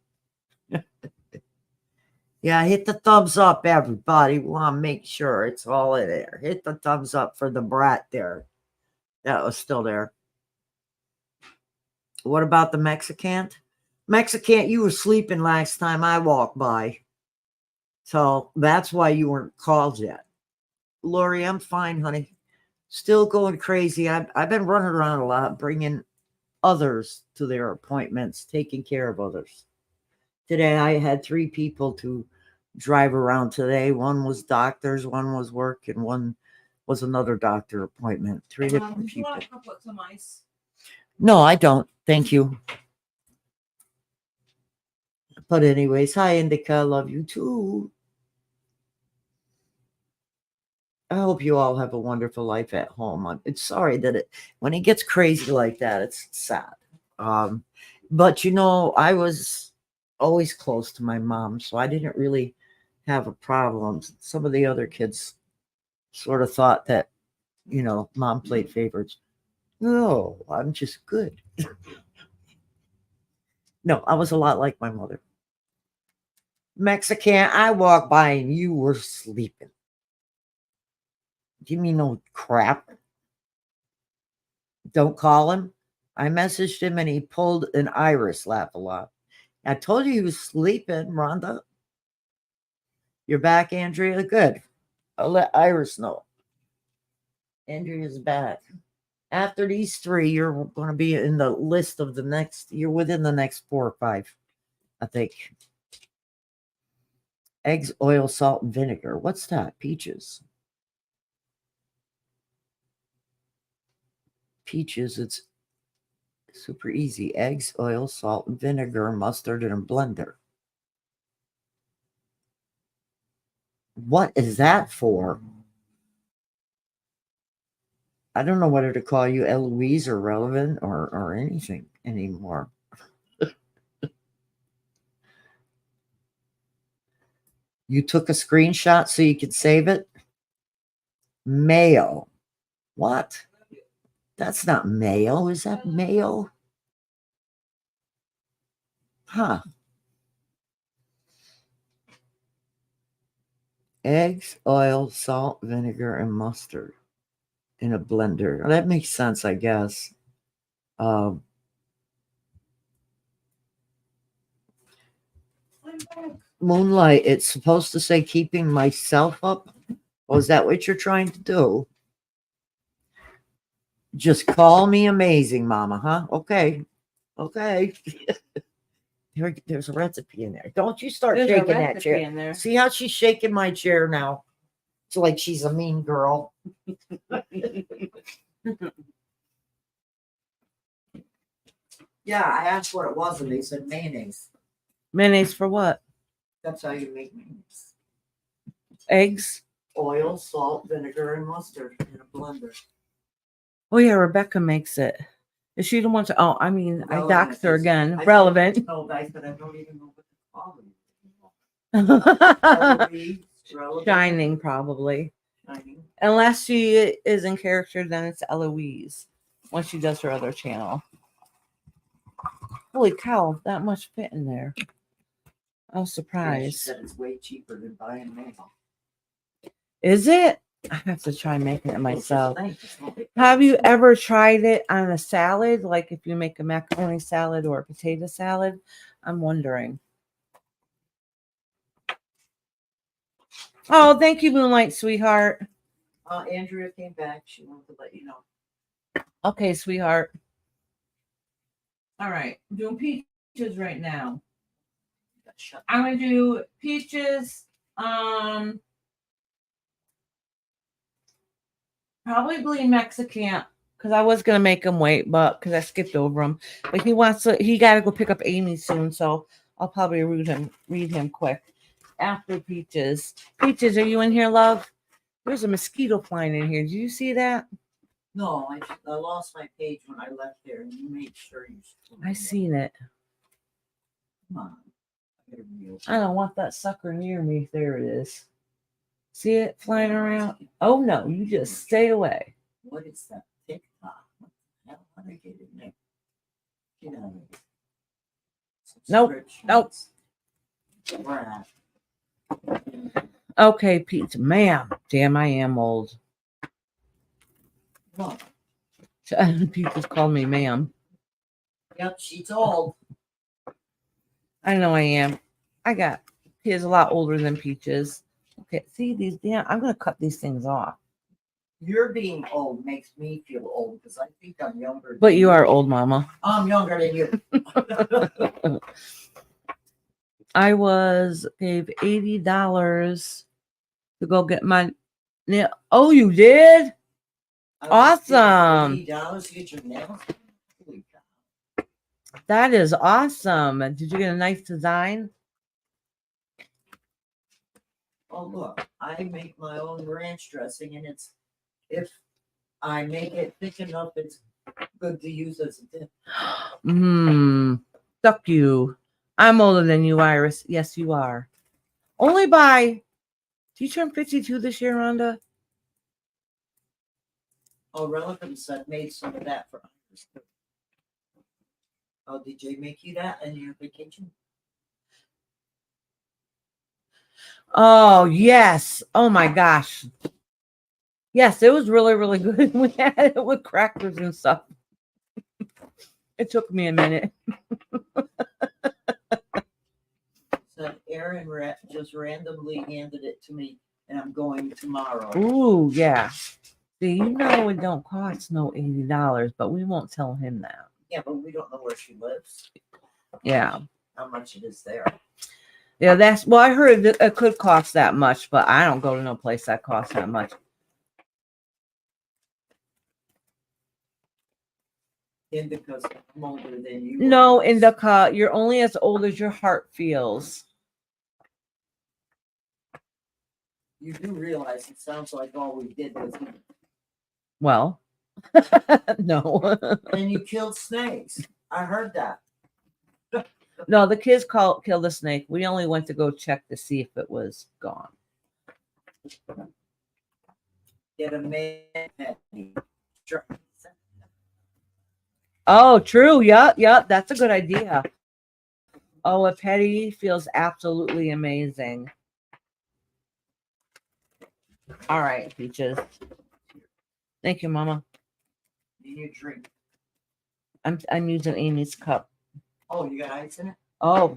Yeah, hit the thumbs up, everybody. We want to make sure it's all in there. Hit the thumbs up for the brat there. That was still there. What about the Mexican? Mexican, you were sleeping last time I walked by. So that's why you weren't called yet. Lori, I'm fine, honey. Still going crazy. I've been running around a lot, bringing others to their appointments, taking care of others. Today, I had 3 people to drive around today. One was doctors, one was work, and one was another doctor appointment. 3 different Do you people. want to come put some ice? No, I don't. Thank you. But anyways, hi, Indica. Love you too. I hope you all have a wonderful life at home. It's sorry that when it gets crazy like that, it's sad. But I was always close to my mom, so I didn't really have a problem. Some of the other kids sort of thought that, mom played favorites. No, I'm just good. No, I was a lot like my mother. Mexican, I walked by and you were sleeping. Give me no crap. Don't call him. I messaged him and he pulled an Iris laugh a lot. I told you he was sleeping, Rhonda. You're back, Andrea? Good. I'll let Iris know. Andrea's back. After these 3, you're going to be in the list of the next, you're within the next 4 or 5, I think. Eggs, oil, salt, and vinegar. What's that? Peaches. Peaches, it's super easy. Eggs, oil, salt, and vinegar, mustard, and a blender. What is that for? I don't know whether to call you Eloise or relevant or anything anymore. You took a screenshot so you could save it? Mayo. What? That's not mayo. Is that mayo? Huh. Eggs, oil, salt, vinegar, and mustard in a blender. Well, that makes sense, I guess. Moonlight, it's supposed to say keeping myself up. Oh, is that what you're trying to do? Just call me amazing, Mama, huh? Okay. There's a recipe in there. Don't you start There's a shaking that recipe chair. in there. See how she's shaking my chair now? It's like she's a mean girl. Yeah, I asked what it was, and they said mayonnaise. Mayonnaise for what? That's how you make mayonnaise. Eggs? Oil, salt, vinegar, and mustard in a blender. Oh yeah, Rebecca makes it. Is she the one to? Oh, I mean, I Relevant. doxed her again. I Relevant. No, guys, but I don't even know what to call it. Relevant. Shining, probably. Shining. Unless she is in character, then it's Eloise when she does her other channel. Holy cow, that much fit in there. I was Yeah, she surprised. said it's way cheaper than buying mayo. Is it? I have to try making it What you myself. think? Have you ever tried it on a salad? Like if you make a macaroni salad or a potato salad? I'm wondering. Oh, thank you, Moonlight, sweetheart. Andrea came back. She wanted to let you know. Okay, sweetheart. All right, I'm doing peaches right now. Shut I'm gonna do peaches. Probably Mexican because I was gonna make him wait, but because I skipped over him. But he got to go pick up Amy soon, so I'll probably read him quick after peaches. Peaches, are you in here, love? There's a mosquito flying in here. Did you see that? No, I lost my page when I left there, and you made sure you. I seen it. Come on. I gotta reopen. I don't want that sucker near me. There it is. See it flying around? Oh no, you just stay away. What is that? TikTok. What the hell? How do I get in there? Get out of here. Nope. Nope. Subscriptions. Crap. Okay, Pete, ma'am. Damn, I am old. What? Pete just called me ma'am. Yep, she's old. I know I am. He is a lot older than Peaches. Okay, see these damn. I'm gonna cut these things off. You're being old makes me feel old because I think I'm younger. But you are old, Mama. I'm younger than you. I gave $80 to go get my nail. Oh, you did? Awesome. $80 to get your nails. Holy cow. That is awesome. Did you get a nice design? Oh look, I make my own ranch dressing, and if I make it thick enough, it's good to use as a dip. Fuck you. I'm older than you, Iris. Yes, you are. Only by. Do you turn 52 this year, Rhonda? Oh, relatives said made some of that for Iris. Oh, did Jay make you that in your vacation? Oh, yes. Oh my gosh. Yes, it was really, really good. We had it with crackers and stuff. It took me a minute. Said Aaron just randomly handed it to me, and I'm going tomorrow. Ooh, yeah. See, you know it don't cost no $80, but we won't tell him that. Yeah, but we don't know where she lives. Yeah. How much it is there. Yeah, I heard it could cost that much, but I don't go to no place that costs that much. Indica's I'm older than you. No, Indica, you're only as old as your heart feels. You do realize it sounds like all we did was Well, no. and you killed snakes. I heard that. No, the kids killed the snake. We only went to go check to see if it was gone. Get a man. Oh, true. Yep. That's a good idea. Oh, a petty feels absolutely amazing. All right, Peaches. Thank you, Mama. Need your drink. I'm using Amy's cup. Oh, you got ice in it? Oh,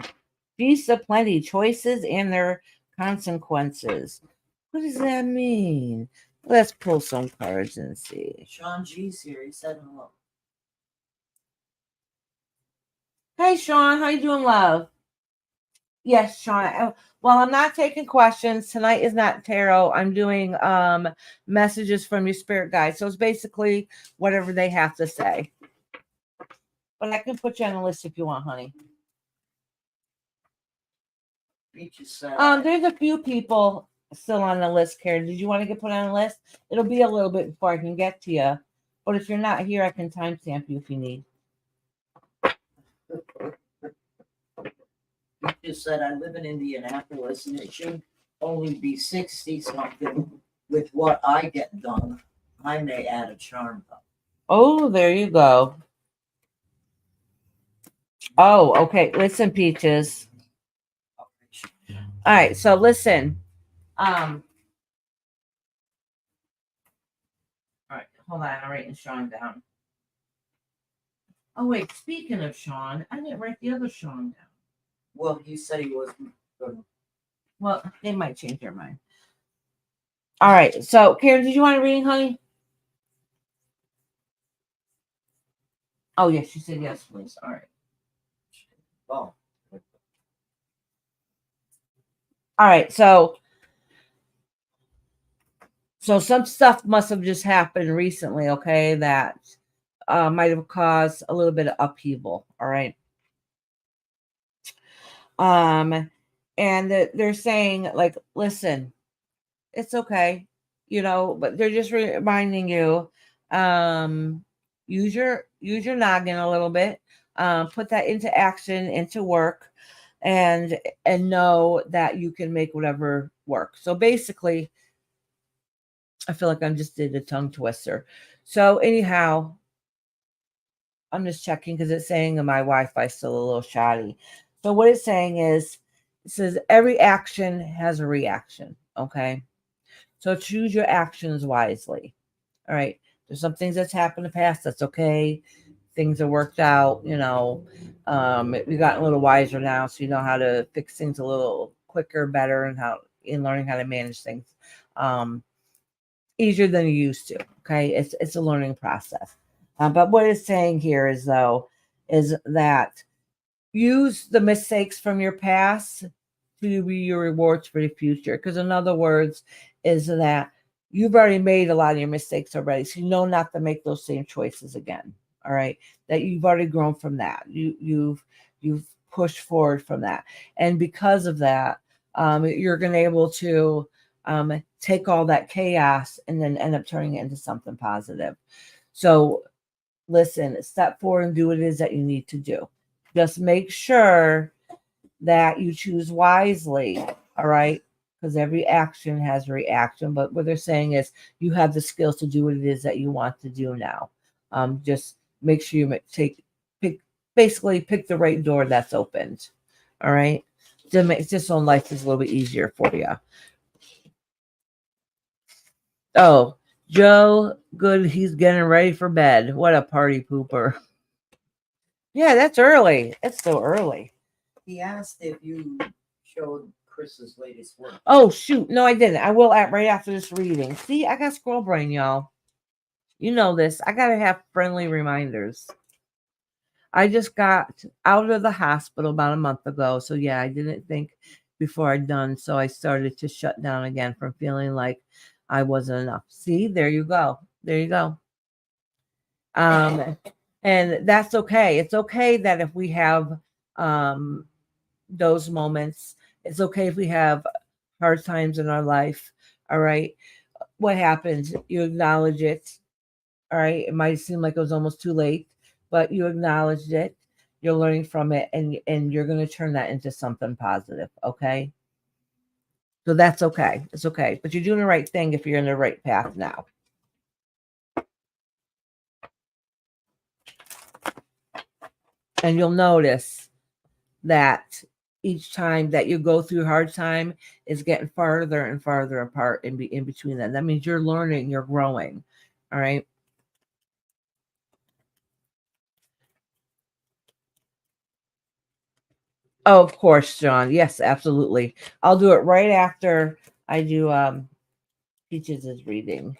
feast of plenty, choices and their consequences. What does that mean? Let's pull some cards and see. Sean G's here. He said hello. Hey, Sean, how you doing, love? Yes, Sean. Well, I'm not taking questions. Tonight is not tarot. I'm doing messages from your spirit guide. So it's basically whatever they have to say. But I can put you on a list if you want, honey. There's a few people still on the list, Karen. Did you want to get put on a list? It'll be a little bit before I can get to you. But if you're not here, I can timestamp you if you need. You just said I live in Indianapolis, and it should only be 60 something. With what I get done, I may add a charm though. Oh, there you go. Oh, okay. Listen, Peaches. All right, so listen. All right, hold on. I'm writing Sean down. Oh wait, speaking of Sean, I didn't write the other Sean down. Well, you said he wasn't good. Well, they might change their mind. All right. So, Karen, did you want a reading, honey? Oh yes, she said yes, please. All right. Oh, All right. So some stuff must have just happened recently, okay, that might have caused a little bit of upheaval. All right. And they're saying, like, listen, it's okay, but they're just reminding you, use your noggin a little bit, put that into action, into work, and know that you can make whatever work. So basically, I feel like I just did a tongue twister. So anyhow, I'm just checking because it's saying that my Wi-Fi is still a little shoddy. So what it's saying is, it says every action has a reaction. Okay. So choose your actions wisely. All right. There's some things that's happened in the past. That's okay. Things are worked out, we've gotten a little wiser now. So you know how to fix things a little quicker, better, and learning how to manage things. Easier than you used to. Okay. It's a learning process. But what it's saying here is that use the mistakes from your past to be your rewards for the future. Because in other words, is that you've already made a lot of your mistakes already. So you know not to make those same choices again. All right. That you've already grown from that. You've pushed forward from that. And because of that, you're going to be able to take all that chaos and then end up turning it into something positive. So listen, step forward and do what it is that you need to do. Just make sure that you choose wisely. All right. Because every action has a reaction. But what they're saying is you have the skills to do what it is that you want to do now. Just make sure you pick the right door that's opened. All right. Just so life is a little bit easier for you. Oh, Joe, good. He's getting ready for bed. What a party pooper. Yeah, that's early. It's still early. he asked if you showed Chris's latest work. Oh, shoot. No, I didn't. I will right after this reading. See, I got squirrel brain, y'all. You know this. I got to have friendly reminders. I just got out of the hospital about a month ago. So, yeah, I didn't think before I'd done. So I started to shut down again from feeling like I wasn't enough. See, there you go. There you go. And that's okay. It's okay that if we have those moments, it's okay if we have hard times in our life. All right. What happens? You acknowledge it. All right. It might seem like it was almost too late, but you acknowledged it. You're learning from it, and you're going to turn that into something positive. Okay. So that's okay. It's okay. But you're doing the right thing if you're in the right path now. And you'll notice that each time that you go through hard time is getting farther and farther apart in between that. That means you're learning, you're growing. All right. Oh, of course, John. Yes, absolutely. I'll do it right after I do Peaches' reading.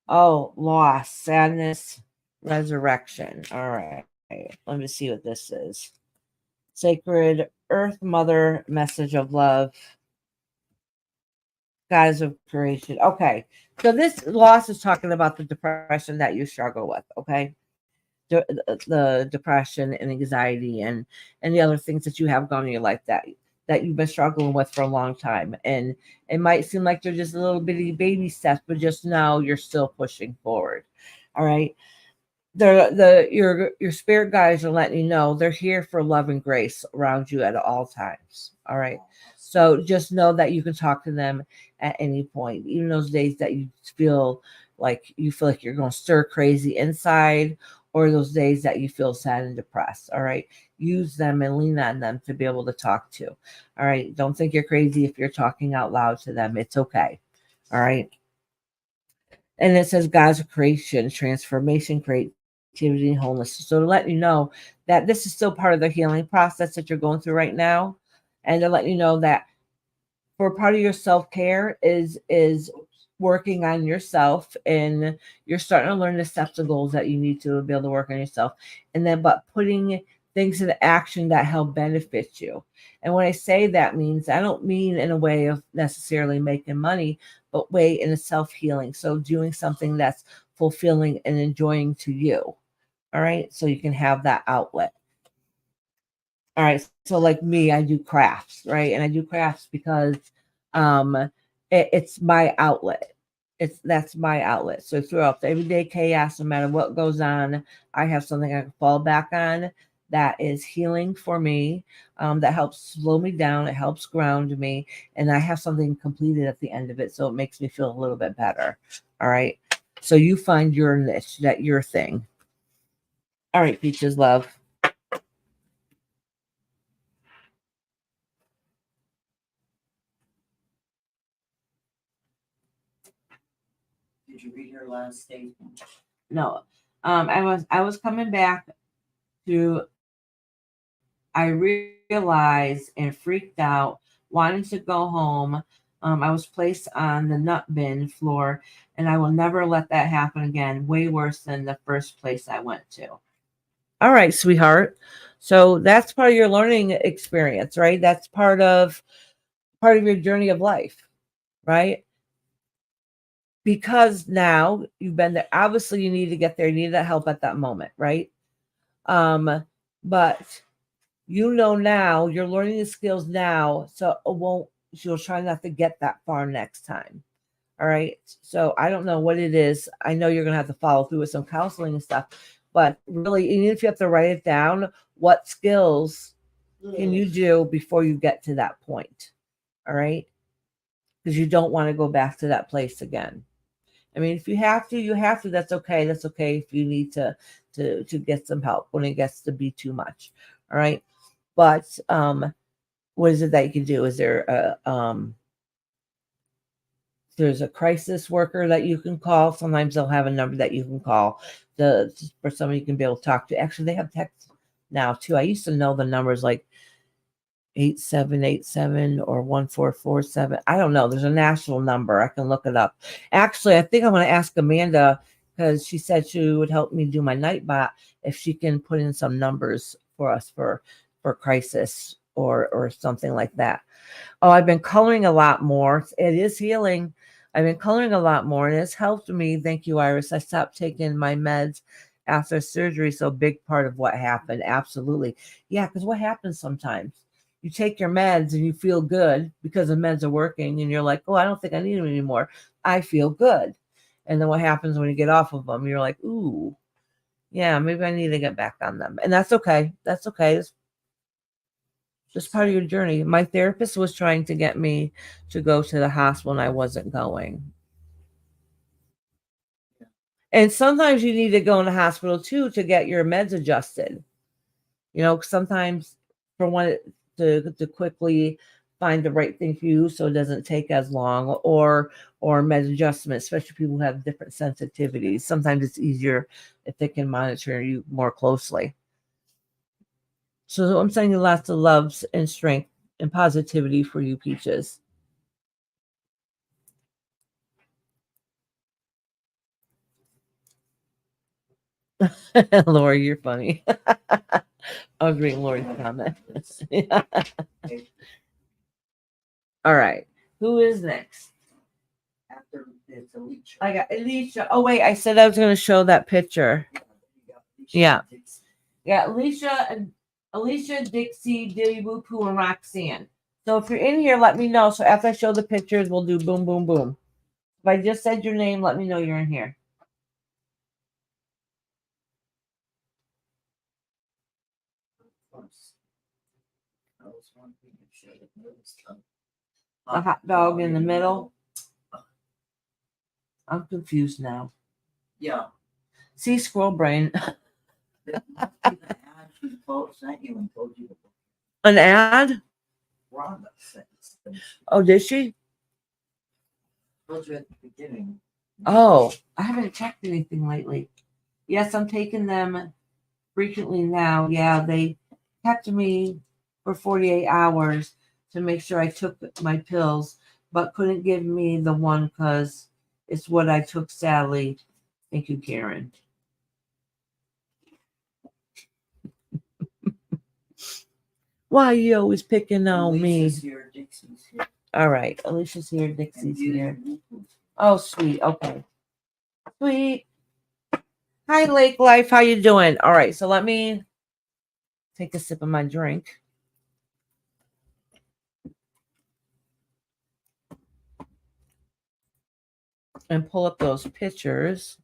Oh, loss, sadness, resurrection. All right. Let me see what this is. Sacred Earth Mother, message of love. Goddess of creation. Okay. So this loss is talking about the depression that you struggle with. Okay. The depression and anxiety and the other things that you have gone in your life that you've been struggling with for a long time. And it might seem like they're just a little bitty baby steps, but just now you're still pushing forward. All right. Your spirit guides are letting you know they're here for love and grace around you at all times. All right. So just know that you can talk to them at any point, even those days that you feel like you're going stir crazy inside, or those days that you feel sad and depressed. All right. Use them and lean on them to be able to talk to. All right. Don't think you're crazy if you're talking out loud to them. It's okay. All right. And it says God's creation, transformation, creativity, and wholeness. So to let you know that this is still part of the healing process that you're going through right now. And to let you know that for part of your self-care is working on yourself, and you're starting to learn the steps and goals that you need to be able to work on yourself. And then but putting things into action that help benefit you. And when I say that, means I don't mean in a way of necessarily making money, but way in a self-healing. So doing something that's fulfilling and enjoying to you. All right. So you can have that outlet. All right. So like me, I do crafts, right? And I do crafts because it's my outlet. That's my outlet. So throughout the everyday chaos, no matter what goes on, I have something I can fall back on that is healing for me, that helps slow me down. It helps ground me. And I have something completed at the end of it. So it makes me feel a little bit better. All right. So you find your niche, that your thing. All right, Peaches love. Did you read her last statement? No. I was coming back to, I realized and freaked out, wanting to go home. I was placed on the nut bin floor, and I will never let that happen again. Way worse than the first place I went to. All right, sweetheart. So that's part of your learning experience, right? That's part of your journey of life, right? Because now you've been there. Obviously, you need to get there. You need that help at that moment, right? But you know now, you're learning the skills now, so you'll try not to get that far next time. All right. So I don't know what it is. I know you're gonna have to follow through with some counseling and stuff, but really, even if you have to write it down, what skills can you do before you get to that point? All right. Because you don't want to go back to that place again. I mean, if you have to, you have to. That's okay. That's okay if you need to get some help when it gets to be too much. All right. But what is it that you can do? Is there there's a crisis worker that you can call? Sometimes they'll have a number that you can call for somebody you can be able to talk to. Actually, they have text now too. I used to know the numbers like 8787 or 1447. I don't know. There's a national number. I can look it up. Actually, I think I'm going to ask Amanda, because she said she would help me do my Nightbot, if she can put in some numbers for us for crisis or something like that. Oh, I've been coloring a lot more. It is healing. I've been coloring a lot more, and it's helped me. Thank you, Iris. I stopped taking my meds after surgery. So a big part of what happened. Absolutely. Yeah, because what happens sometimes? You take your meds and you feel good because the meds are working, and you're like, oh, I don't think I need them anymore. I feel good. And then what happens when you get off of them? You're like, ooh, yeah, maybe I need to get back on them. And that's okay. That's okay. It's just part of your journey. My therapist was trying to get me to go to the hospital, and I wasn't going. And sometimes you need to go in the hospital too to get your meds adjusted. You know, sometimes for one to quickly find the right thing for you so it doesn't take as long, or med adjustment, especially people who have different sensitivities. Sometimes it's easier if they can monitor you more closely. So I'm sending you lots of loves and strength and positivity for you, Peaches. Lori, you're funny. I was reading Lori's comment. All right. Who is next? After it's Alicia. I got Alicia. Oh, wait. I said I was going to show that picture. Yeah. Yeah. Alicia, Dixie, Dilly Boo Poo, and Roxanne. So if you're in here, let me know. So after I show the pictures, we'll do boom, boom, boom. If I just said your name, let me know you're in here. The hot dog in the middle. I'm confused now. Yeah. See, squirrel brain. She sent you and told you to book An ad? Rhonda sent you. Oh, did she? Told you at the beginning. Oh, I haven't checked anything lately. Yes, I'm taking them frequently now. Yeah, they kept me for 48 hours to make sure I took my pills, but couldn't give me the one because it's what I took, sadly. Thank you, Karen. Why are you always picking on Alicia's me? here, Dixie's here. All right, Alicia's here, And Dixie's you- here. Oh, sweet. Okay, sweet. Hi, Lake Life. How you doing? All right, so let me take a sip of my drink. And pull up those pictures.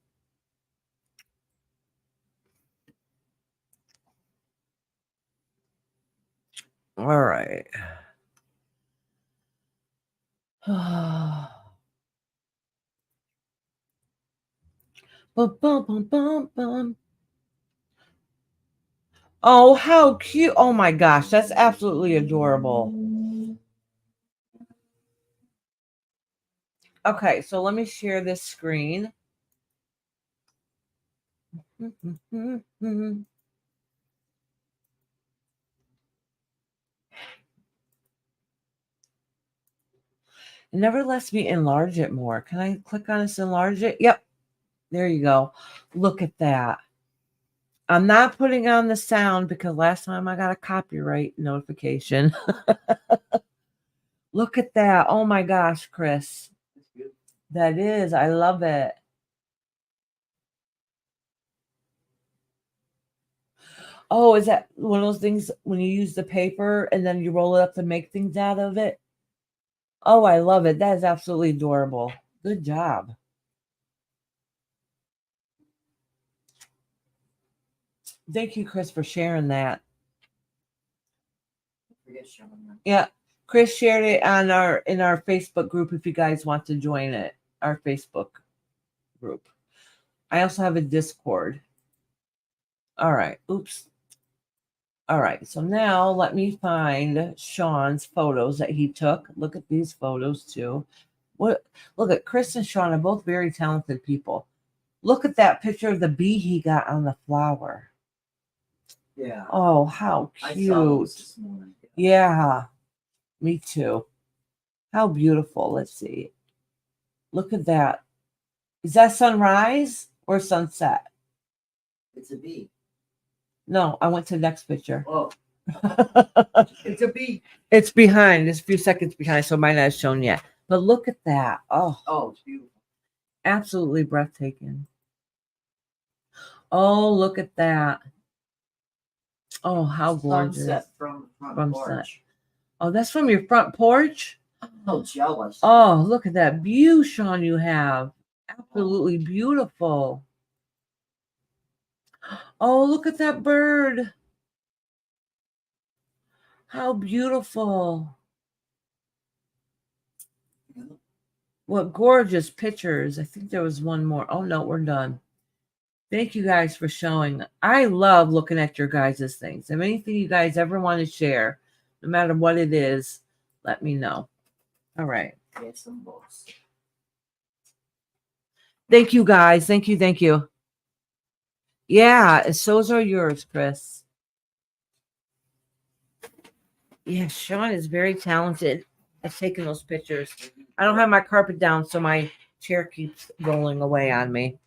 All right. Bum, bum, bum, bum, bum. Oh, how cute. Oh my gosh, that's absolutely adorable. Okay, so let me share this screen. It never lets me enlarge it more. Can I click on this, enlarge it? Yep. There you go. Look at that. I'm not putting on the sound because last time I got a copyright notification. Look at that. Oh my gosh, Chris. That is. I love it. Oh, is that one of those things when you use the paper and then you roll it up to make things out of it? Oh, I love it. That is absolutely adorable. Good job. Thank you, Chris, for sharing that. Yeah, Chris shared it on in our Facebook group if you guys want to join it, our Facebook group. I also have a Discord. All right. Oops. All right. So now let me find Sean's photos that he took. Look at these photos too. What? Look at Chris and Sean are both very talented people. Look at that picture of the bee he got on the flower. Yeah. Oh, how I saw cute. those this morning. Yeah, me too. How beautiful. Let's see. Look at that. Is that sunrise or sunset? It's a bee. No, I went to the next picture. Oh, it's a bee. It's behind. It's a few seconds behind, so it might not have shown yet. But look at that. Oh, it's beautiful. absolutely breathtaking. Oh, look at that. Oh, how gorgeous. Sunset from porch. Oh, that's from your front porch? Oh, jealous. Oh, look at that view, Sean, you have. Absolutely beautiful. Oh, look at that bird. How beautiful. What gorgeous pictures. I think there was one more. Oh, no, we're done. Thank you guys for showing. I love looking at your guys' things. If anything you guys ever want to share, no matter what it is, let me know. All right. Get some books. Thank you, guys. Thank you. Thank you. Yeah, those are yours, Chris. Yeah, Sean is very talented at taking those pictures. I don't have my carpet down, so my chair keeps rolling away on me.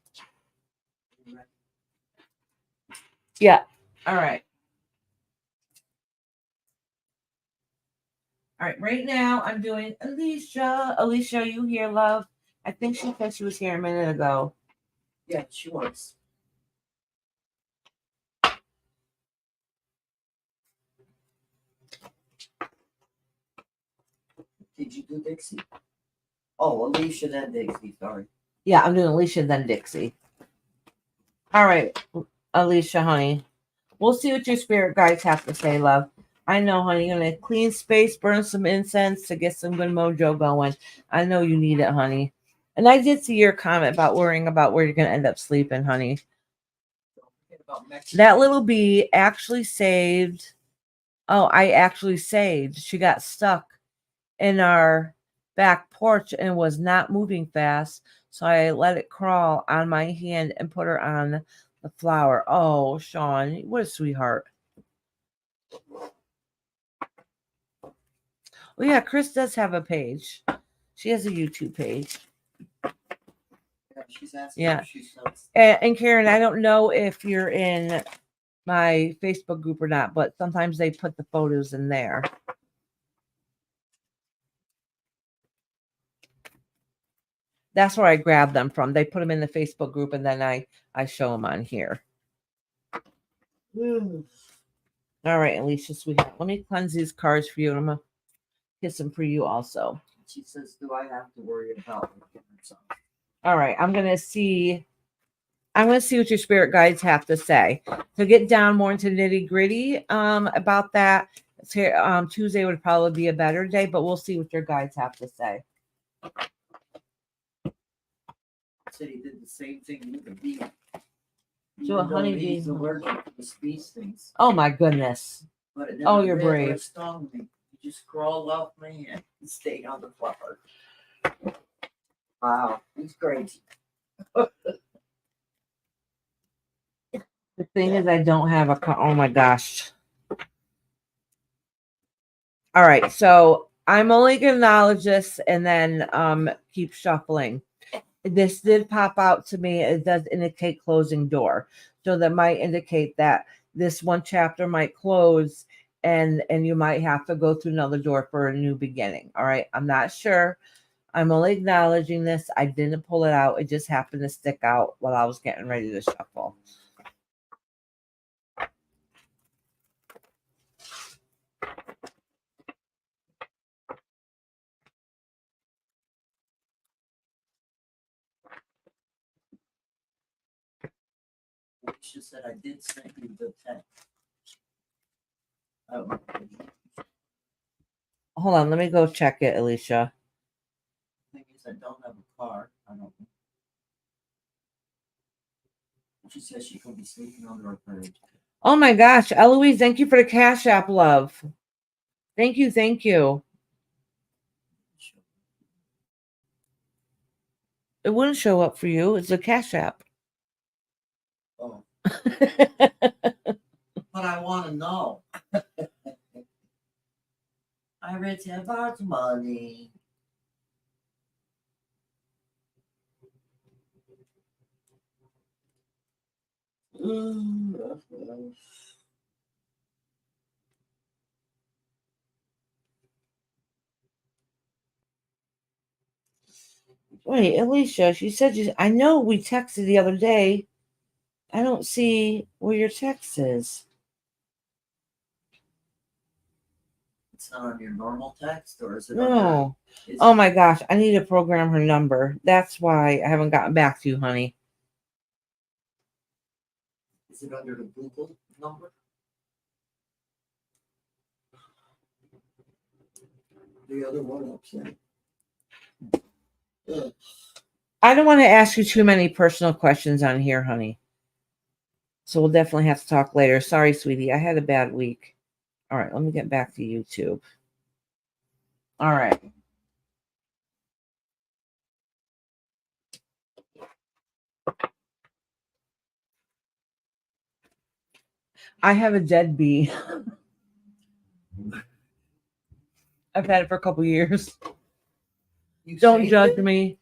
Yeah. All right. All right. Right now, I'm doing Alicia. Alicia, are you here, love? I think she said she was here a minute ago. Yeah, she was. Did you do Dixie? Oh, Alicia, then Dixie. Sorry. Yeah, I'm doing Alicia, then Dixie. All right, Alicia, honey. We'll see what your spirit guides have to say, love. I know, honey. You're going to clean space, burn some incense to get some good mojo going. I know you need it, honey. And I did see your comment about worrying about where you're going to end up sleeping, honey. about Mexico. That little bee actually saved. Oh, I actually saved. She got stuck in our back porch and was not moving fast. So I let it crawl on my hand and put her on the flower. Oh, Sean, what a sweetheart. Oh, yeah, Chris does have a page. She has a YouTube page. Yeah, she's asking Yeah. if she sells. And Karen, I don't know if you're in my Facebook group or not, but sometimes they put the photos in there. That's where I grab them from. They put them in the Facebook group and then I show them on here. All right, Alicia, sweetheart. Let me cleanse these cards for you. And I'm going to kiss them for you also. She says, do I have to worry about something? All right, I'm going to see what your spirit guides have to say. To get down more into nitty gritty about that, Tuesday would probably be a better day, but we'll see what your guides have to say. Said he did the same thing with the bee. To a honeybee. He's allergic to the bee stings. Oh my goodness. But it Oh, never you're bit or brave. stung me. He just crawled off my hand and stayed on the flower. Wow, he's crazy. The thing is, I don't have a oh my gosh. All right, so I'm only gonna acknowledge this and then keep shuffling. This did pop out to me. It does indicate closing door, so that might indicate that this one chapter might close, and you might have to go through another door for a new beginning. All right, I'm not sure. I'm only acknowledging this. I didn't pull it out. It just happened to stick out while I was getting ready to shuffle. She said I did send you the text. Oh. Hold on, let me go check it, Alicia. The thing is, I don't have a car. I don't. She says she could be sleeping under her bridge. Oh my gosh, Eloise, thank you for the Cash App, love. Thank you, thank you. It wouldn't show up for you. It's a Cash App. Oh. But I want to know. I read about money. Wait, Alicia, she said I know we texted the other day. I don't see where your text is. It's not on your normal text, or is it? No. Oh my gosh, I need to program her number. That's why I haven't gotten back to you, honey. Is it under the Google number? The other one upset. I don't want to ask you too many personal questions on here, honey. So we'll definitely have to talk later. Sorry, sweetie. I had a bad week. All right, let me get back to YouTube. All right. I have a dead bee. I've had it for a couple years. Don't judge me.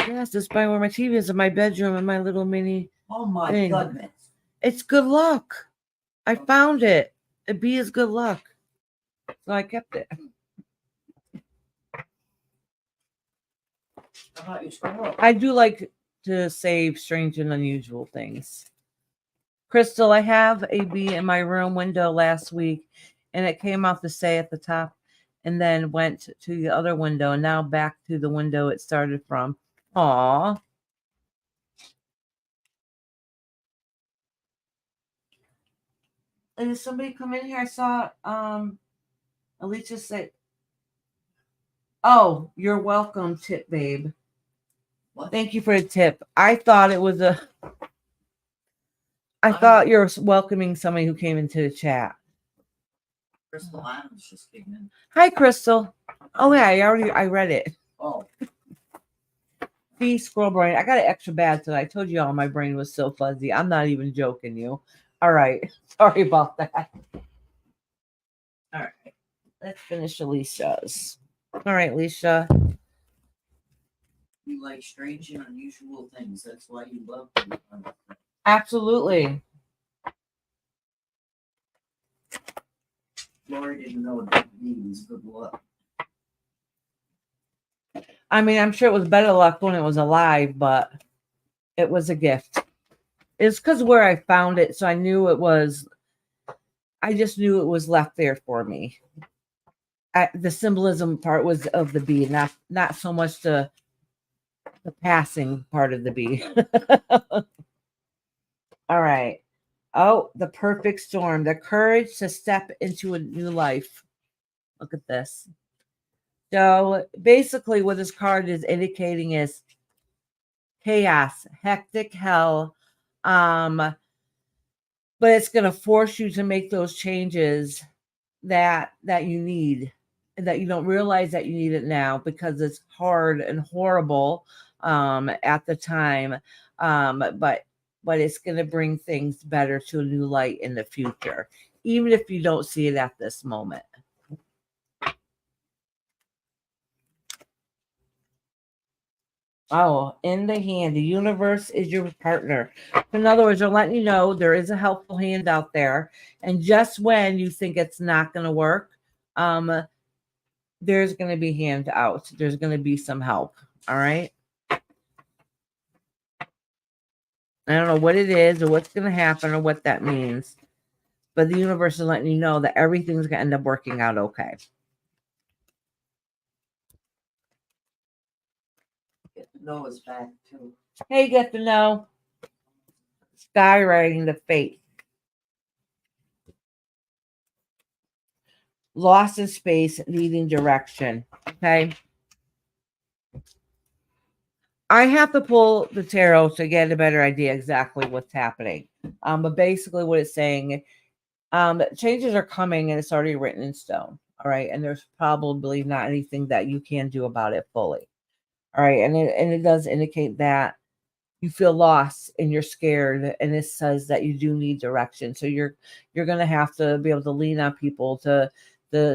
Yes, it's by where my TV is in my bedroom in my little mini. Oh my thing. goodness. It's good luck. I found it. A bee is good luck. So I kept it. How about your squirrel? I do like to save strange and unusual things. Crystal, I have a bee in my room window last week, and it came out to say at the top and then went to the other window and now back to the window it started from. Aw. And did somebody come in here? I saw Alicia say, oh, you're welcome, tip babe. What? Thank you for the tip. I thought it was I thought you were welcoming somebody who came into the chat. Crystal Adams just came in. Hi, Crystal. Oh yeah, I read it. Oh, B scroll brain. I got it extra bad today. I told you all my brain was so fuzzy. I'm not even joking you. All right. Sorry about that. All right. Let's finish Alicia's. All right, Alicia. you like strange and unusual things. That's why you love them. Absolutely. Lori didn't know what that means. Good luck. I mean, I'm sure it was better luck when it was alive, but it was a gift. It's because where I found it, so I knew it was. I just knew it was left there for me. The symbolism part was of the bee, not so much the passing part of the bee. All right. Oh, the perfect storm, the courage to step into a new life. Look at this. So basically, what this card is indicating is chaos, hectic hell. But it's going to force you to make those changes that you need, and that you don't realize that you need it now because it's hard and horrible at the time. But it's going to bring things better to a new light in the future, even if you don't see it at this moment. Oh, in the hand, the universe is your partner. In other words, they're letting you know there is a helpful hand out there. And just when you think it's not going to work, there's going to be hand out. There's going to be some help. All right. I don't know what it is or what's going to happen or what that means, but the universe is letting you know that everything's going to end up working out okay. Get to know us back too. Hey, get to know. Skywriting the fate. Lost in space, needing direction. Okay. I have to pull the tarot to get a better idea exactly what's happening. But basically what it's saying, changes are coming and it's already written in stone. All right. And there's probably not anything that you can do about it fully. All right. And it does indicate that you feel lost and you're scared. And it says that you do need direction. So you're going to have to be able to lean on people to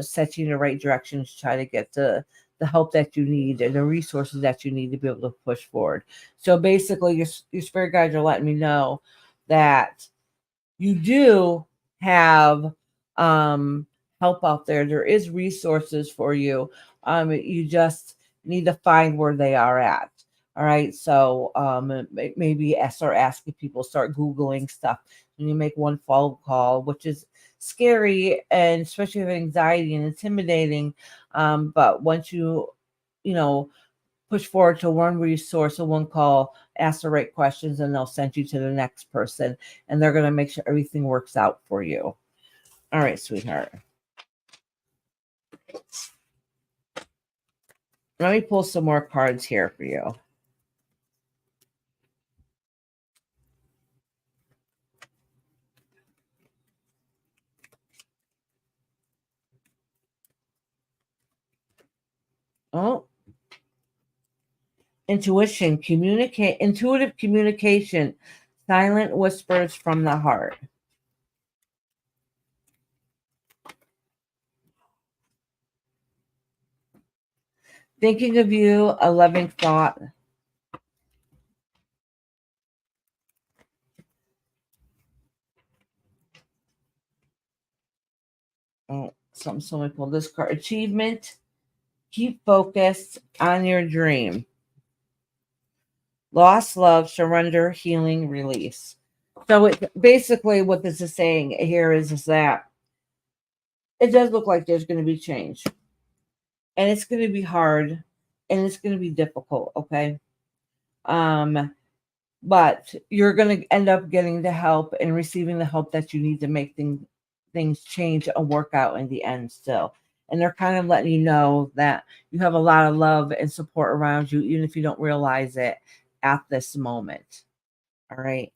set you in the right direction to try to get the help that you need and the resources that you need to be able to push forward. So basically your spirit guides are letting me know that you do have help out there. There is resources for you. You just need to find where they are at. All right. So maybe start asking people, start Googling stuff. And you make one phone call, which is scary and especially with anxiety and intimidating. But once you push forward to one resource or one call, ask the right questions, and they'll send you to the next person. And they're going to make sure everything works out for you. All right, sweetheart. Let me pull some more cards here for you. Oh, intuitive communication, silent whispers from the heart. Thinking of you, a loving thought. Oh, something. So let me pull this card. Achievement. Keep focused on your dream. Lost love, surrender, healing, release. So it basically what this is saying here is that it does look like there's going to be change. And it's going to be hard and it's going to be difficult, okay? But you're going to end up getting the help and receiving the help that you need to make things change and work out in the end still. And they're kind of letting you know that you have a lot of love and support around you, even if you don't realize it at this moment. All right.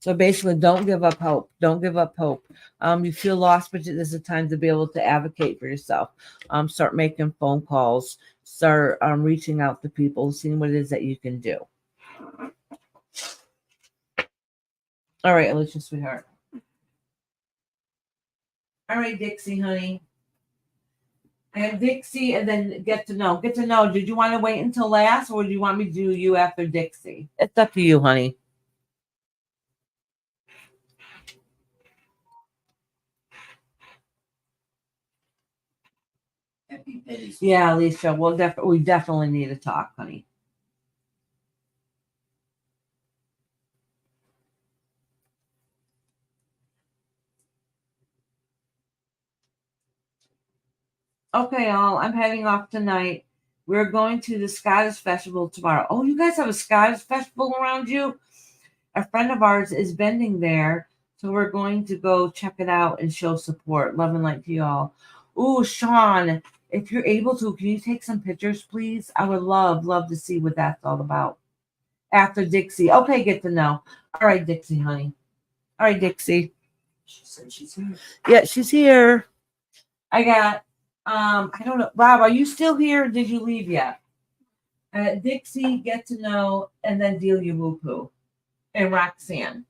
So basically, don't give up hope. Don't give up hope. You feel lost, but this is a time to be able to advocate for yourself. Start making phone calls. Start reaching out to people, seeing what it is that you can do. All right, Alicia, sweetheart. All right, Dixie, honey. I have Dixie, and then get to know. Get to know. Did you want to wait until last, or do you want me to do you after Dixie? It's up to you, honey. Yeah, Alicia, we definitely need to talk, honey. Okay, all. I'm heading off tonight. We're going to the Scottish Festival tomorrow. Oh, you guys have a Scottish Festival around you? A friend of ours is bending there, so we're going to go check it out and show support. Love and light to you all. Ooh, Sean, if you're able to, can you take some pictures, please? I would love to see what that's all about. After Dixie. Okay, get to know. All right, Dixie, honey. All right, Dixie. She said she's here. Yeah, she's here. I got, I don't know. Rob, are you still here? Or did you leave yet? Dixie, get to know, and then Delia Woo Poo. And Roxanne.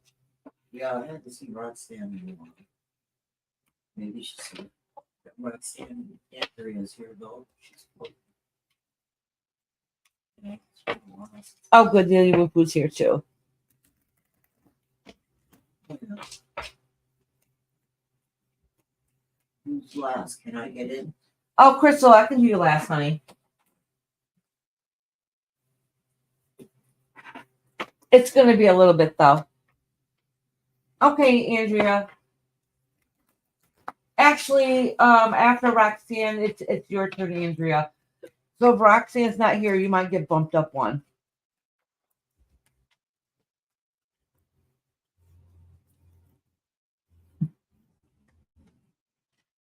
Yeah, I had to see Roxanne in the morning. Maybe she's here. Roxanne Andrea's here though. She's Oh, good. Delia Woo Poo's here too. Who's last? Can I get in? Oh, Crystal, I can do you last, honey. It's going to be a little bit, though. Okay, Andrea. Actually, after Roxanne, it's your turn, Andrea. So if Roxanne's not here, you might get bumped up one.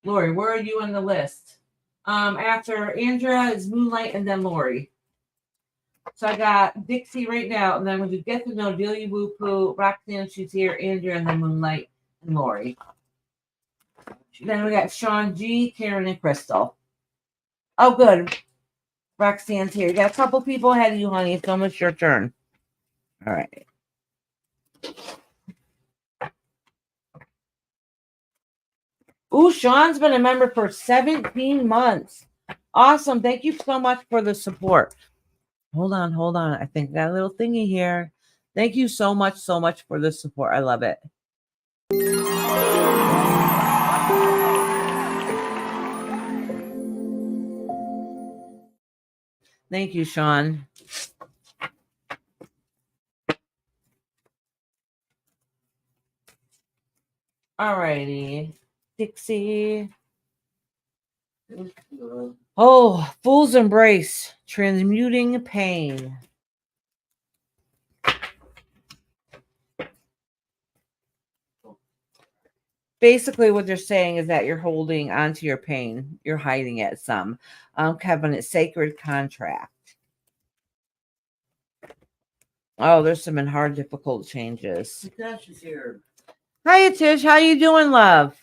Lori, where are you on the list? After Andrea is Moonlight and then Lori. So I got Dixie right now, and then when you get to know Delia Woo Poo, Roxanne, she's here, Andrea, and then Moonlight and Lori. Then we got Sean G, Karen, and Crystal. Oh, good. Roxanne's here. You got a couple people ahead of you, honey. It's almost your turn. All right. Ooh, Sean's been a member for 17 months. Awesome. Thank you so much for the support. Hold on. I think I got a little thingy here. Thank you so much for the support. I love it. Thank you, Sean. All righty. Dixie. Oh, Fool's Embrace. Transmuting pain. Basically, what they're saying is that you're holding onto your pain. You're hiding it some. Covenant, sacred contract. Oh, there's some hard, difficult changes. Natasha's is here. Hi, Tish. How you doing, love?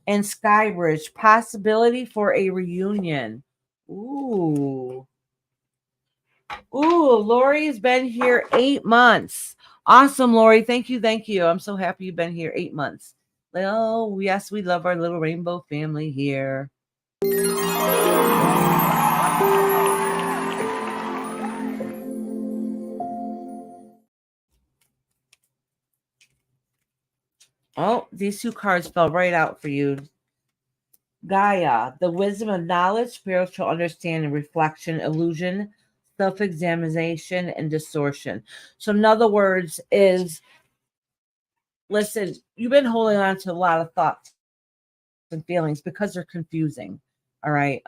And Skybridge, possibility for a reunion. Ooh. Lori's been here 8 months. Awesome, Lori. Thank you. I'm so happy you've been here 8 months. Oh, yes, we love our little rainbow family here. Oh, these 2 cards fell right out for you. Gaia, the wisdom of knowledge, spiritual understanding, reflection, illusion, self-examination, and distortion. So in other words is, listen, you've been holding on to a lot of thoughts and feelings because they're confusing. All right.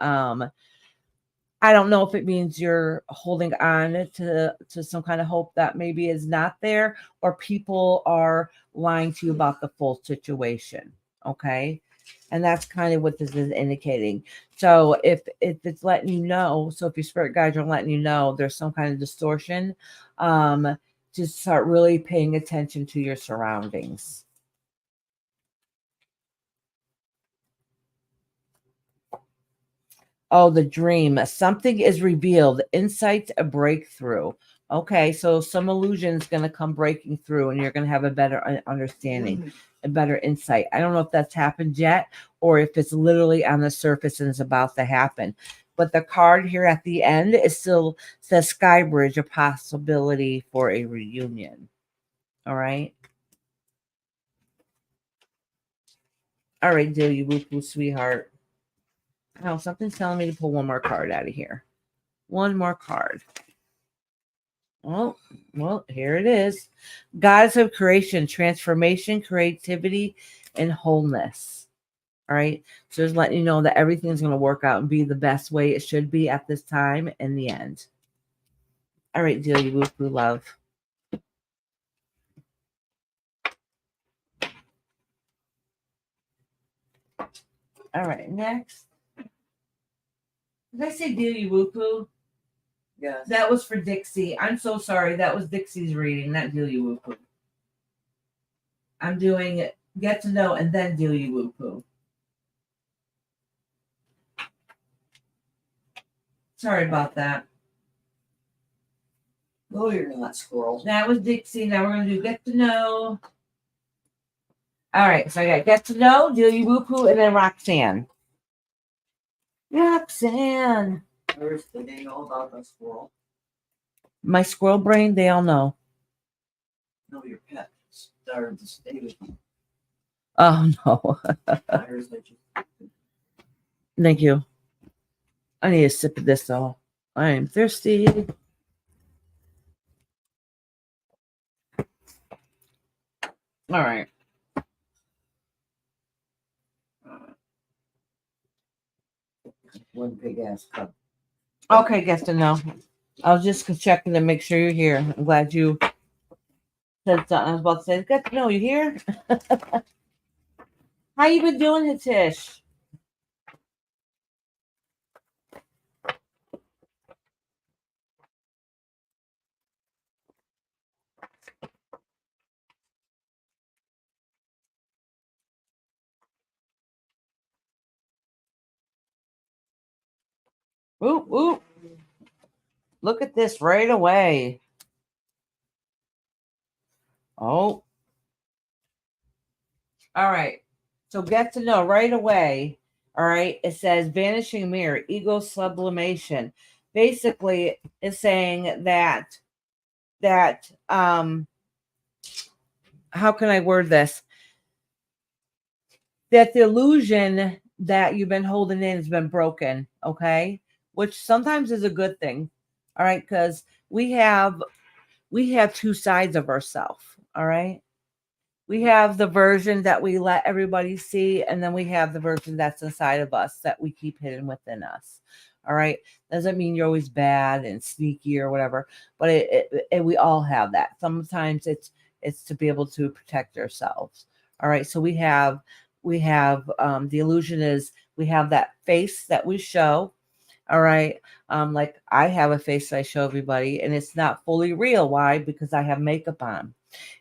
I don't know if it means you're holding on to some kind of hope that maybe is not there, or people are lying to you about the full situation. Okay. And that's kind of what this is indicating. So if it's letting you know, so if your spirit guides are letting you know there's some kind of distortion, to start really paying attention to your surroundings. Oh, the dream. Something is revealed. Insight, a breakthrough. Okay, so some illusion is going to come breaking through and you're going to have a better understanding, a better insight. I don't know if that's happened yet or if it's literally on the surface and it's about to happen. But the card here at the end is still says Skybridge, a possibility for a reunion. All right. All right, dear, you woo-woo, sweetheart. Oh, something's telling me to pull one more card out of here. One more card. Well, here it is. Goddess of creation, transformation, creativity, and wholeness. All right. So just letting you know that everything's going to work out and be the best way it should be at this time in the end. All right, Delia Woo-Woo love. All right, next. Did I say Delia Woo-Woo? Yes. That was for Dixie. I'm so sorry. That was Dixie's reading, not Delia Woo-Woo. I'm doing get to know and then Delia Woo-Woo. Sorry about that. No, you're not, squirrel. That was Dixie. Now we're going to do get to know. All right, so I got get to know, Delia Woo-Woo, and then Roxanne. Roxanne. Iris, do they know about the squirrel? My squirrel brain, they all know. No, your pet started to stay with you. Oh, no. Iris, let you. Thank you. I need a sip of this, though. I am thirsty. All right. One big ass cup. Okay, get to know. I was just checking to make sure you're here. I'm glad you said something. I was about to say, get to know you here. How you been doing, Hatish? Oop, oop. Look at this right away. Oh. All right. So get to know right away. All right. It says vanishing mirror, ego sublimation. Basically, it's saying that how can I word this? That the illusion that you've been holding in has been broken. Okay. Which sometimes is a good thing. All right, because we have two sides of ourselves. All right. We have the version that we let everybody see, and then we have the version that's inside of us that we keep hidden within us. All right. Doesn't mean you're always bad and sneaky or whatever, but we all have that. Sometimes it's to be able to protect ourselves. All right. So we have the illusion is we have that face that we show. All right. Like I have a face that I show everybody, and it's not fully real. Why? Because I have makeup on,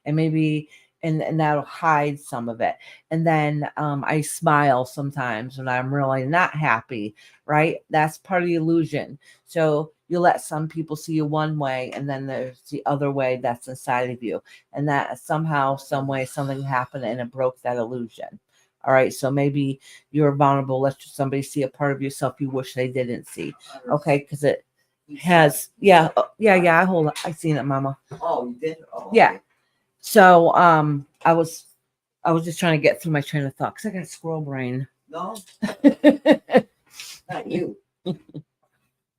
and maybe and that'll hide some of it. And then I smile sometimes when I'm really not happy. Right? That's part of the illusion. So you let some people see you one way, and then there's the other way that's inside of you, and that somehow, some way, something happened and it broke that illusion. All right, so maybe you're vulnerable. Let somebody see a part of yourself you wish they didn't see. Okay, because it has, yeah. I seen it, Mama. Oh, you did? Oh, yeah. okay. So I was just trying to get through my train of thought because I got squirrel brain. No, not you.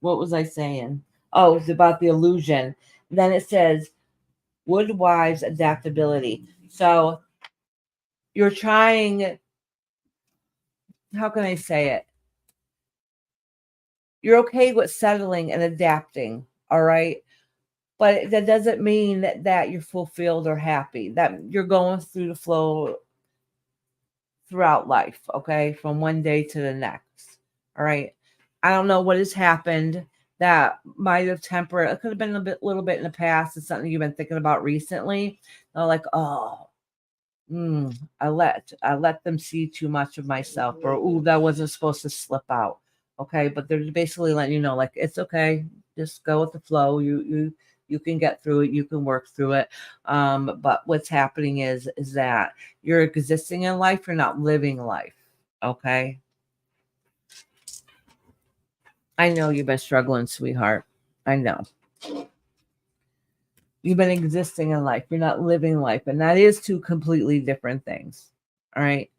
What was I saying? Oh, it's about the illusion. Then it says Woodwives adaptability. So you're trying. How can I say it? You're okay with settling and adapting, all right? But that doesn't mean that you're fulfilled or happy, that you're going through the flow throughout life, okay? From one day to the next, all right? I don't know what has happened, that might have tempered. It could have been little bit in the past. It's something you've been thinking about recently. They're like, oh, I let them see too much of myself, or ooh, that wasn't supposed to slip out. Okay, but they're basically letting you know, like, it's okay, just go with the flow. You can get through it. You can work through it. But what's happening is that you're existing in life. You're not living life. Okay. I know you've been struggling, sweetheart. I know. You've been existing in life. You're not living life. And that is two completely different things. All right.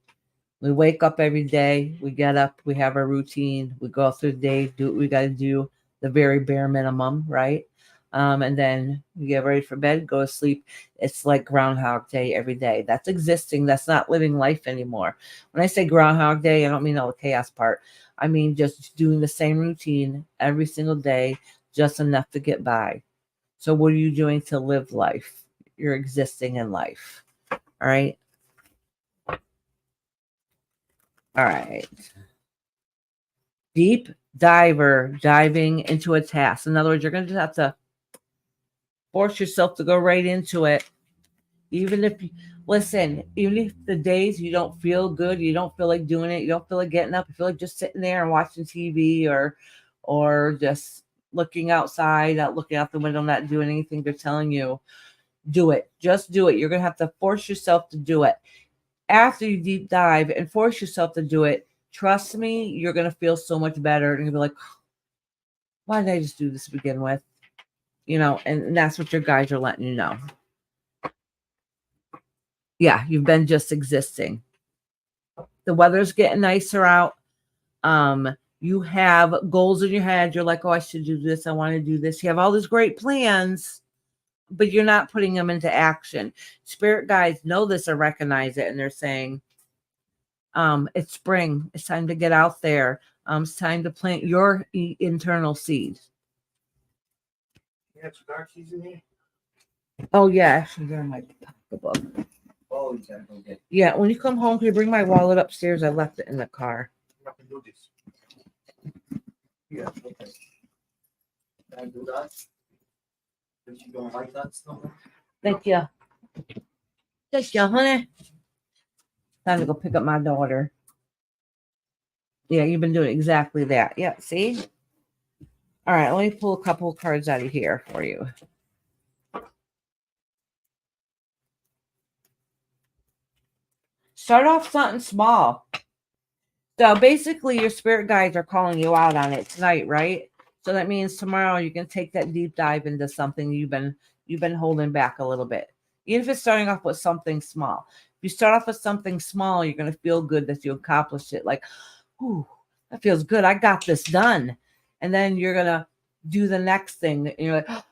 We wake up every day. We get up. We have our routine. We go through the day, do what we got to do, the very bare minimum, right? And then we get ready for bed, go to sleep. It's like Groundhog Day every day. That's existing. That's not living life anymore. When I say Groundhog Day, I don't mean all the chaos part. I mean just doing the same routine every single day, just enough to get by. So what are you doing to live life? You're existing in life. All right. All right. Deep diver, diving into a task. In other words, you're going to just have to force yourself to go right into it. Even if the days you don't feel good, you don't feel like doing it, you don't feel like getting up, you feel like just sitting there and watching TV or just looking outside, not looking out the window, not doing anything they're telling you, do it. Just do it. You're going to have to force yourself to do it. After you deep dive and force yourself to do it, trust me, you're going to feel so much better. And you'll be like, why did I just do this to begin with? And that's what your guides are letting you know. Yeah, you've been just existing. The weather's getting nicer out. You have goals in your head. You're like, oh, I should do this. I want to do this. You have all these great plans, but you're not putting them into action. Spirit guides know this or recognize it, and they're saying, it's spring. It's time to get out there. It's time to plant your internal seed. You have cigar keys in here? Oh, yeah. Actually, they're in my pocketbook. Oh, exactly. Okay. Yeah. When you come home, can you bring my wallet upstairs? I left it in the car. I can do this. Yeah, okay. Can I do that? If you don't like that stuff? Thank you. Thank you, honey. Time to go pick up my daughter. Yeah, you've been doing exactly that. Yeah, see? All right, let me pull a couple of cards out of here for you. Start off something small. So basically, your spirit guides are calling you out on it tonight, right? So that means tomorrow you can take that deep dive into something you've been holding back a little bit. Even if it's starting off with something small. If you start off with something small, you're going to feel good that you accomplished it. Like, ooh, that feels good. I got this done. And then you're going to do the next thing. And you're like, oh,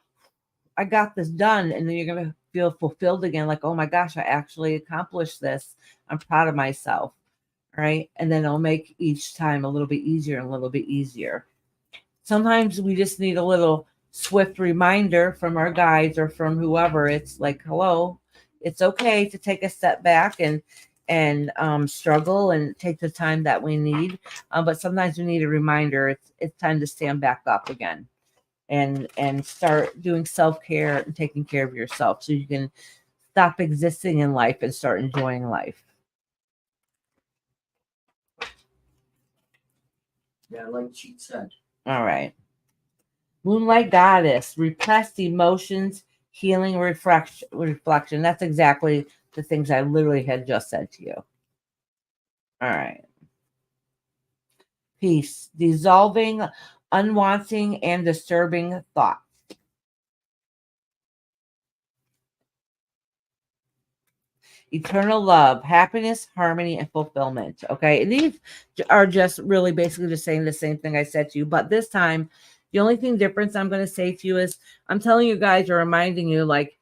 I got this done. And then you're going to feel fulfilled again. Like, oh my gosh, I actually accomplished this. I'm proud of myself. Right. And then it'll make each time a little bit easier and a little bit easier. Sometimes we just need a little swift reminder from our guides or from whoever. It's like, hello, it's okay to take a step back and struggle and take the time that we need. But sometimes we need a reminder. It's time to stand back up again and start doing self-care and taking care of yourself so you can stop existing in life and start enjoying life. Yeah, like Cheat said. All right. Moonlight Goddess, repressed emotions, healing, reflection. That's exactly the things I literally had just said to you. All right. Peace, dissolving, unwanting, and disturbing thoughts. Eternal love, happiness, harmony, and fulfillment. Okay. And these are just really basically just saying the same thing I said to you. But this time, the only thing difference I'm going to say to you is I'm telling you guys or reminding you, like,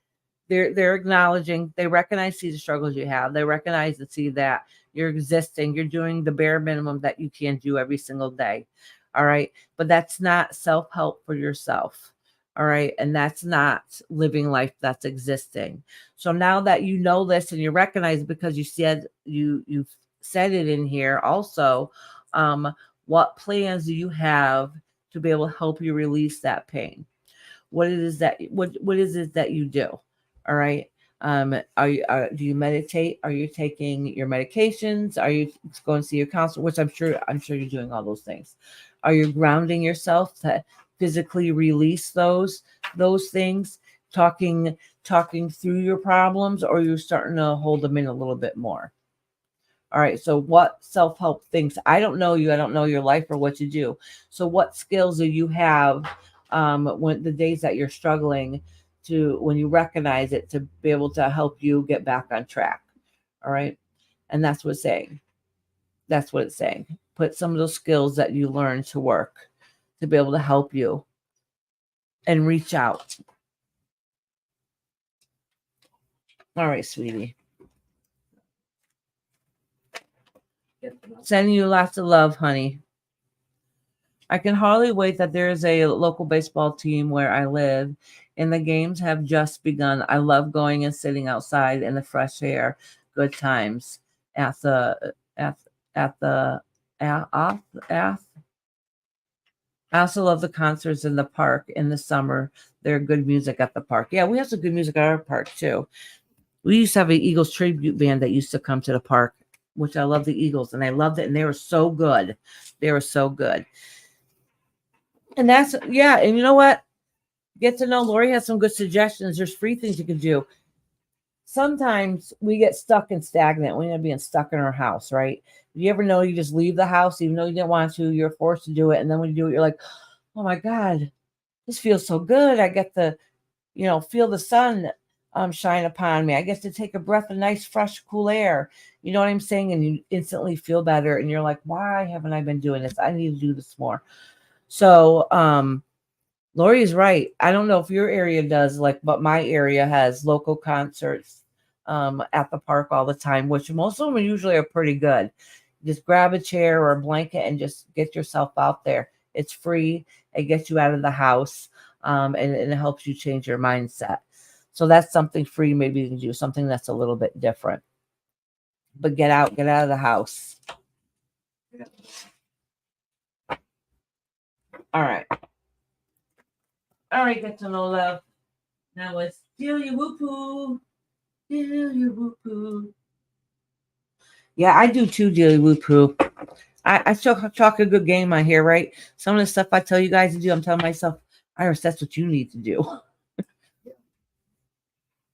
they're acknowledging, they recognize, see the struggles you have. They recognize and see that you're existing. You're doing the bare minimum that you can do every single day. All right. But that's not self-help for yourself. All right. And that's not living life, that's existing. So now that you know this and you recognize it because you said you said it in here also, what plans do you have to be able to help you release that pain. What it is that what is it that you do? All right. Do you meditate? Are you taking your medications? Are you going to see your counselor? Which I'm sure you're doing all those things. Are you grounding yourself to physically release those things? Talking through your problems, or you're starting to hold them in a little bit more. All right. So what self-help things? I don't know you. I don't know your life or what you do. So what skills do you have when the days that you're struggling to, when you recognize it, to be able to help you get back on track? All right. And that's what it's saying. That's what it's saying. Put some of those skills that you learn to work to be able to help you and reach out. All right, sweetie. Sending you lots of love, honey. I can hardly wait that there is a local baseball team where I live, and the games have just begun. I love going and sitting outside in the fresh air. Good times at the at at the at, at I also love the concerts in the park in the summer. There's good music at the park. Yeah, we have some good music at our park too. We used to have an Eagles tribute band that used to come to the park, which I love the Eagles, and I loved it, and they were so good. They were so good. And that's, yeah, and you know what? Get to know Lori has some good suggestions. There's free things you can do. Sometimes we get stuck and stagnant. We end up being stuck in our house, right? You ever know you just leave the house, even though you didn't want to, you're forced to do it. And then when you do it, you're like, oh my God, this feels so good. I get to, feel the sun shine upon me. I get to take a breath of nice, fresh, cool air. You know what I'm saying? And you instantly feel better. And you're like, why haven't I been doing this? I need to do this more. So, Lori is right. I don't know if your area does, but my area has local concerts at the park all the time, which most of them usually are pretty good. Just grab a chair or a blanket and just get yourself out there. It's free. It gets you out of the house, and it helps you change your mindset. So that's something free. Maybe you can do something that's a little bit different. But get out of the house. All right. All right, get to know love. Now it's Delia Whoopoo. Delia Whoopoo. Yeah, I do too, Delia Whoopoo. I talk a good game on here, right? Some of the stuff I tell you guys to do, I'm telling myself, Iris, that's what you need to do.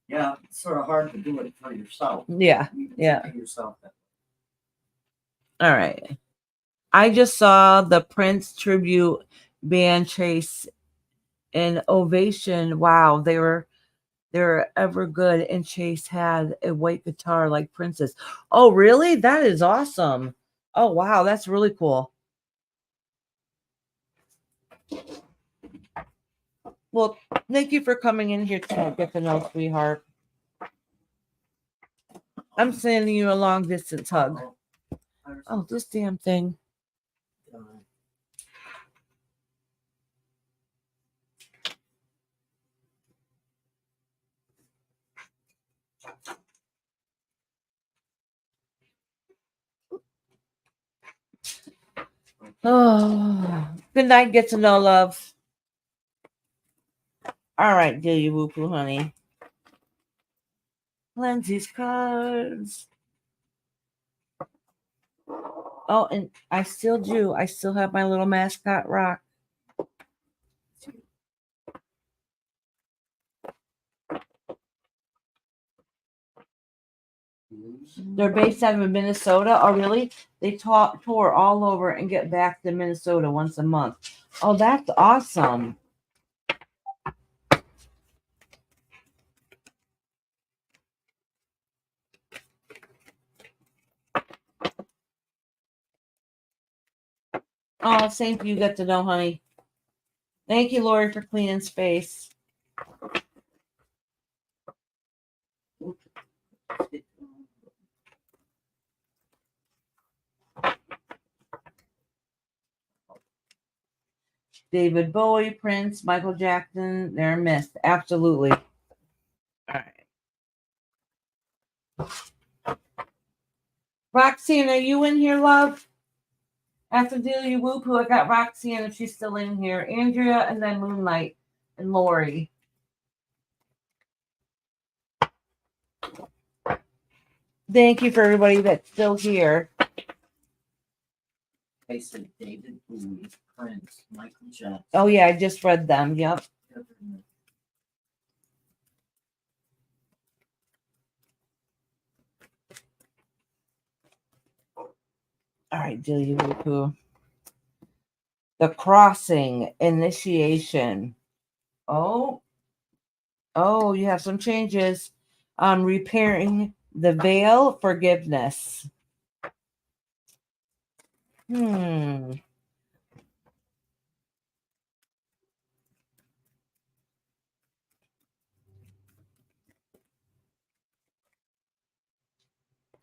Yeah, it's sort of hard to do it for yourself. Yeah, yeah. Yourself. All right. I just saw the Prince tribute band Chase in Ovation. Wow, they're ever good, and Chase had a white guitar like Prince's. Oh, really? That is awesome. Oh, wow, that's really cool. Well, thank you for coming in here to get to know, sweetheart. I'm sending you a long distance hug. Oh, this damn thing. Oh, good night, get to know love. All right, Delia Whoopoo, honey. Lindsay's cards. Oh, and I still do. I still have my little mascot rock. They're based out of Minnesota. Oh, really? They tour all over and get back to Minnesota once a month. Oh, that's awesome. Oh, same for you. Get to know, honey. Thank you, Lori, for cleaning space. David Bowie, Prince, Michael Jackson, they're missed. Absolutely. All right. Roxanne, are you in here, love? After Delia Whoop, who I got Roxanne, if she's still in here, Andrea, and then Moonlight and Lori. Thank you for everybody that's still here. I said David Bowie, Prince, Michael Jackson. Oh yeah, I just read them. Yep. All right, Delia Whoop. The Crossing, Initiation. Oh, you have some changes. Repairing the Veil, Forgiveness. All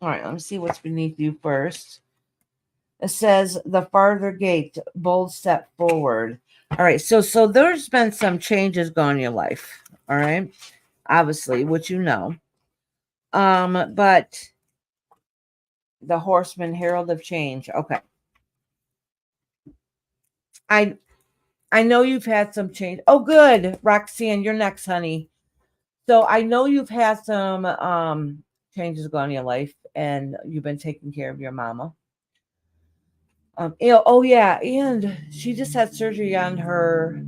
right, let me see what's beneath you first. It says the farther gate, bold step forward. All right, so there's been some changes going in your life. All right, obviously, which you know. But the Horseman, Herald of Change. Okay, I know you've had some change. Oh, good, Roxanne, you're next, honey. So I know you've had some changes going in your life, and you've been taking care of your mama. Oh yeah, and she just had surgery on her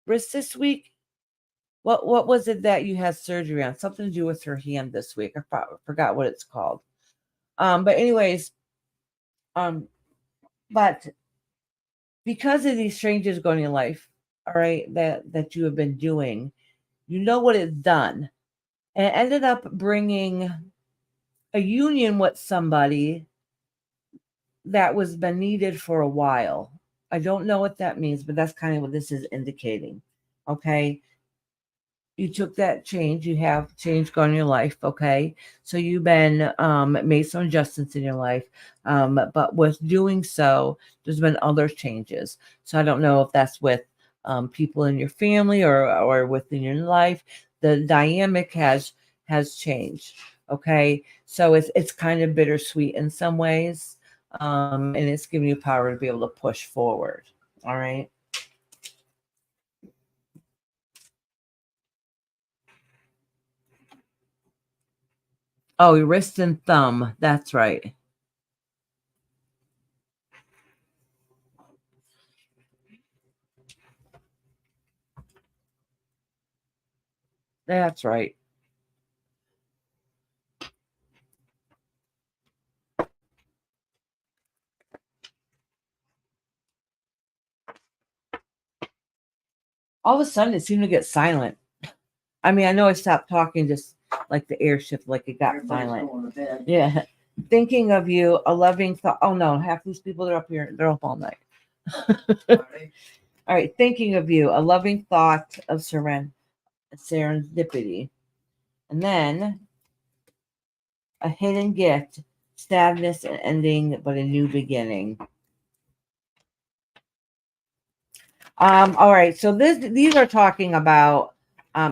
wrist this week. What was it that you had surgery on? Something to do with her hand this week. I forgot what it's called. But anyways, but because of these changes going in your life, all right, that you have been doing, you know what it's done, and it ended up bringing a union with somebody that was been needed for a while. I don't know what that means, but that's kind of what this is indicating. Okay. You took that change, you have change going in your life, okay? So you've been made some adjustments in your life, but with doing so, there's been other changes. So I don't know if that's with people in your family or within your life. The dynamic has changed, okay? So it's kind of bittersweet in some ways, and it's giving you power to be able to push forward, all right? Oh, your wrist and thumb. That's right. That's right. All of a sudden, it seemed to get silent. I mean, I know I stopped talking, just like the air shift, like it got Everybody's silent. going to bed. Yeah. Thinking of you, a loving thought. Oh no, half these people are up here. They're up all night. Sorry. All right. Thinking of you, a loving thought of serendipity. And then a hidden gift, sadness and ending, but a new beginning. All right. So these are talking about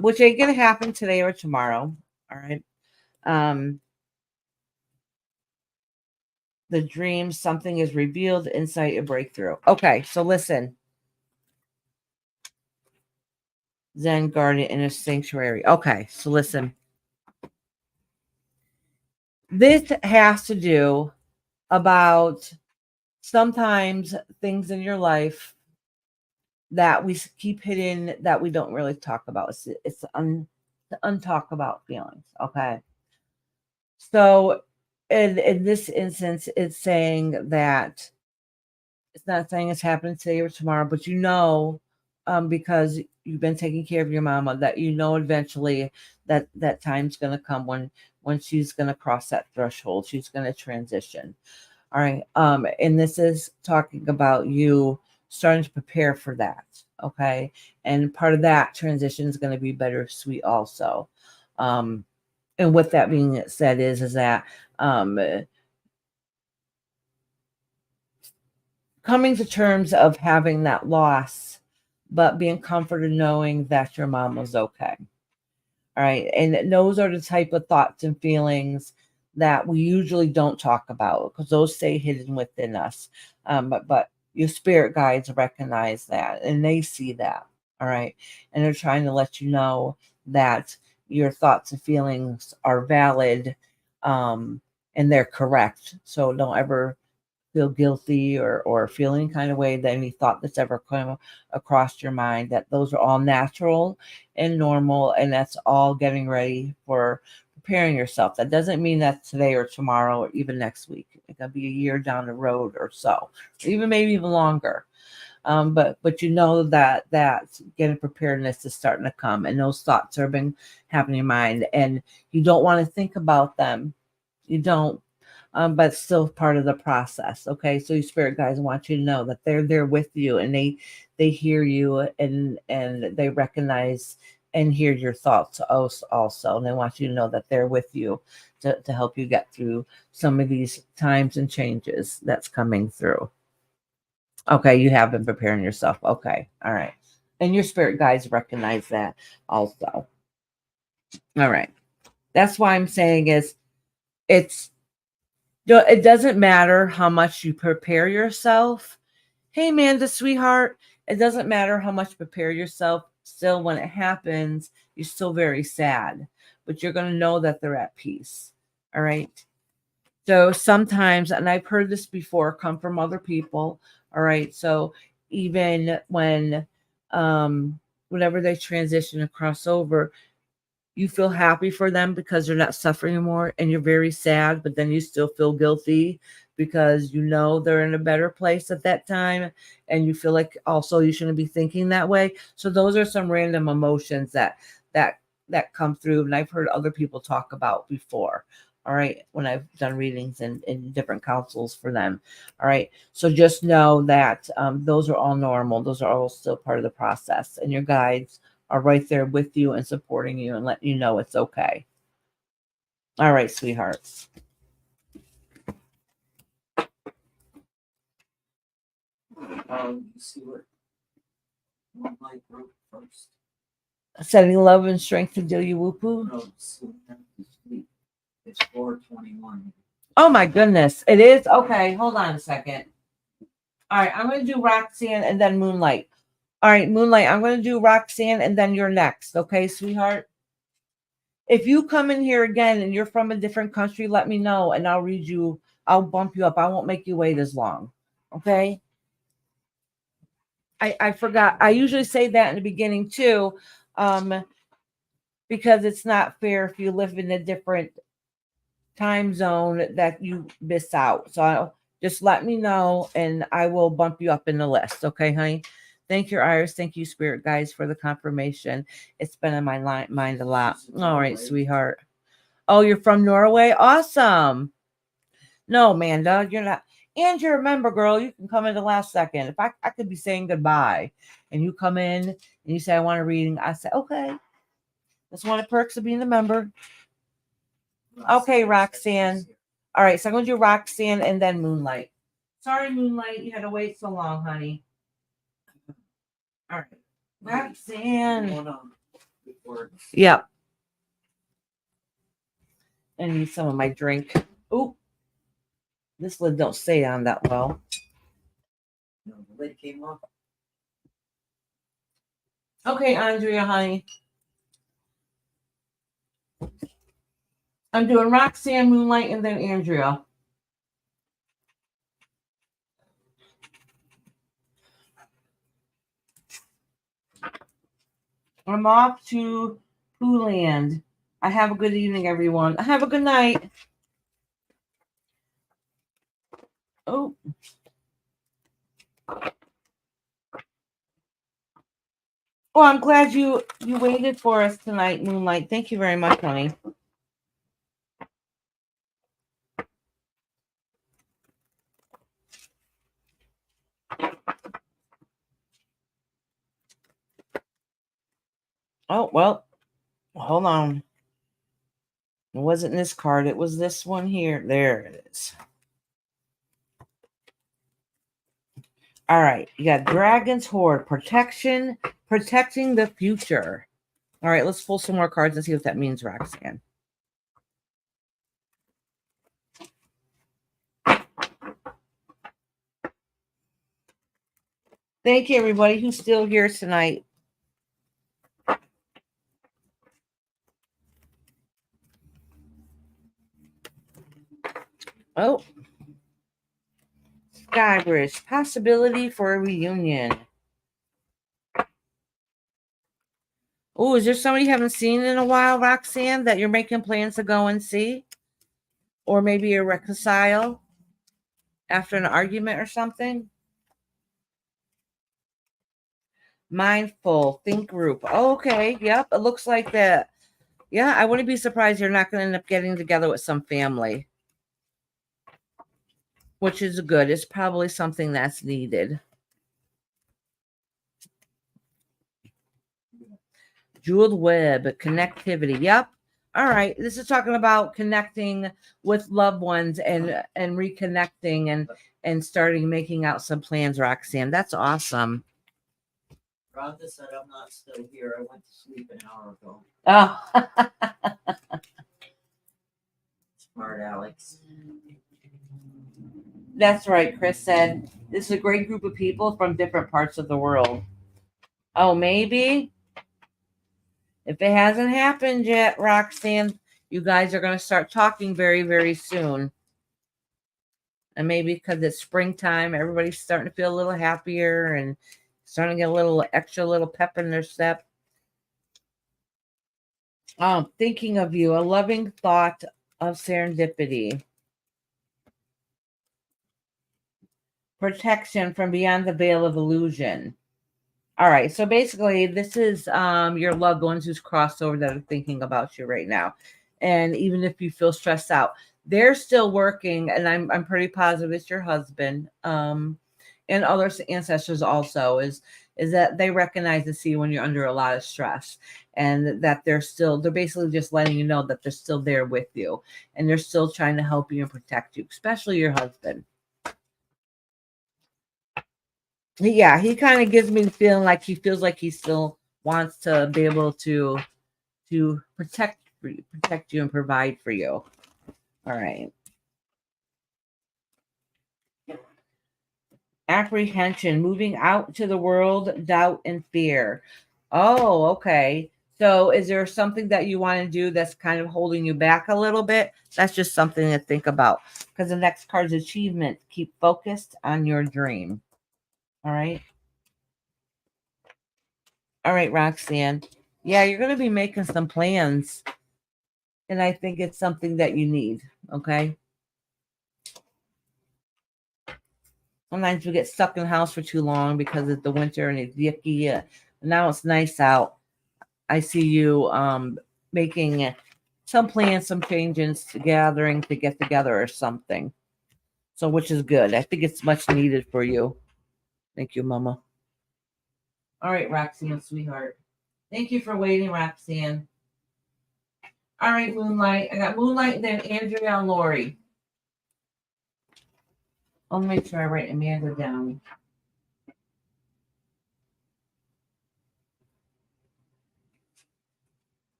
which ain't gonna happen today or tomorrow. All right. The dream, something is revealed, insight, a breakthrough. Okay, so listen. Zen garden in a sanctuary. Okay, so listen. This has to do about sometimes things in your life that we keep hidden that we don't really talk about. It's the untalk about feelings. Okay. So in this instance, it's saying that it's not saying it's happening today or tomorrow, but you know, because you've been taking care of your mama, that you know eventually that time's going to come when she's going to cross that threshold. She's going to transition. All right. And this is talking about you starting to prepare for that. Okay. And part of that transition is going to be bittersweet also. And with that being said is that coming to terms of having that loss, but being comforted knowing that your mom was okay. All right. And those are the type of thoughts and feelings that we usually don't talk about because those stay hidden within us. But your spirit guides recognize that and they see that. All right. And they're trying to let you know that your thoughts and feelings are valid, and they're correct. So don't ever feel guilty or feel any kind of way that any thought that's ever come across your mind, that those are all natural and normal, and that's all getting ready for preparing yourself. That doesn't mean that's today or tomorrow or even next week. It could be a year down the road or so, even maybe even longer. But you know that getting preparedness is starting to come, and those thoughts are been happening in your mind, and you don't want to think about them. You don't, but it's still part of the process. Okay, so your spirit guides want you to know that they're there with you, and they hear you, and they recognize and hear your thoughts also, and they want you to know that they're with you to help you get through some of these times and changes that's coming through. Okay, you have been preparing yourself. Okay, all right. And your spirit guides recognize that also. All right. That's why I'm saying it doesn't matter how much you prepare yourself. Hey, Amanda, sweetheart, it doesn't matter how much you prepare yourself. Still, when it happens, you're still very sad, but you're going to know that they're at peace. All right. So sometimes, and I've heard this before, come from other people. All right. So even when, whenever they transition and cross over, you feel happy for them because they're not suffering anymore, and you're very sad, but then you still feel guilty because you know they're in a better place at that time, and you feel like also you shouldn't be thinking that way. So those are some random emotions that come through, and I've heard other people talk about before. All right, when I've done readings in different councils for them. All right, so just know that those are all normal. Those are all still part of the process, and your guides are right there with you and supporting you and letting you know it's okay. All right, sweethearts. See what one light wrote first. Sending love and strength to Delia Wupu. No, it's 4:21. Oh my goodness. It is? Okay, hold on a second. All right, I'm going to do Roxanne and then Moonlight. All right, Moonlight, I'm going to do Roxanne and then you're next. Okay, sweetheart? If you come in here again and you're from a different country, let me know and I'll read you. I'll bump you up. I won't make you wait as long. Okay? I forgot. I usually say that in the beginning too, because it's not fair if you live in a different time zone that you miss out. So just let me know and I will bump you up in the list. Okay, honey? Thank you, Iris. Thank you, Spirit Guys, for the confirmation. It's been in my mind a lot. All right, sweetheart. Oh, you're from Norway? Awesome. No, Amanda, you're not. And you remember, girl, you can come in the last second. If I could be saying goodbye and you come in and you say, I want a reading, I say, okay. That's one of the perks of being a member. Okay, Roxanne. All right, so I'm going to do Roxanne and then Moonlight. Sorry, Moonlight, you had to wait so long, honey. All right. Roxanne. Yep. I need some of my drink. Oop. This lid don't stay on that well. No, the lid came off. Okay, Andrea, honey. I'm doing Roxanne, Moonlight, and then Andrea. I'm off to Pooland. I have a good evening, everyone. Have a good night. Oh. Oh, I'm glad you waited for us tonight, Moonlight. Thank you very much, honey. Oh, well, hold on. It wasn't this card. It was this one here. There it is. All right. You got Dragon's Horde. Protecting the future. All right. Let's pull some more cards and see what that means, Roxanne. Thank you, everybody who's still here tonight. Oh, Skybridge, possibility for a reunion. Oh, is there somebody you haven't seen in a while, Roxanne, that you're making plans to go and see? Or maybe you reconcile after an argument or something? Mindful Think Group. Oh, okay. Yep. It looks like that. Yeah, I wouldn't be surprised you're not going to end up getting together with some family, which is good. It's probably something that's needed. Jeweled web, connectivity. Yep. All right. This is talking about connecting with loved ones and reconnecting and starting making out some plans, Roxanne. That's awesome. Rhonda said I'm not still here. I went to sleep an hour ago. Oh, Smart Alex. that's right. Chris said this is a great group of people from different parts of the world. Oh, maybe. If it hasn't happened yet, Roxanne, you guys are going to start talking very, very soon. And maybe because it's springtime, everybody's starting to feel a little happier and starting to get a little extra little pep in their step. Thinking of you, a loving thought of serendipity. Protection from beyond the veil of illusion. All right, so basically this is your loved ones who's crossed over that are thinking about you right now. And even if you feel stressed out, they're still working, and I'm pretty positive it's your husband and other ancestors also, is that they recognize and see when you're under a lot of stress, and that they're basically just letting you know that they're still there with you, and they're still trying to help you and protect you, especially your husband. Yeah, he kind of gives me the feeling like he feels like he still wants to be able to protect you and provide for you. All right. Apprehension, moving out to the world, doubt and fear. Oh, okay. So is there something that you want to do that's kind of holding you back a little bit? That's just something to think about, because the next card's achievement. Keep focused on your dream. All right. All right, Roxanne. Yeah, you're going to be making some plans. And I think it's something that you need. Okay. Sometimes we get stuck in the house for too long because it's the winter and it's yucky. Now it's nice out. I see you making some plans, some changes, gathering to get together or something. So, which is good. I think it's much needed for you. Thank you, Mama. All right, Roxanne, sweetheart. Thank you for waiting, Roxanne. All right, Moonlight. I got Moonlight, then Andrea and Lori. I'll make sure I write Amanda down.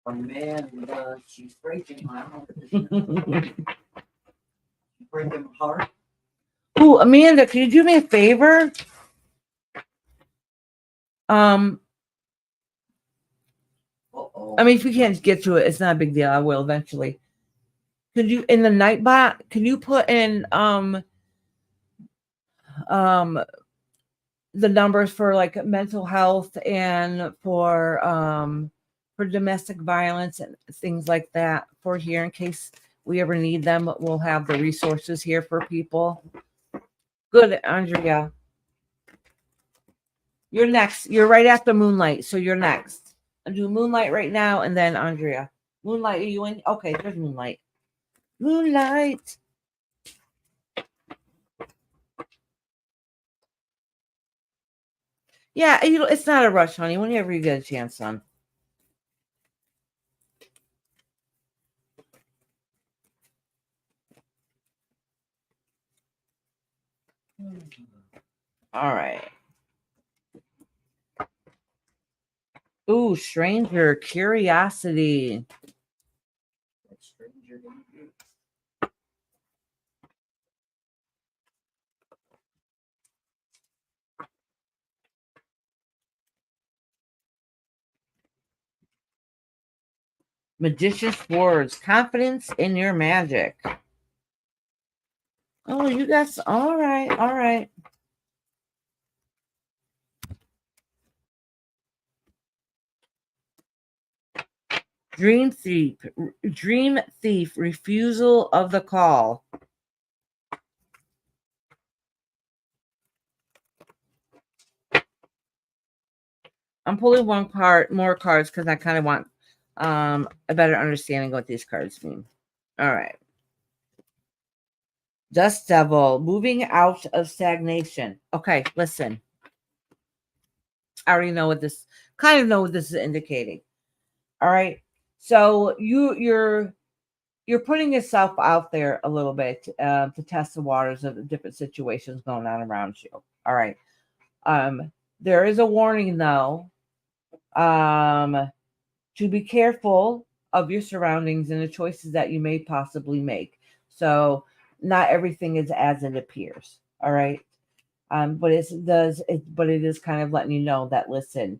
Amanda, she's breaking my heart. She's breaking my heart. Oh, Amanda, can you do me a favor? Uh-oh. I mean, if we can't get to it, it's not a big deal. I will eventually. Could you, in the night bot, can you put in the numbers for like mental health and for domestic violence and things like that for here in case we ever need them? We'll have the resources here for people. Good, Andrea. You're next. You're right after Moonlight, so you're next. I'll do Moonlight right now, and then Andrea. Moonlight, are you in? Okay, there's Moonlight. Moonlight. Yeah, it's not a rush, honey. Whenever you get a chance, son. All right. Ooh, stranger curiosity. That stranger didn't do Magician's words, confidence in your magic. Oh, you guys, all right, all right. Dream thief, refusal of the call. I'm pulling more cards because I kind of want a better understanding of what these cards mean. All right. Dust Devil, moving out of stagnation. Okay, listen. I already know what this is indicating. All right. So you're putting yourself out there a little bit to test the waters of the different situations going on around you. All right. There is a warning though. To be careful of your surroundings and the choices that you may possibly make. So not everything is as it appears. All right. But it is kind of letting you know that listen,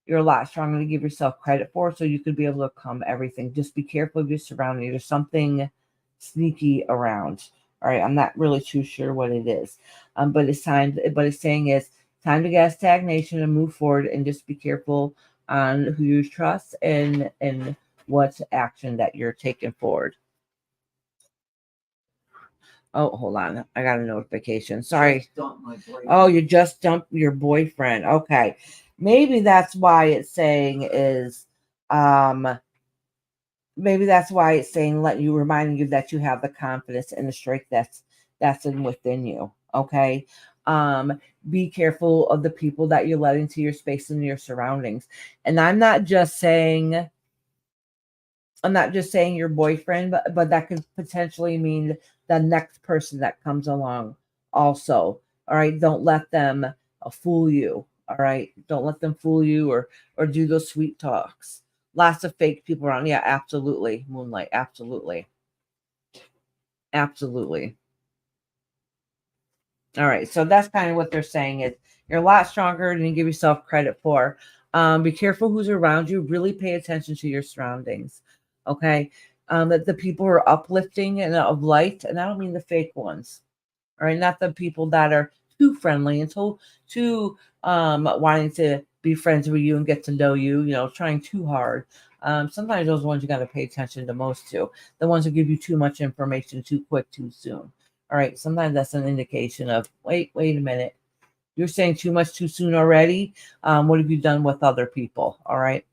you're a lot stronger to give yourself credit for, so you could be able to overcome everything. Just be careful of your surroundings. There's something sneaky around. All right, I'm not really too sure what it is, but it's time. But it's saying it's time to get out of stagnation and move forward, and just be careful on who you trust and what action that you're taking forward. Oh, hold on. I got a notification. Sorry. Oh, you just dumped your boyfriend. Okay. Maybe that's why it's saying is maybe that's why it's saying reminding you that you have the confidence and the strength that's within you. Okay. Be careful of the people that you're letting into your space and your surroundings. And I'm not just saying your boyfriend, but that could potentially mean the next person that comes along also. All right. Don't let them fool you. All right. Don't let them fool you or do those sweet talks. Lots of fake people around. Yeah, absolutely. Moonlight. Absolutely. Absolutely. All right. So that's kind of what they're saying is you're a lot stronger than you give yourself credit for. Be careful who's around you. Really pay attention to your surroundings. Okay. That the people who are uplifting and of light, and I don't mean the fake ones. All right. Not the people that are too friendly and too wanting to be friends with you and get to know you, trying too hard. Sometimes those ones you got to pay attention to most to. The ones who give you too much information too quick, too soon. All right. Sometimes that's an indication of wait a minute. You're saying too much too soon already. What have you done with other people? All right.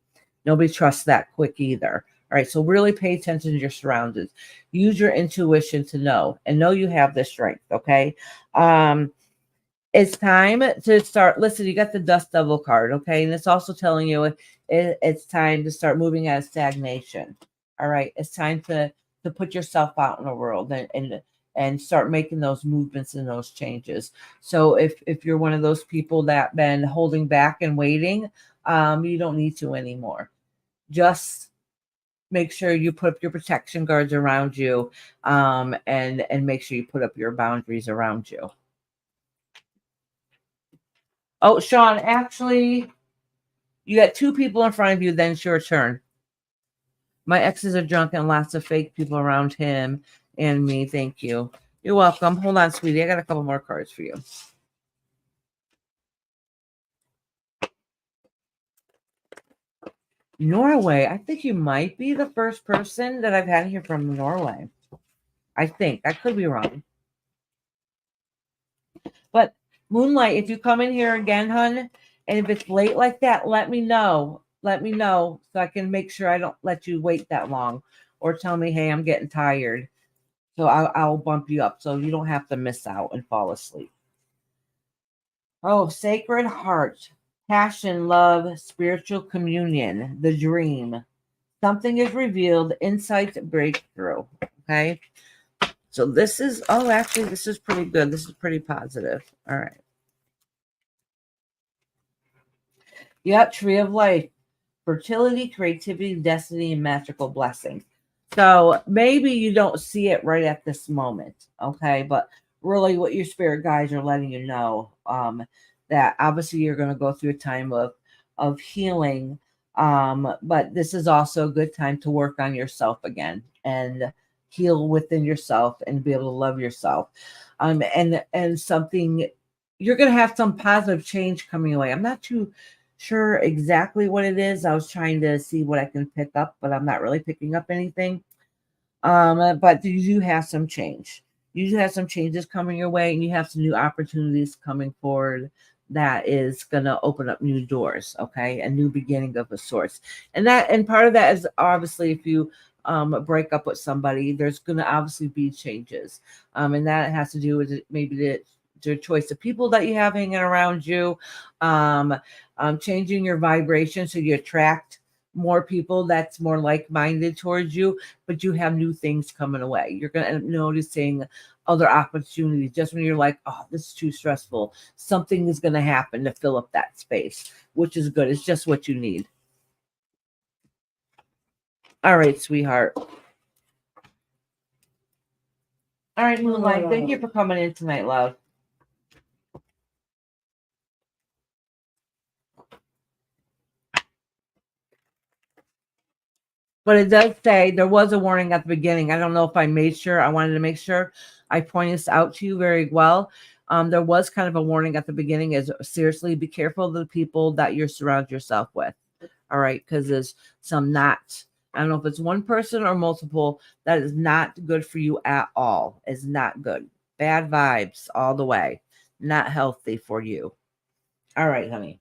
Nobody trusts that quick either. All right. So really pay attention to your surroundings. Use your intuition to know you have the strength. Okay. It's time to start. Listen, you got the Dust Devil card. Okay. And it's also telling you it's time to start moving out of stagnation. All right. It's time to put yourself out in the world and start making those movements and those changes. So if you're one of those people that been holding back and waiting, you don't need to anymore. Just make sure you put up your protection guards around you, and make sure you put up your boundaries around you. Oh, Sean, actually, you got two people in front of you, then it's your turn. My exes are drunk and lots of fake people around him and me. Thank you. You're welcome. Hold on, sweetie. I got a couple more cards for you. Norway. I think you might be the first person that I've had here from Norway. I think. I could be wrong. But Moonlight, if you come in here again, hun, and if it's late like that, let me know. Let me know so I can make sure I don't let you wait that long. Or tell me, hey, I'm getting tired. So I'll bump you up so you don't have to miss out and fall asleep. Oh, Sacred Heart. Passion, love, spiritual communion, the dream. Something is revealed, insight, breakthrough. Okay. So this is, this is pretty good. This is pretty positive. All right. Yep, Tree of Life. Fertility, creativity, destiny, and magical blessings. So maybe you don't see it right at this moment. Okay. But really what your spirit guides are letting you know, that obviously you're going to go through a time of healing, But this is also a good time to work on yourself again and heal within yourself and be able to love yourself. And something, you're going to have some positive change coming away. I'm not too sure exactly what it is. I was trying to see what I can pick up, but I'm not really picking up anything. But you do have some change. You do have some changes coming your way, and you have some new opportunities coming forward that is going to open up new doors, okay? A new beginning of a source. And part of that is obviously if you break up with somebody, there's going to obviously be changes. And that has to do with maybe the choice of people that you have hanging around you, changing your vibration so you attract more people that's more like-minded towards you, but you have new things coming away. You're going to end up noticing other opportunities just when you're like, oh, this is too stressful. Something is going to happen to fill up that space, which is good. It's just what you need. All right, sweetheart. All right, Moonlight, thank you for coming in tonight, love. But it does say there was a warning at the beginning. I don't know if I made sure. I wanted to make sure I point this out to you very well. There was kind of a warning at the beginning is seriously be careful of the people that you surround yourself with. All right. Because there's some not, I don't know if it's one person or multiple, that is not good for you at all. Is not good. Bad vibes all the way. Not healthy for you. All right, honey.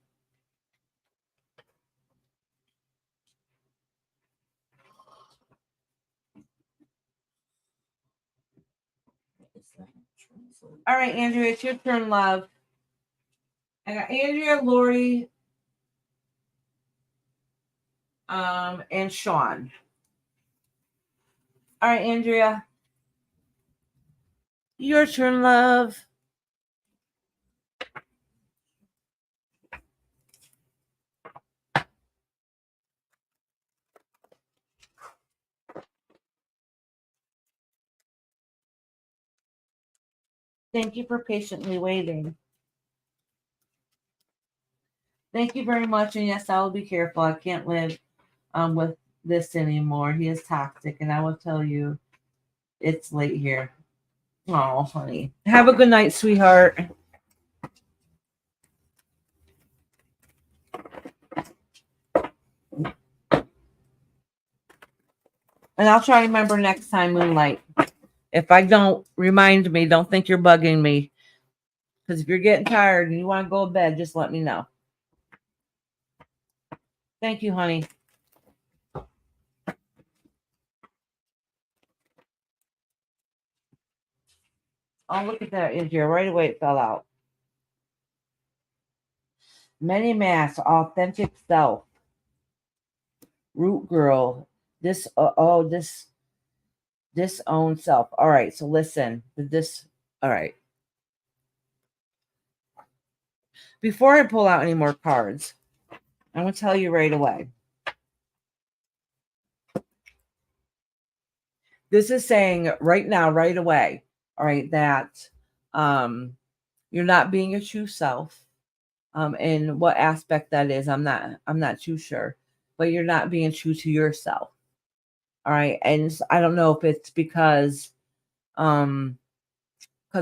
All right, Andrea, it's your turn, love. I got Andrea, Lori, and Sean. All right, Andrea. Your turn, love. Thank you for patiently waiting. Thank you very much. And yes, I will be careful. I can't live with this anymore. He is toxic, and I will tell you it's late here. Oh, honey. Have a good night, sweetheart. And I'll try to remember next time, Moonlight. If I don't, remind me. Don't think you're bugging me. Because if you're getting tired and you want to go to bed, just let me know. Thank you, honey. Oh, look at that, Andrea. Right away it fell out. Many masks, authentic self. Root girl. This own self. All right, so listen. All right. Before I pull out any more cards, I'm going to tell you right away. This is saying right now, right away, all right, that you're not being your true self. And what aspect that is, I'm not too sure. But you're not being true to yourself. All right. And I don't know if it's because of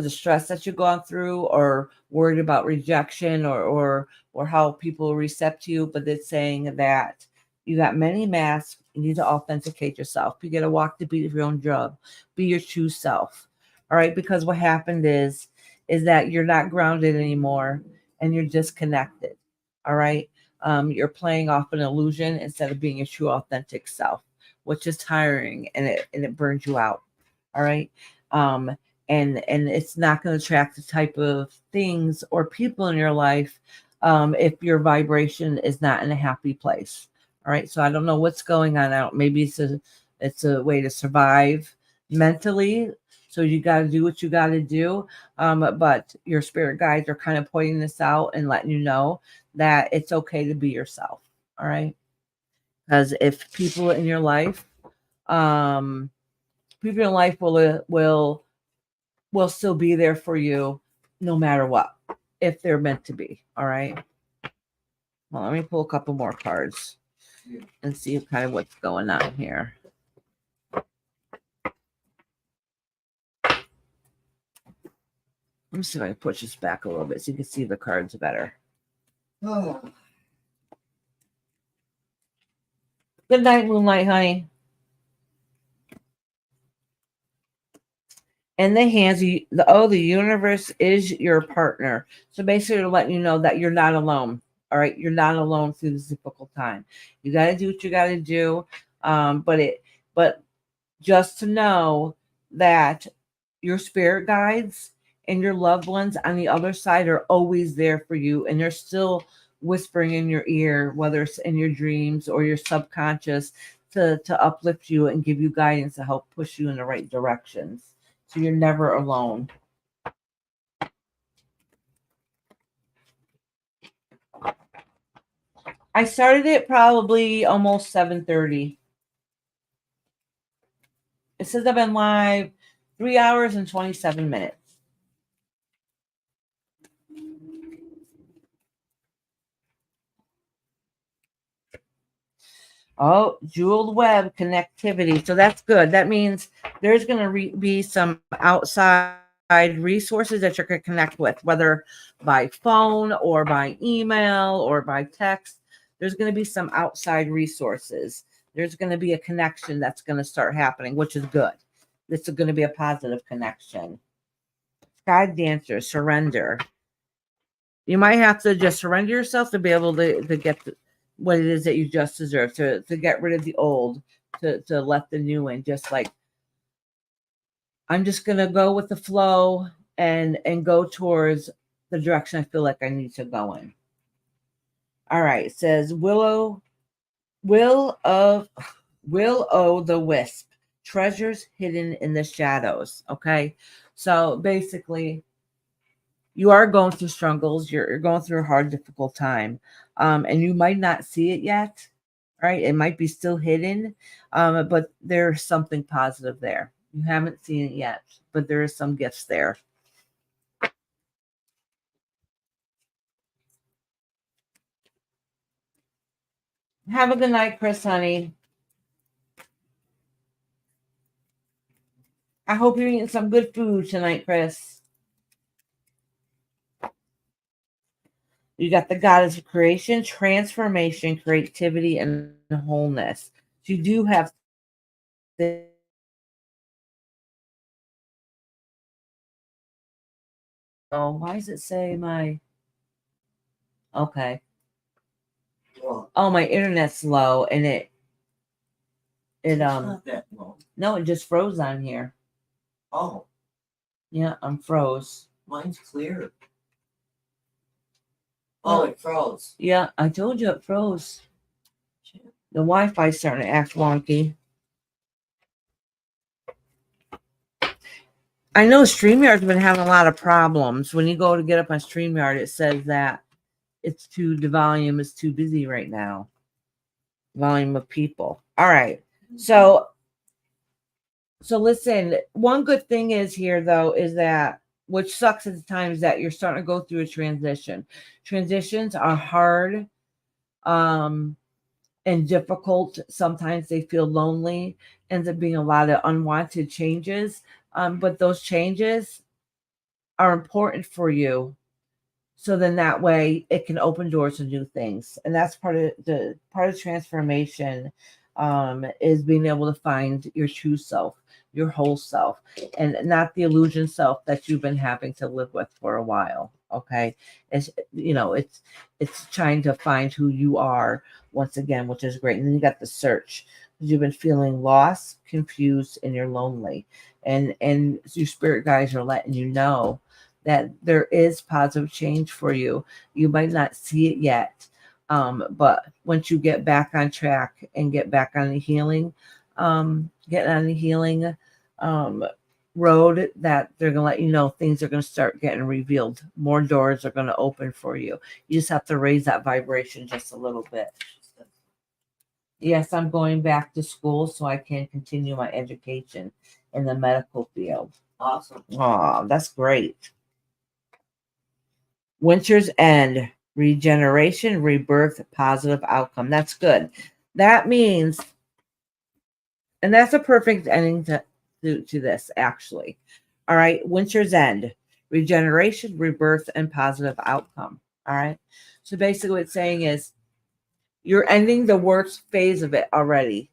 stress that you're going through or worried about rejection or how people accept you, but it's saying that you got many masks. You need to authenticate yourself. You got to walk the beat of your own drum. Be your true self. All right. Because what happened is that you're not grounded anymore and you're disconnected. All right. You're playing off an illusion instead of being your true authentic self, which is tiring and it burns you out. All right. And it's not going to attract the type of things or people in your life if your vibration is not in a happy place. All right. So I don't know what's going on out. Maybe it's a way to survive mentally. So you got to do what you got to do. But your spirit guides are kind of pointing this out and letting you know that it's okay to be yourself. All right. Because if people in your life, will still be there for you no matter what, if they're meant to be. All right. Well, let me pull a couple more cards. Yeah. and see kind of what's going on here. Let me see if I can push this back a little bit so you can see the cards better. Oh, Good night, Moonlight Honey. And the hands, the universe is your partner. So basically, they're letting you know that you're not alone. All right, you're not alone through this difficult time. You got to do what you got to do, but just to know that your spirit guides and your loved ones on the other side are always there for you, and they're still whispering in your ear, whether it's in your dreams or your subconscious, to uplift you and give you guidance to help push you in the right directions. So you're never alone. I started it probably almost 7:30. It says I've been live 3 hours and 27 minutes. Oh, jeweled web connectivity. So that's good. That means there's going to be some outside resources that you're going to connect with, whether by phone or by email or by text. There's going to be some outside resources. There's going to be a connection that's going to start happening, which is good. This is going to be a positive connection. Sky Dancer, surrender. You might have to just surrender yourself to be able to get what it is that you just deserve, to get rid of the old, to let the new in. Just like, I'm just going to go with the flow and go towards the direction I feel like I need to go in. All right. It says Will o' the Wisp, treasures hidden in the shadows. Okay. So basically, you are going through struggles. You're going through a hard, difficult time. And you might not see it yet, right? It might be still hidden, but there's something positive there. You haven't seen it yet, but there is some gifts there. Have a good night, Chris, honey. I hope you're eating some good food tonight, Chris. You got the goddess of creation, transformation, creativity, and wholeness. So you do have the oh, why does it say my okay? well, Oh, my internet's low, and it it's not that long. no, it just froze on here. Oh, Yeah, I'm froze. mine's clear. Oh, it froze. Yeah, I told you it froze. The Wi-Fi's starting to act wonky. I know StreamYard's been having a lot of problems. When you go to get up on StreamYard, it says that the volume is too busy right now. Volume of people. All right. So listen, one good thing is here though, is that which sucks at the time is that you're starting to go through a transition. Transitions are hard and difficult. Sometimes they feel lonely, ends up being a lot of unwanted changes. But those changes are important for you. So then that way it can open doors to new things. And that's part of transformation, is being able to find your true self, your whole self, and not the illusion self that you've been having to live with for a while. Okay. It's trying to find who you are once again, which is great. And then you got the search, because you've been feeling lost, confused, and you're lonely. And your spirit guides are letting you know that there is positive change for you. You might not see it yet, but once you get back on track and get back on the healing, road, that they're going to let you know things are going to start getting revealed. More doors are going to open for you. You just have to raise that vibration just a little bit. Yes, I'm going back to school so I can continue my education in the medical field. Awesome. Oh, that's great. Winter's End, regeneration, rebirth, positive outcome. That's good. That means, and that's a perfect ending to this, actually. All right. Winter's end, regeneration, rebirth, and positive outcome. All right. So basically, what it's saying is you're ending the worst phase of it already.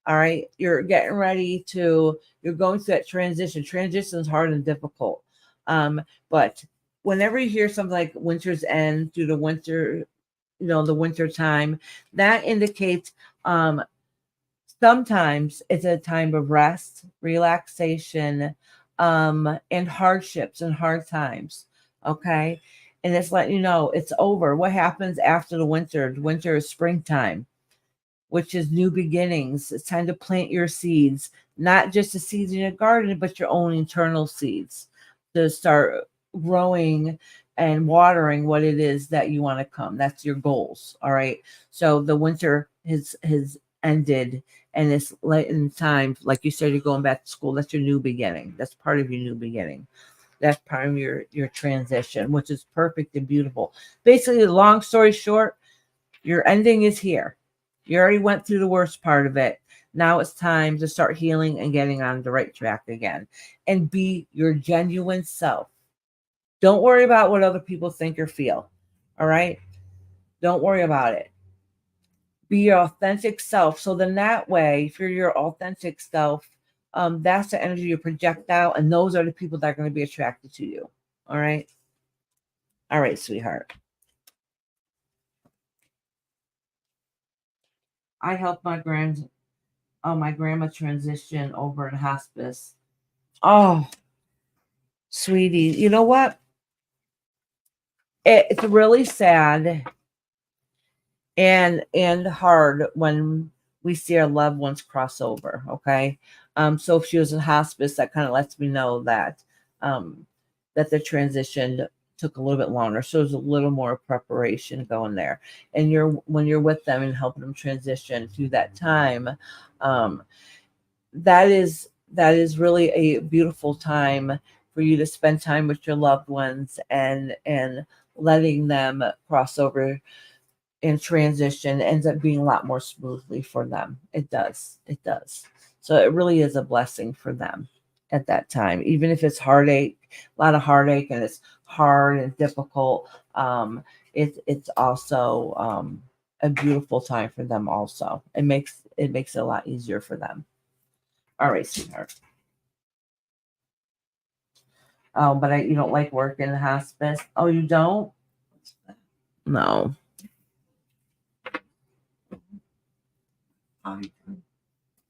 All right. You're getting ready to, you're going through that transition. Transition is hard and difficult. But whenever you hear something like winter's end through the winter, the winter time, that indicates sometimes it's a time of rest, relaxation, and hardships and hard times. Okay. And it's letting you know it's over. What happens after the winter? The winter is springtime, which is new beginnings. It's time to plant your seeds, not just the seeds in your garden, but your own internal seeds to start growing and watering what it is that you want to come. That's your goals. All right. So the winter has ended, and it's late in time. Like you said, you're going back to school. That's your new beginning. That's part of your new beginning. That's part of your transition, which is perfect and beautiful. Basically, long story short, your ending is here. You already went through the worst part of it. Now it's time to start healing and getting on the right track again and be your genuine self. Don't worry about what other people think or feel. All right? Don't worry about it. Be your authentic self. So then that way, if you're your authentic self, that's the energy you project out, and those are the people that are going to be attracted to you. All right? All right, sweetheart. I helped my grandma transition over to hospice. Oh, sweetie, you know what? It's really sad and hard when we see our loved ones cross over. Okay, so if she was in hospice, that kind of lets me know that that the transition took a little bit longer. So there's a little more preparation going there, and when you're with them and helping them transition through that time, um, that is really a beautiful time for you to spend time with your loved ones and letting them cross over and transition ends up being a lot more smoothly for them. It does. So it really is a blessing for them at that time, even if it's heartache, a lot of heartache, and it's hard and difficult. It's also a beautiful time for them. Also, it makes it a lot easier for them. All right, sweetheart. Oh, but you don't like working in hospice. Oh, you don't? No.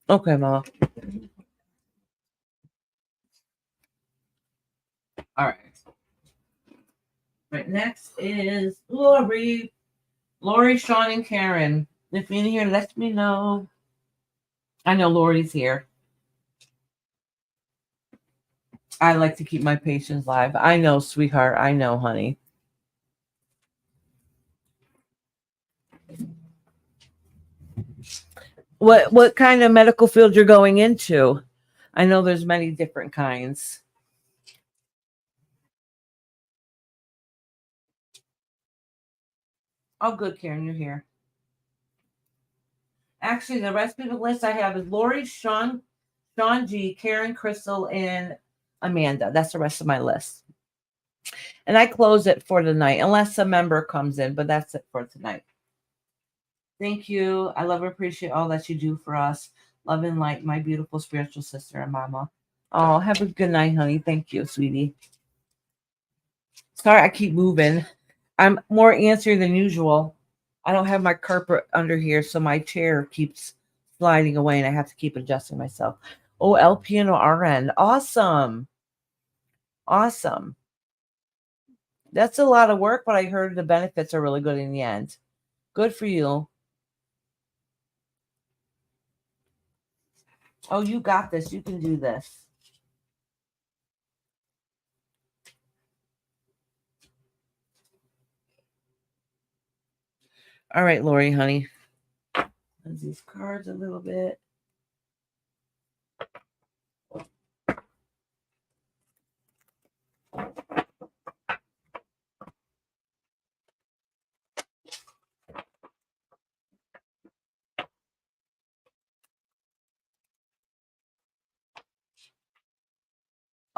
Okay, Mama. All right. Right, next is Lori. Lori, Sean, and Karen. If you're in here, let me know. I know Lori's here. I like to keep my patients live. I know, sweetheart. I know, honey. What kind of medical field you're going into? I know there's many different kinds. Oh, good, Karen, you're here. Actually, the rest of the list I have is Lori, Sean G, Karen, Crystal, and Amanda. That's the rest of my list. And I close it for tonight, unless a member comes in, but that's it for tonight. Thank you. I love and appreciate all that you do for us. Love and light, my beautiful spiritual sister and mama. Oh, have a good night, honey. Thank you, sweetie. Sorry, I keep moving. I'm more antsy than usual. I don't have my carpet under here, so my chair keeps sliding away and I have to keep adjusting myself. Oh, LPN or RN. Awesome. Awesome. That's a lot of work, but I heard the benefits are really good in the end. Good for you. Oh, you got this. You can do this. All right, Lori, honey. Cleanse these cards a little bit.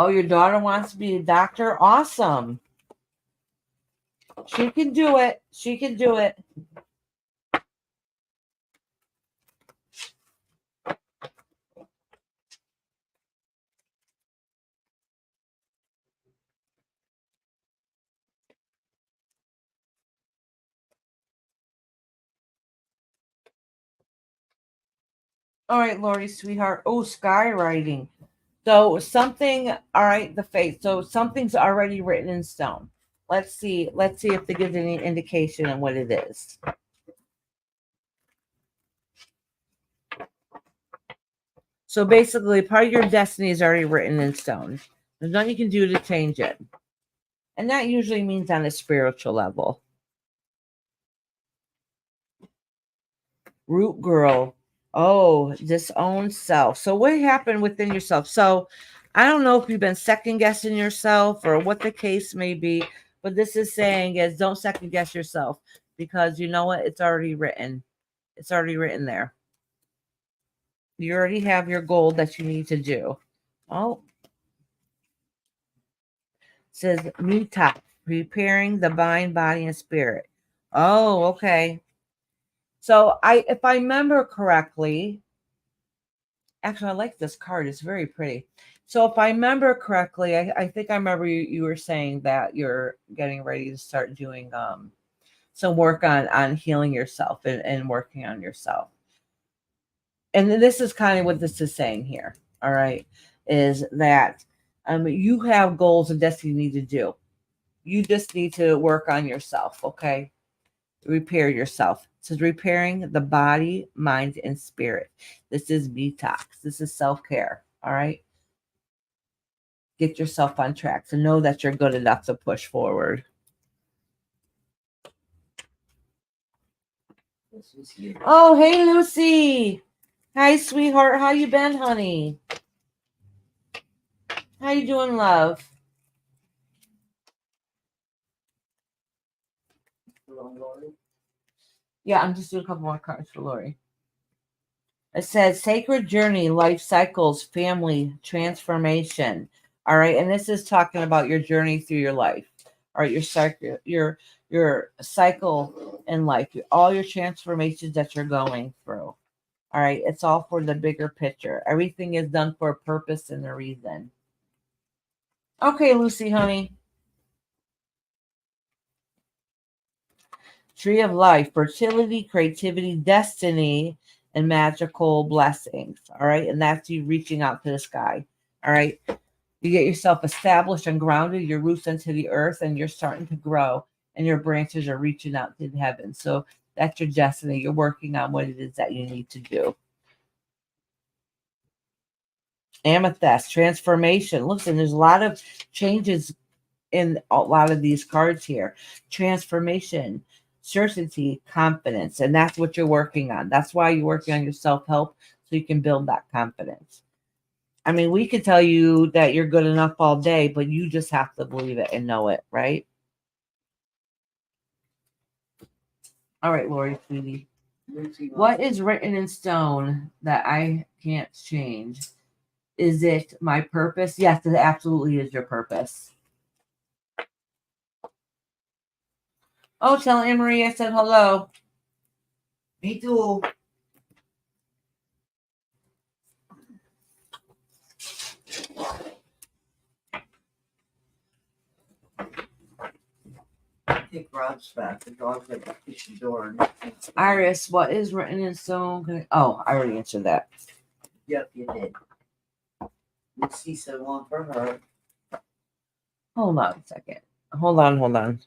Oh, your daughter wants to be a doctor? Awesome. She can do it. She can do it. All right, Lori, sweetheart. Oh, skywriting. So something, all right, the face. So something's already written in stone. Let's see. Let's see if they give any indication on what it is. So basically, part of your destiny is already written in stone. There's nothing you can do to change it. And that usually means on a spiritual level. Root girl. Oh, disowned self. So what happened within yourself? So I don't know if you've been second guessing yourself or what the case may be, but this is saying is don't second guess yourself because you know what? It's already written. It's already written there. You already have your goal that you need to do. Oh, it says Mita, preparing the mind, body, and spirit. Oh, okay. So if I remember correctly, actually, I like this card. It's very pretty. So if I remember correctly, I think I remember you were saying that you're getting ready to start doing some work on healing yourself and working on yourself. And this is kind of what this is saying here. All right, is that you have goals and destiny you need to do. You just need to work on yourself. Okay, repair yourself. It says repairing the body, mind, and spirit. This is detox. This is self-care. All right. Get yourself on track. So know that you're good enough to push forward. This was you. Oh, hey Lucy. Hi, sweetheart. How you been, honey? How you doing, love? Yeah, I'm just doing a couple more cards for Lori. It says sacred journey, life cycles, family transformation. All right, and this is talking about your journey through your life. All right, your cycle in life, all your transformations that you're going through. All right, it's all for the bigger picture. Everything is done for a purpose and a reason. Okay, Lucy, honey. Tree of life, fertility, creativity, destiny, and magical blessings. All right. And that's you reaching out to the sky. All right. You get yourself established and grounded, your roots into the earth, and you're starting to grow, and your branches are reaching out to heaven. So that's your destiny. You're working on what it is that you need to do. Amethyst, transformation. Listen, there's a lot of changes in a lot of these cards here. Transformation, certainty, confidence. And that's what you're working on. That's why you're working on your self-help so you can build that confidence. I mean, we could tell you that you're good enough all day, but you just have to believe it and know it, right? All right, Lori, sweetie. What is written in stone that I can't change? Is it my purpose? Yes, it absolutely is your purpose. Oh, tell Anne Marie I said hello. Me too. Take Rob's back. The dog's at the kitchen door. Iris, what is written in stone? Oh, I already answered that. Yep, you did. Lucy said one for her. Hold on a second. Hold on.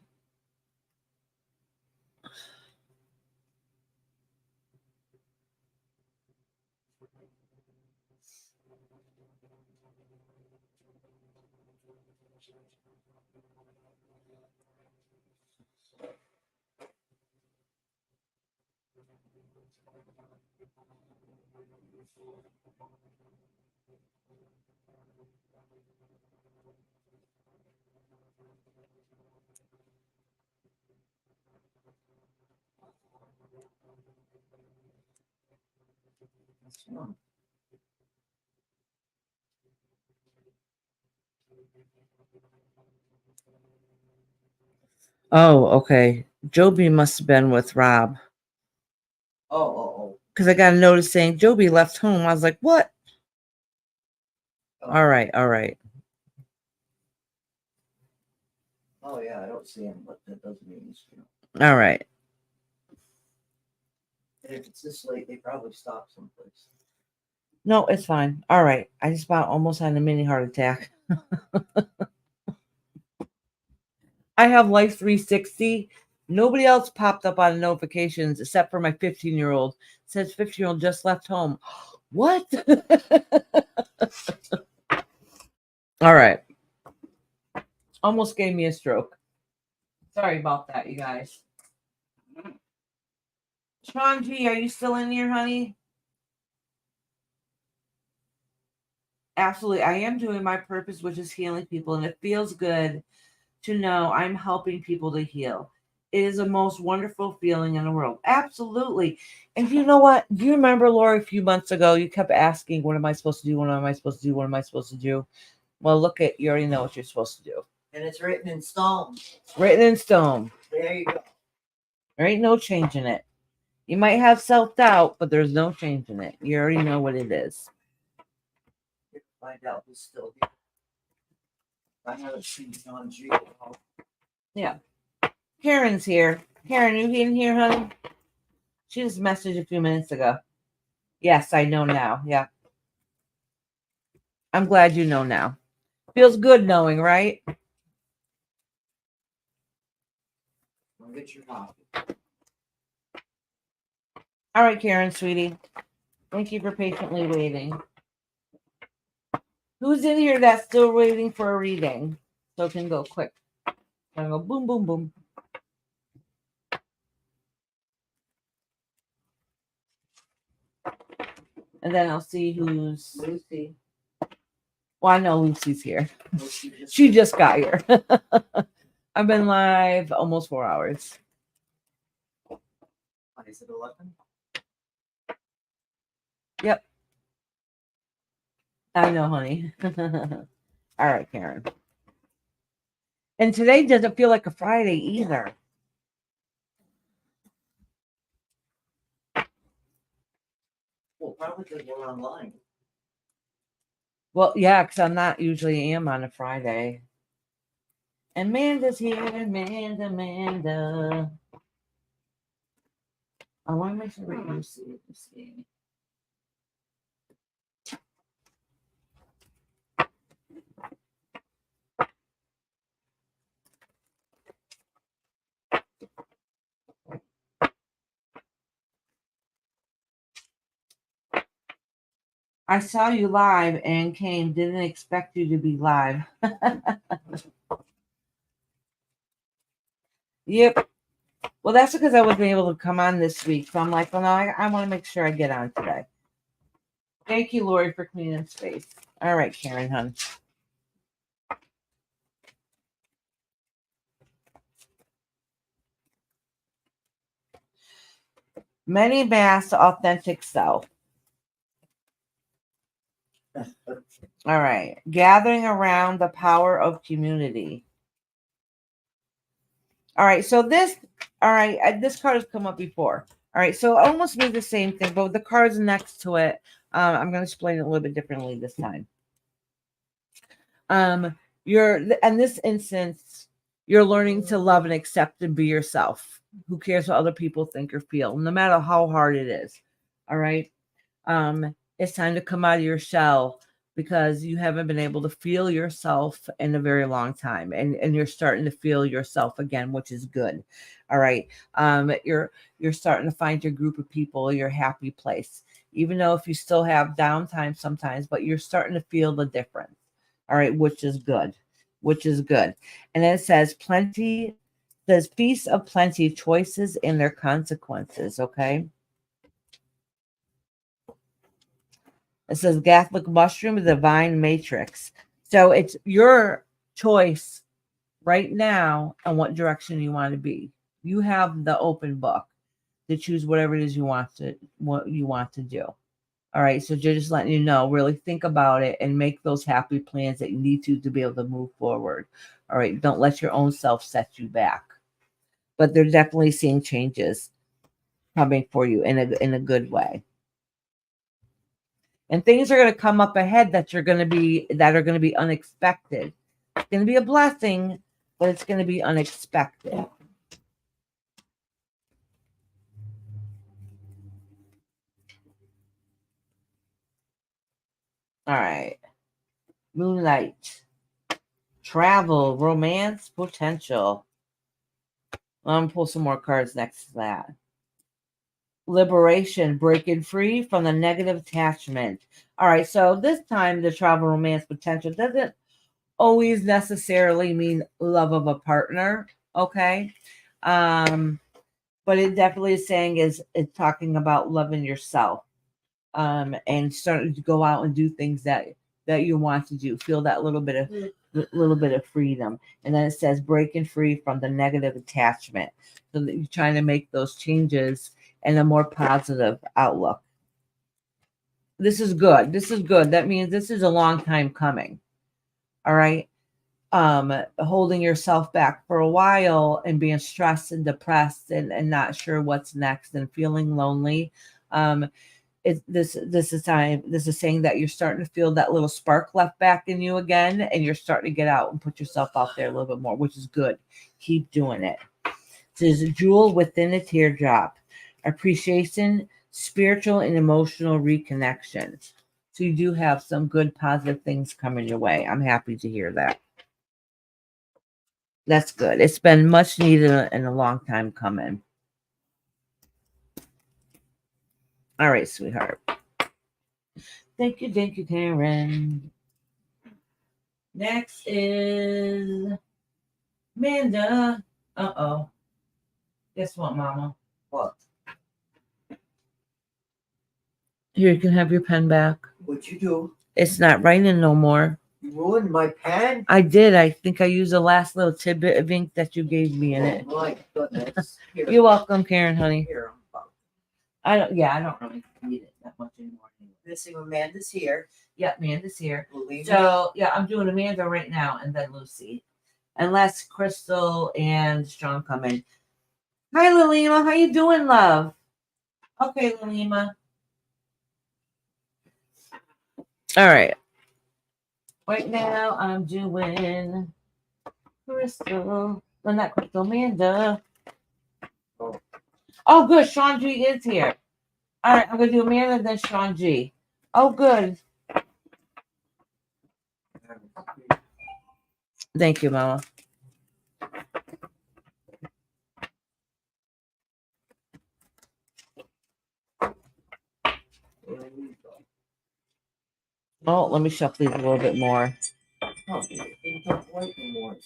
What's wrong? Oh, okay. Joby must have been with Rob. Oh. Because I got a notice saying Joby left home. I was like, what? Oh. All right, all right. Oh yeah, I don't see him, but that doesn't mean he's, All right. And if it's this late, they probably stop someplace. No, it's fine. All right. I just about almost had a mini heart attack. I have Life 360. Nobody else popped up on notifications except for my 15-year-old. It says 15-year-old just left home. What? All right. Almost gave me a stroke. Sorry about that, you guys. Sean G, are you still in here, honey? Absolutely. I am doing my purpose, which is healing people, and it feels good to know I'm helping people to heal. It is the most wonderful feeling in the world. Absolutely. And you know what? Do you remember, Laura, a few months ago, you kept asking, what am I supposed to do? What am I supposed to do? What am I supposed to do? Well, look at, you already know what you're supposed to do. And it's written in stone. Written in stone. There you go. There ain't no changing it. You might have self-doubt, but there's no changing it. You already know what it is. Find out who's still here. I haven't seen John G. Yeah. Karen's here. Karen, you in here, honey? She just messaged a few minutes ago. Yes, I know now. Yeah. I'm glad you know now. Feels good knowing, right? I'll get your coffee. All right, Karen, sweetie. Thank you for patiently waiting. Who's in here that's still waiting for a reading? So it can go quick. I'm gonna go boom, boom, boom. And then I'll see who's Lucy. Well, I know Lucy's here. Lucy She just got here. I've been live almost 4 hours. Is it 11? Yep. I know, honey. All right, Karen. And today doesn't feel like a Friday either. Well, probably because we're online. Well, yeah, because I'm not usually am on a Friday. Amanda's here. Amanda. I want to make sure we can see it. I saw you live and came. Didn't expect you to be live. Yep. Well, that's because I wasn't able to come on this week. So I'm like, well, no, I want to make sure I get on today. Thank you, Lori, for cleaning space. All right, Karen, hon. Many mass authentic self. All right. Gathering around the power of community. All right. So this card has come up before. All right. So I almost made the same thing, but with the cards next to it, I'm going to explain it a little bit differently this time. In this instance, you're learning to love and accept and be yourself. Who cares what other people think or feel, no matter how hard it is. All right. It's time to come out of your shell because you haven't been able to feel yourself in a very long time, and you're starting to feel yourself again, which is good. All right. You're starting to find your group of people, your happy place, even though if you still have downtime sometimes, but you're starting to feel the difference. All right, which is good. And then it says feast of plenty, choices and their consequences. Okay. It says Catholic mushroom, divine matrix. So it's your choice right now on what direction you want to be. You have the open book to choose whatever it is you want to do. All right. So they're just letting you know, really think about it and make those happy plans that you need to be able to move forward. All right. Don't let your own self set you back. But they're definitely seeing changes coming for you in a good way. And things are going to come up ahead that are going to be unexpected. It's going to be a blessing, but it's going to be unexpected. All right. Moonlight. Travel, romance, potential. I'm going to pull some more cards next to that. Liberation, breaking free from the negative attachment. All right, so this time the travel, romance, potential doesn't always necessarily mean love of a partner, okay? But it definitely is saying it's talking about loving yourself, and starting to go out and do things that you want to do. Feel that little bit of freedom. And then it says breaking free from the negative attachment. So that you're trying to make those changes and a more positive outlook. This is good. This is good. That means this is a long time coming. All right. Holding yourself back for a while and being stressed and depressed and not sure what's next and feeling lonely. This is saying that you're starting to feel that little spark left back in you again, and you're starting to get out and put yourself out there a little bit more, which is good. Keep doing it. There's a jewel within a teardrop. Appreciation, spiritual and emotional reconnection. So you do have some good positive things coming your way. I'm happy to hear that. That's good. It's been much needed and a long time coming. All right, sweetheart. Thank you, Karen. Next is Amanda. Uh-oh. Guess what, Mama? What? Here, you can have your pen back. What'd you do? It's not raining no more. You ruined my pen? I did. I think I used the last little tidbit of ink that you gave me in it. My goodness. Here. You're welcome, Karen, honey. Here. I don't really need it that much anymore. Missing Amanda's here. Yeah, Amanda's here. Believe So, yeah, I'm doing Amanda right now and then Lucy. Unless Crystal and Strong come in. Hi, Lalima. How you doing, love? Okay, Lalima. All right. Right now, I'm doing Crystal. Well, not Crystal, Amanda. Oh, good. Sean G is here. All right, I'm going to do Amanda, then Sean G. Oh, good. Thank you, Mama. Oh, let me shuffle these a little bit more. Oh, you don't like anymore.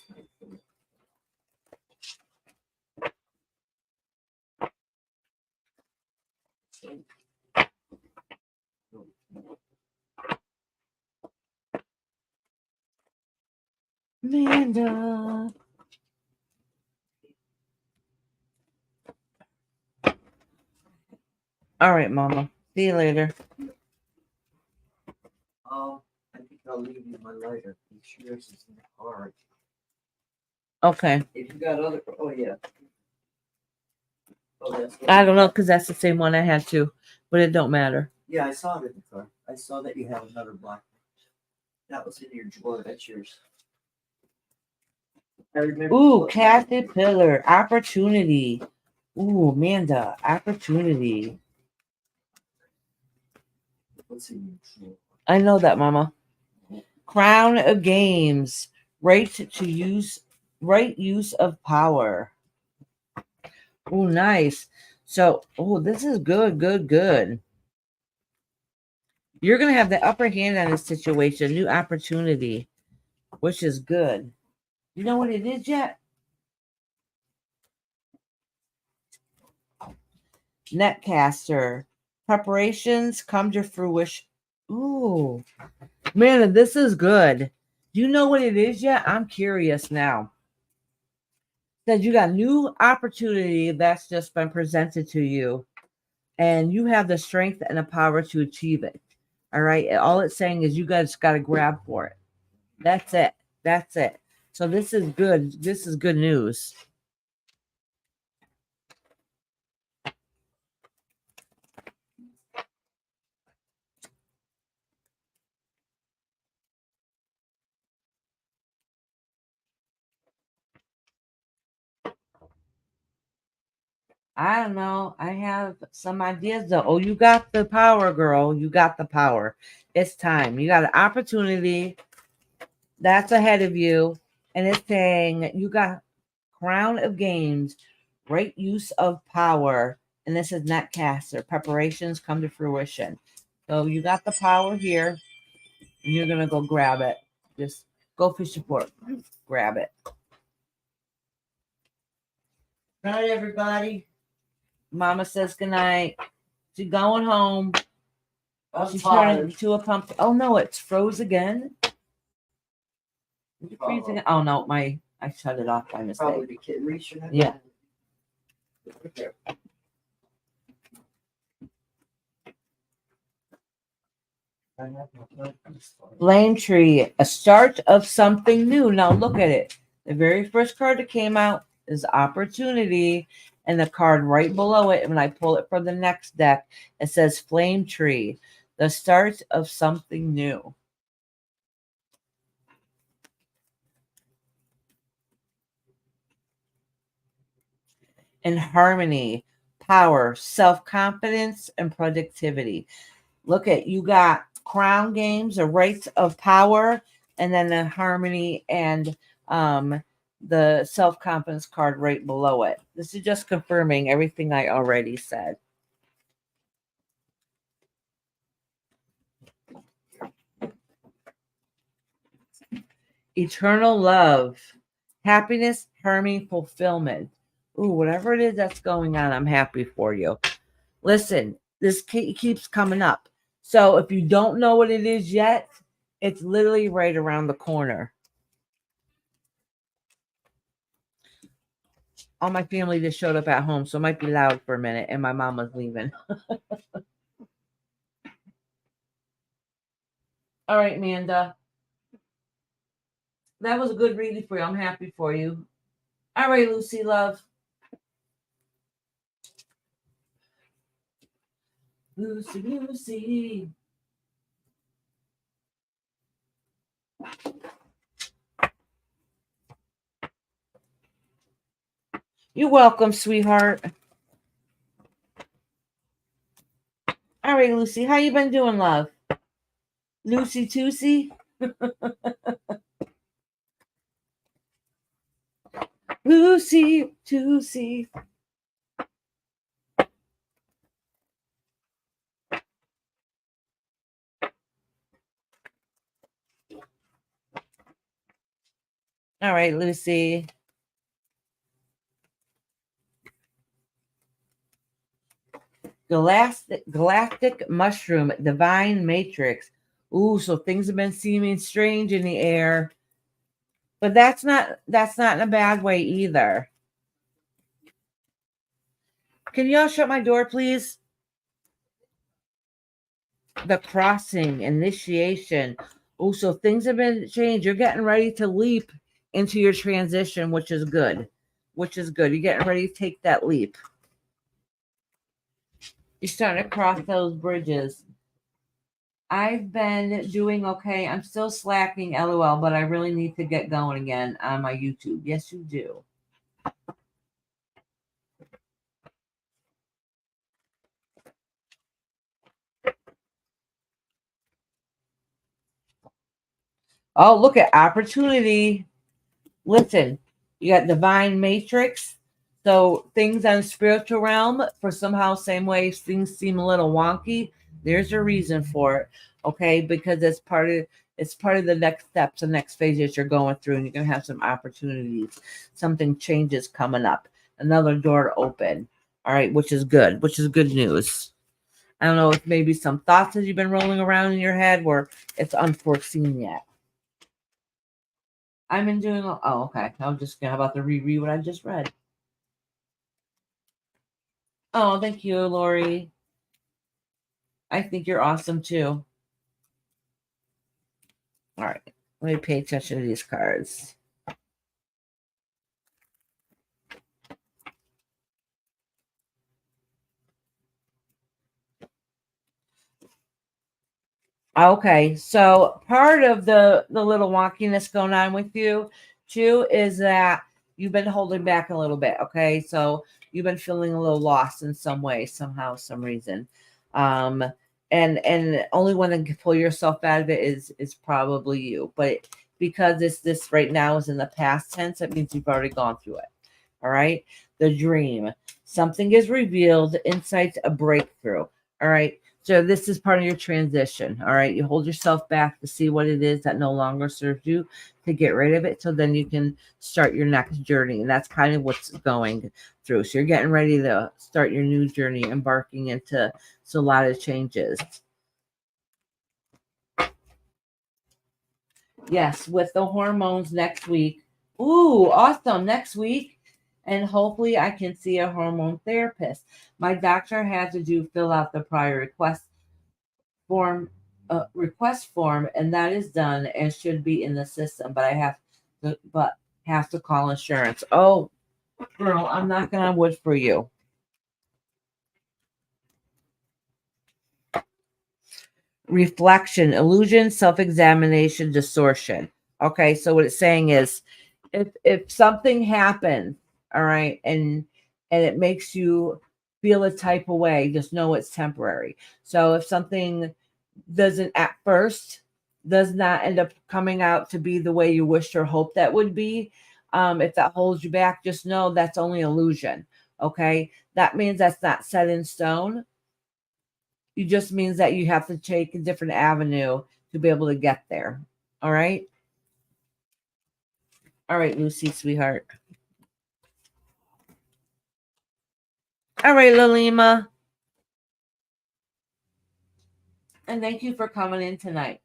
Amanda. All right, Mama. See you later. Oh, I think I'll leave you my lighter. I'm sure this is in the car. Okay. If you got other, oh yeah. Oh, that's what I don't know, because that's the same one I had too, but it don't matter. Yeah, I saw it in the car. I saw that you had another black one. That was in your drawer. That's yours. I remember. Ooh, caterpillar. Opportunity. Ooh, Amanda. Opportunity. What's in your drawer? I know that, Mama. Crown of Games. Right use of power. Oh, nice. So, this is good. You're going to have the upper hand on this situation. New opportunity, which is good. You know what it is yet? Netcaster. Preparations come to fruition. Ooh. Man, this is good. Do you know what it is yet? I'm curious now. Said you got new opportunity that's just been presented to you. and you have the strength and the power to achieve it. All right. All it's saying is you guys got to grab for it. That's it. That's it. So this is good. This is good news. I don't know. I have some ideas though. Oh, you got the power, girl. You got the power. It's time. You got an opportunity that's ahead of you. And it's saying you got crown of games, great use of power. And this is Netcaster. Preparations come to fruition. So you got the power here. And you're going to go grab it. Just go fishing for it. Grab it. Good night, everybody. Mama says goodnight. She's going home. I'm She's tired. turning into a pumpkin. Oh no, it's froze again. Is it freezing? Oh no, I shut it off by mistake. Probably the kid reaching it. Yeah. Okay. Flame tree, a start of something new. Now look at it. The very first card that came out is opportunity, and the card right below it, and when I pull it from the next deck, it says flame tree, the start of something new. In harmony, power, self-confidence, and productivity. Look at, you got crown games, a rights of power, and then the harmony and the self-confidence card right below it. This is just confirming everything I already said. Eternal love, happiness, harmony, fulfillment. Ooh, whatever it is that's going on, I'm happy for you. Listen, this keeps coming up. So if you don't know what it is yet, it's literally right around the corner. All my family just showed up at home, so it might be loud for a minute, and my mom was leaving. All right, Amanda. That was a good reading for you. I'm happy for you. All right, Lucy, love. Lucy, Lucy. You're welcome, sweetheart. All right, Lucy. How you been doing, love? Lucy Toosey? Lucy Toosey. All right, Lucy. Galactic mushroom, divine matrix. Ooh, so things have been seeming strange in the air. But that's not in a bad way either. Can y'all shut my door, please? The crossing, initiation. Oh, so things have been changed. You're getting ready to leap into your transition, which is good. Which is good. You're getting ready to take that leap. You're starting to cross those bridges. I've been doing okay. I'm still slacking, LOL, but I really need to get going again on my YouTube. Yes, you do. Oh, look at opportunity. Listen, you got divine matrix. So things on the spiritual realm, for somehow same way things seem a little wonky. There's a reason for it, okay? Because it's part of the next steps, the next phase that you're going through, and you're gonna have some opportunities. Something changes coming up. Another door to open. All right, which is good news. I don't know if maybe some thoughts that you've been rolling around in your head where it's unforeseen yet. I've been doing. Oh, okay. I'm just gonna about to reread what I just read. Oh, thank you, Lori. I think you're awesome too. All right. Let me pay attention to these cards. Okay, so part of the little wonkiness going on with you too is that you've been holding back a little bit. Okay, so you've been feeling a little lost in some way, somehow, some reason, um, and only one that can pull yourself out of it is probably you. But because this right now is in the past tense, it means you've already gone through it. All right, the dream, something is revealed, insights, a breakthrough. All right. So this is part of your transition. All right. You hold yourself back to see what it is that no longer serves you, to get rid of it. So then you can start your next journey. And that's kind of what's going through. So you're getting ready to start your new journey, embarking into a lot of changes. Yes. With the hormones next week. Ooh, awesome. Next week. And hopefully I can see a hormone therapist. My doctor had to fill out the prior request form, and that is done and should be in the system. But I have to call insurance. Oh, girl, I'm knocking on wood for you. Reflection, illusion, self-examination, distortion. Okay, so what it's saying is, if something happens, all right, and it makes you feel a type of way, just know it's temporary. So if something does not end up coming out to be the way you wished or hoped that would be, if that holds you back, just know that's only illusion. Okay, that means that's not set in stone. It just means that you have to take a different avenue to be able to get there. All right. All right, Lucy, sweetheart. All right, Lalima. And thank you for coming in tonight.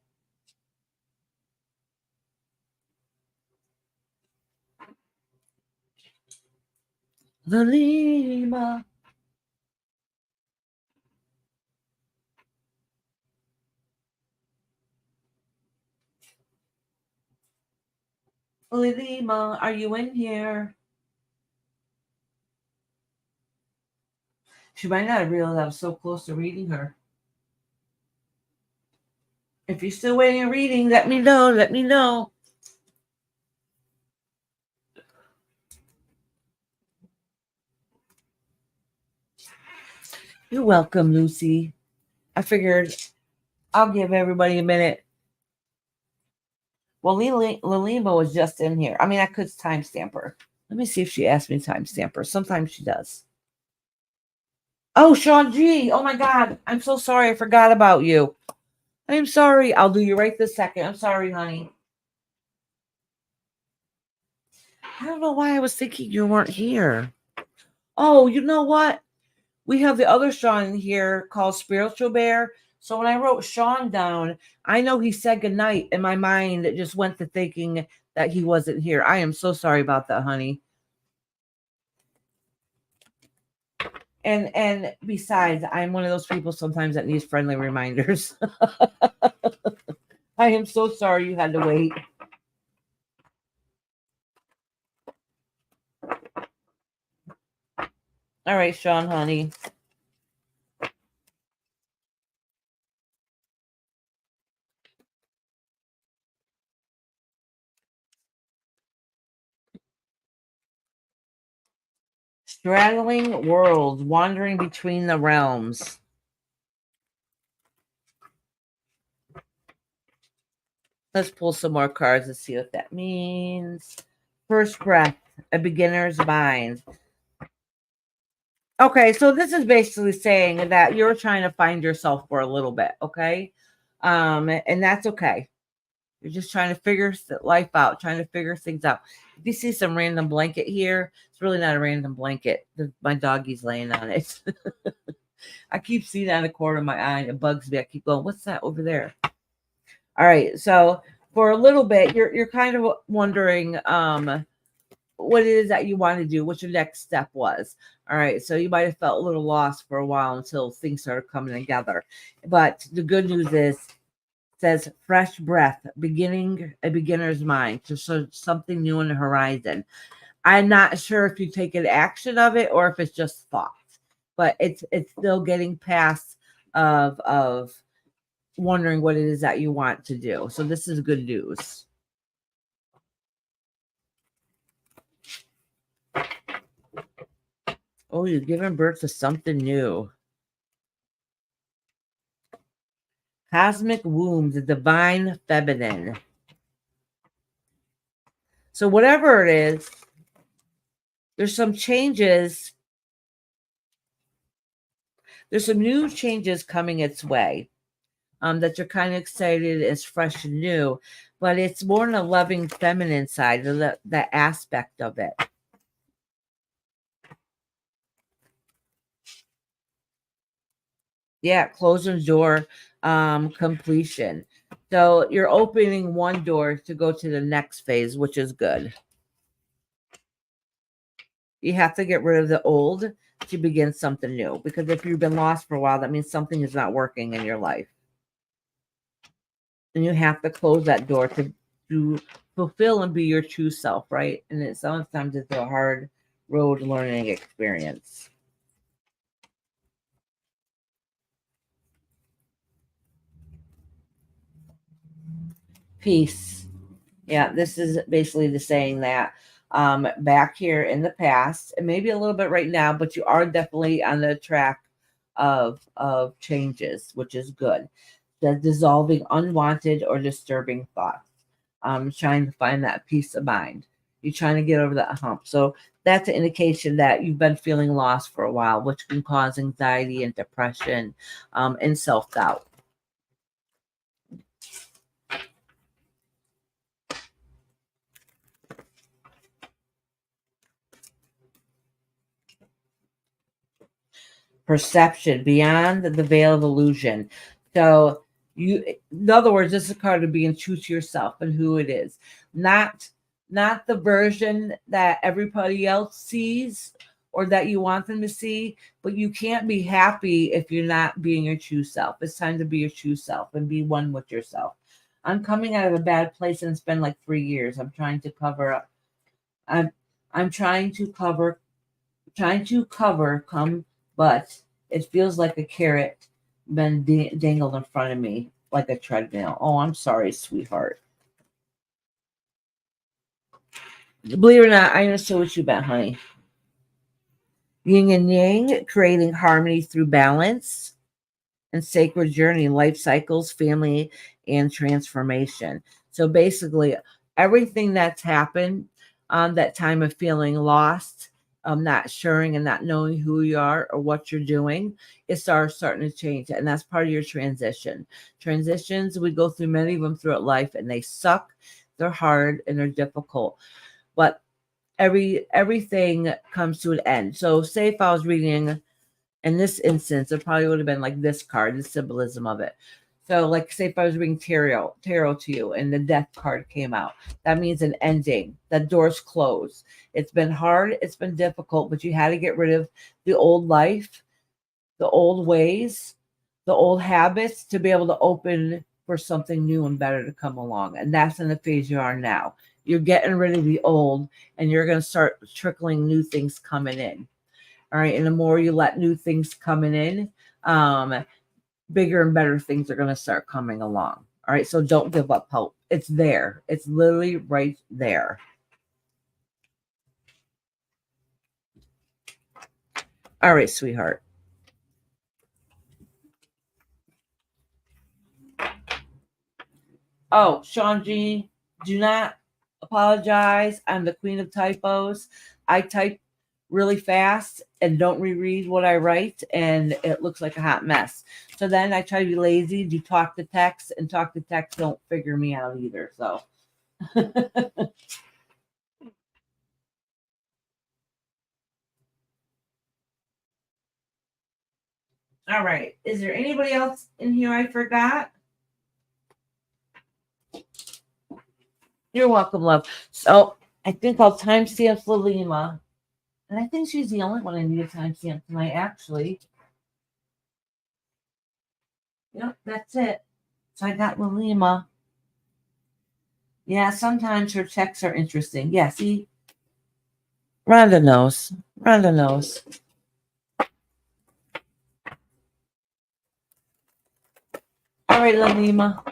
Lalima. Lalima, are you in here? She might not have realized I was so close to reading her. If you're still waiting a reading, let me know. Let me know. You're welcome, Lucy. I figured I'll give everybody a minute. Well, Lalima was just in here. I mean, I could timestamp her. Let me see if she asked me to timestamp her. Sometimes she does. Oh, Sean G. Oh, my God. I'm so sorry. I forgot about you. I'm sorry. I'll do you right this second. I'm sorry, honey. I don't know why I was thinking you weren't here. Oh, you know what? We have the other Sean here called Spiritual Bear. So when I wrote Sean down, I know he said goodnight, and my mind just went to thinking that he wasn't here. I am so sorry about that, honey. And besides, I'm one of those people sometimes that needs friendly reminders. I am so sorry you had to wait. All right, Sean, honey. Straddling worlds, wandering between the realms. Let's pull some more cards and see what that means. First breath, a beginner's mind. Okay, so this is basically saying that you're trying to find yourself for a little bit, okay? And that's okay. You're just trying to figure life out, trying to figure things out. If you see some random blanket here, it's really not a random blanket. My doggy's laying on it. I keep seeing that in the corner of my eye, and it bugs me. I keep going, what's that over there? All right, so for a little bit, you're kind of wondering, what it is that you want to do, what your next step was. All right. So you might have felt a little lost for a while until things started coming together. But the good news is, says fresh breath, beginning a beginner's mind, so something new on the horizon. I'm not sure if you take an action of it or if it's just thoughts, but it's still getting past of wondering what it is that you want to do. So this is good news. Oh, you're giving birth to something new. Cosmic womb, the divine feminine. So whatever it is, there's some changes. There's some new changes coming its way. That you're kind of excited, it's fresh and new, but it's more on a loving feminine side, the aspect of it. Yeah, closing door, completion. So you're opening one door to go to the next phase, which is good. You have to get rid of the old to begin something new, because if you've been lost for a while, that means something is not working in your life. And you have to close that door to fulfill and be your true self, right? And sometimes it's a hard road learning experience. Peace. Yeah, this is basically the saying that back here in the past, and maybe a little bit right now, but you are definitely on the track of changes, which is good. The dissolving unwanted or disturbing thoughts. Trying to find that peace of mind. You're trying to get over that hump. So that's an indication that you've been feeling lost for a while, which can cause anxiety and depression, and self-doubt. Perception beyond the veil of illusion. So in other words, this is a card of being true to yourself and who it is, not the version that everybody else sees or that you want them to see, but you can't be happy if you're not being your true self. It's time to be your true self and be one with yourself. I'm coming out of a bad place, and it's been like 3 years. I'm trying to cover up. I'm trying to cover come, but it feels like a carrot been dangled in front of me like a treadmill. Oh, I'm sorry, sweetheart. Believe it or not, I understood what you meant, honey. Yin and yang, creating harmony through balance and sacred journey, life cycles, family, and transformation. So basically, everything that's happened on that time of feeling lost, not sharing and not knowing who you are or what you're doing, it starts starting to change. And that's part of your transition. Transitions, we go through many of them throughout life, and they suck, they're hard, and they're difficult. But everything comes to an end. So say if I was reading in this instance, it probably would have been like this card, the symbolism of it. So, like, say if I was reading tarot to you and the death card came out, that means an ending. That door's closed. It's been hard, it's been difficult, but you had to get rid of the old life, the old ways, the old habits to be able to open for something new and better to come along. And that's in the phase you are now. You're getting rid of the old, and you're going to start trickling new things coming in. All right. And the more you let new things coming in, bigger and better things are going to start coming along. All right. So don't give up hope. It's there. It's literally right there. All right, sweetheart. Oh, Sean G, do not apologize. I'm the queen of typos. I type really fast and don't reread what I write, and it looks like a hot mess. So then I try to be lazy, do talk to text, and talk to text don't figure me out either. So all right. Is there anybody else in here I forgot? You're welcome, love. So I think I'll timestamp Lalima. And I think she's the only one I need a timestamp tonight, actually. Yep, that's it. So I got Lalima. Yeah, sometimes her checks are interesting. Yeah, see? Rhonda knows. Rhonda knows. All right, Lalima.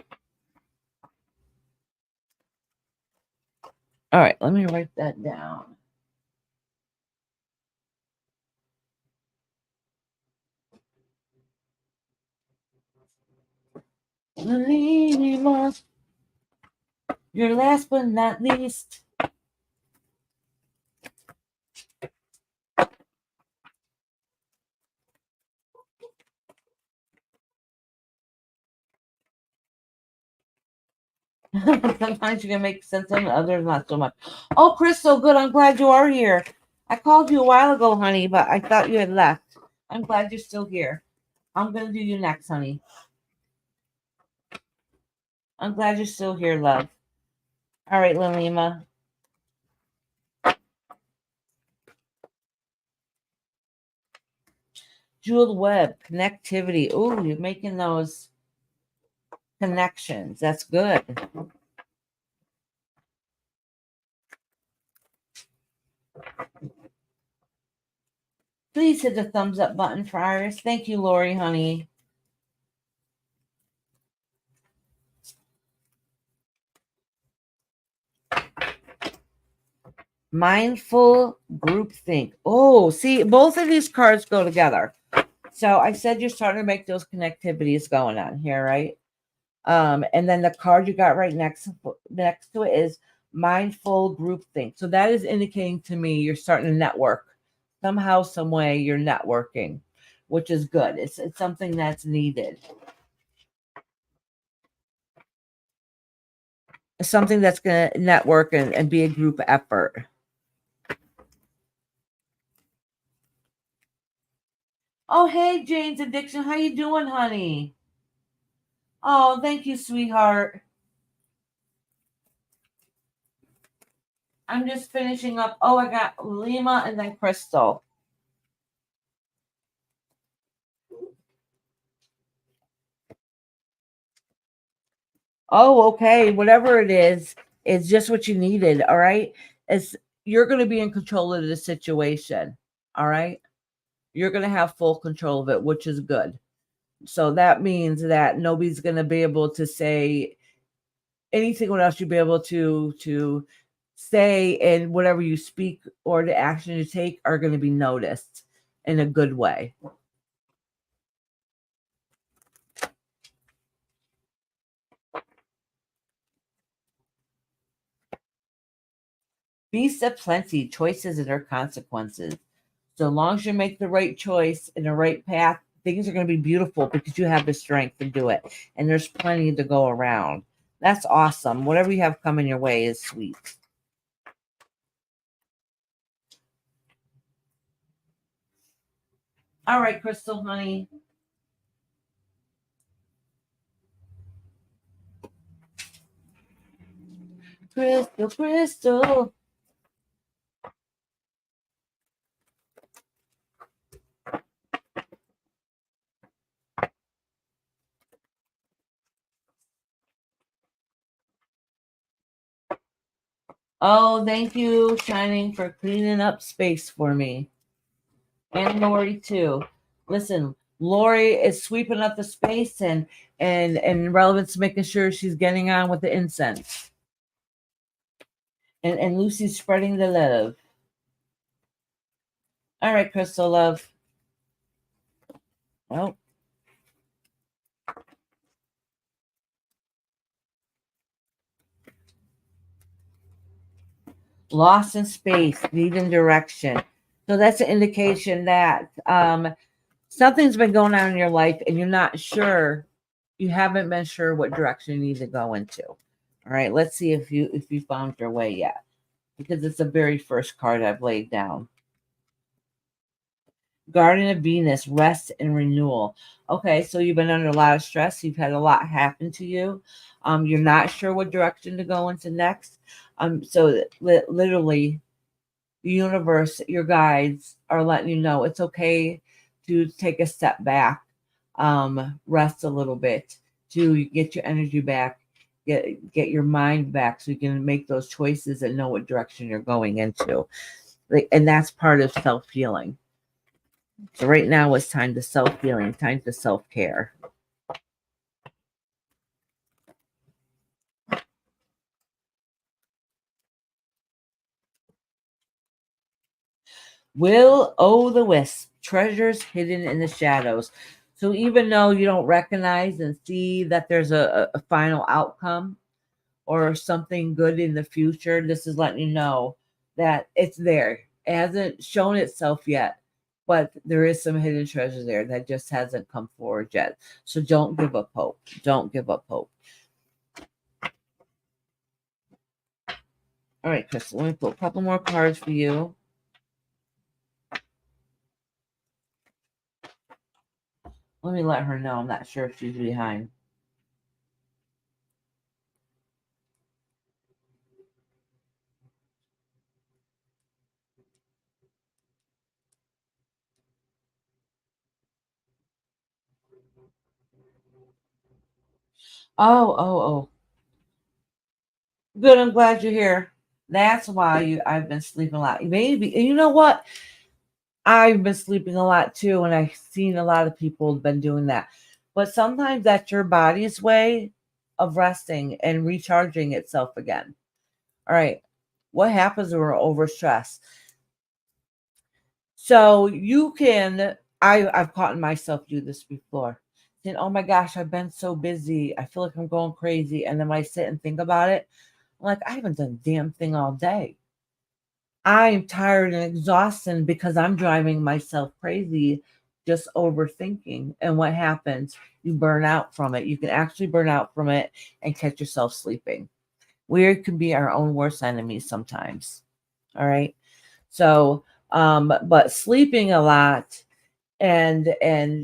All right, let me write that down. Lalima, your last but not least. Sometimes you can make sense of it, others not so much. Oh, Crystal, good. I'm glad you are here. I called you a while ago, honey, but I thought you had left. I'm glad you're still here. I'm going to do you next, honey. I'm glad you're still here, love. All right, Lalima. Jeweled web, connectivity. Oh, you're making those connections. That's good. Please hit the thumbs up button for Iris. Thank you, Lori, honey. Mindful groupthink. Oh, see, both of these cards go together. So I said you're starting to make those connectivities going on here, right? And then the card you got right next to it is mindful groupthink. So that is indicating to me you're starting to network. Somehow, some way you're networking, which is good. It's something that's needed. It's something that's going to network and be a group effort. Oh, hey, Jane's Addiction. How you doing, honey? Oh, thank you, sweetheart. I'm just finishing up. Oh, I got Lima and then Crystal. Oh, okay. Whatever it is, it's just what you needed. All right. It's you're going to be in control of the situation. All right. You're going to have full control of it, which is good. So that means that nobody's going to be able to say anything else. You'll be able to say, and whatever you speak or the action you take are going to be noticed in a good way. Beasts of plenty, choices and their consequences. So long as you make the right choice in the right path, things are going to be beautiful because you have the strength to do it. And there's plenty to go around. That's awesome. Whatever you have coming your way is sweet. All right, Crystal, honey. Crystal, Crystal. Oh, thank you, Shining, for cleaning up space for me. And Lori, too. Listen, Lori is sweeping up the space and Relevance making sure she's getting on with the incense. And Lucy's spreading the love. All right, Crystal, love. Well, lost in space, needing direction. So that's an indication that something's been going on in your life and you're not sure, you haven't been sure what direction you need to go into. All right, let's see if you found your way yet, because it's the very first card I've laid down. Garden of Venus, rest and renewal. Okay, so you've been under a lot of stress. You've had a lot happen to you. You're not sure what direction to go into next. So literally, the universe, your guides are letting you know it's okay to take a step back, rest a little bit, to get your energy back, get your mind back, so you can make those choices and know what direction you're going into. And that's part of self healing. So right now it's time to self healing, time to self care. Will o' the wisp, treasures hidden in the shadows. So even though you don't recognize and see that there's a final outcome or something good in the future, this is letting you know that it's there. It hasn't shown itself yet, but there is some hidden treasure there that just hasn't come forward yet. So don't give up hope. Don't give up hope. All right, Crystal, let me pull a couple more cards for you. Let me let her know. I'm not sure if she's behind. Oh. Good, I'm glad you're here. That's why I've been sleeping a lot. Maybe, and you know what? I've been sleeping a lot too, and I've seen a lot of people have been doing that. But sometimes that's your body's way of resting and recharging itself again. All right. What happens when we're overstressed? So you can, I've caught myself do this before. Saying, oh my gosh, I've been so busy. I feel like I'm going crazy. And then when I sit and think about it, I'm like, I haven't done a damn thing all day. I'm tired and exhausted because I'm driving myself crazy just overthinking. And what happens? You burn out from it. You can actually burn out from it and catch yourself sleeping. We can be our own worst enemies sometimes. All right. So, but sleeping a lot and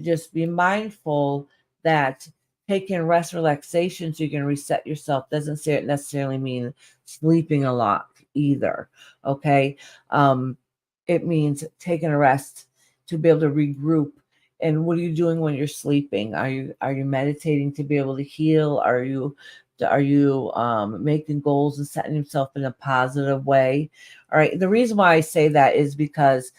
just be mindful that taking rest relaxation so you can reset yourself doesn't necessarily mean sleeping a lot either. Okay. It means taking a rest to be able to regroup. And what are you doing when you're sleeping? Are you meditating to be able to heal? Are you making goals and setting yourself in a positive way? All right. The reason why I say that is because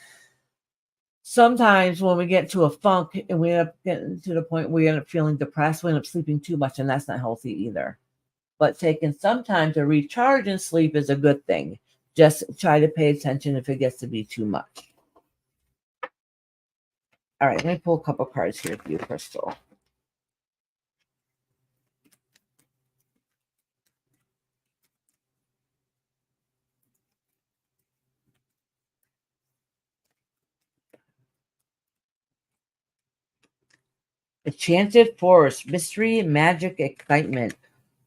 sometimes when we get to a funk and we end up getting to the point where we end up feeling depressed, we end up sleeping too much, and that's not healthy either. But taking some time to recharge and sleep is a good thing. Just try to pay attention if it gets to be too much. All right, let me pull a couple cards here for you, Crystal. Enchanted Forest, mystery, magic, excitement.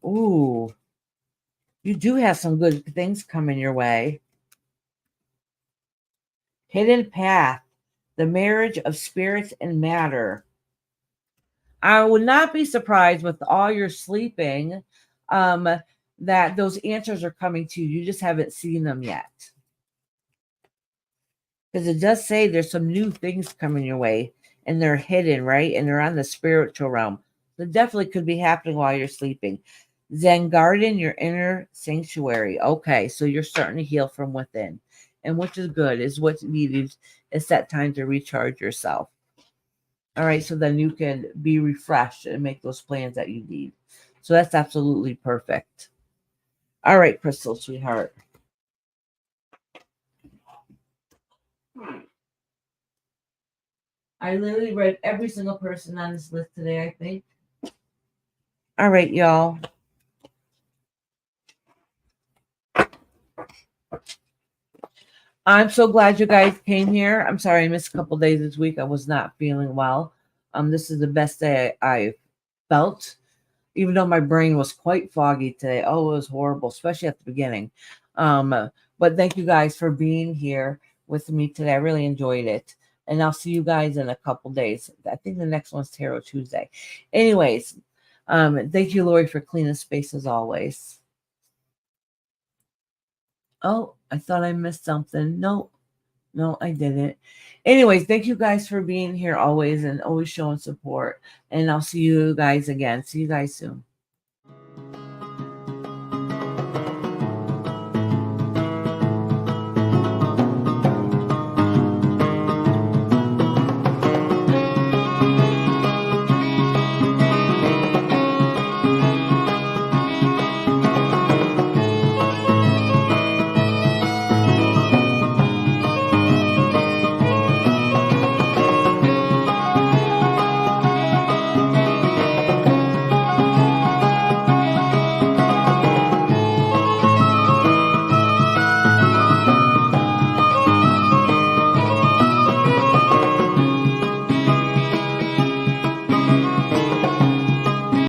Ooh, you do have some good things coming your way. Hidden path, the marriage of spirits and matter. I would not be surprised with all your sleeping um, that those answers are coming to you. You just haven't seen them yet. Because it does say there's some new things coming your way and they're hidden, right? And they're on the spiritual realm. So definitely could be happening while you're sleeping. Zen garden, your inner sanctuary. Okay, so you're starting to heal from within. And which is good, is what's needed. It's that time to recharge yourself. All right, so then you can be refreshed and make those plans that you need. So that's absolutely perfect. All right, Crystal, sweetheart. I literally read every single person on this list today, I think. All right, y'all. I'm so glad you guys came here. I'm sorry I missed a couple days this week. I was not feeling well. This is the best day I've felt, even though my brain was quite foggy today. Oh, it was horrible, especially at the beginning. But thank you guys for being here with me today. I really enjoyed it. And I'll see you guys in a couple days. I think the next one's Tarot Tuesday. Anyways, thank you, Lori, for cleaning space as always. Oh, I thought I missed something. No, I didn't. Anyways, thank you guys for being here always and always showing support. And I'll see you guys again. See you guys soon.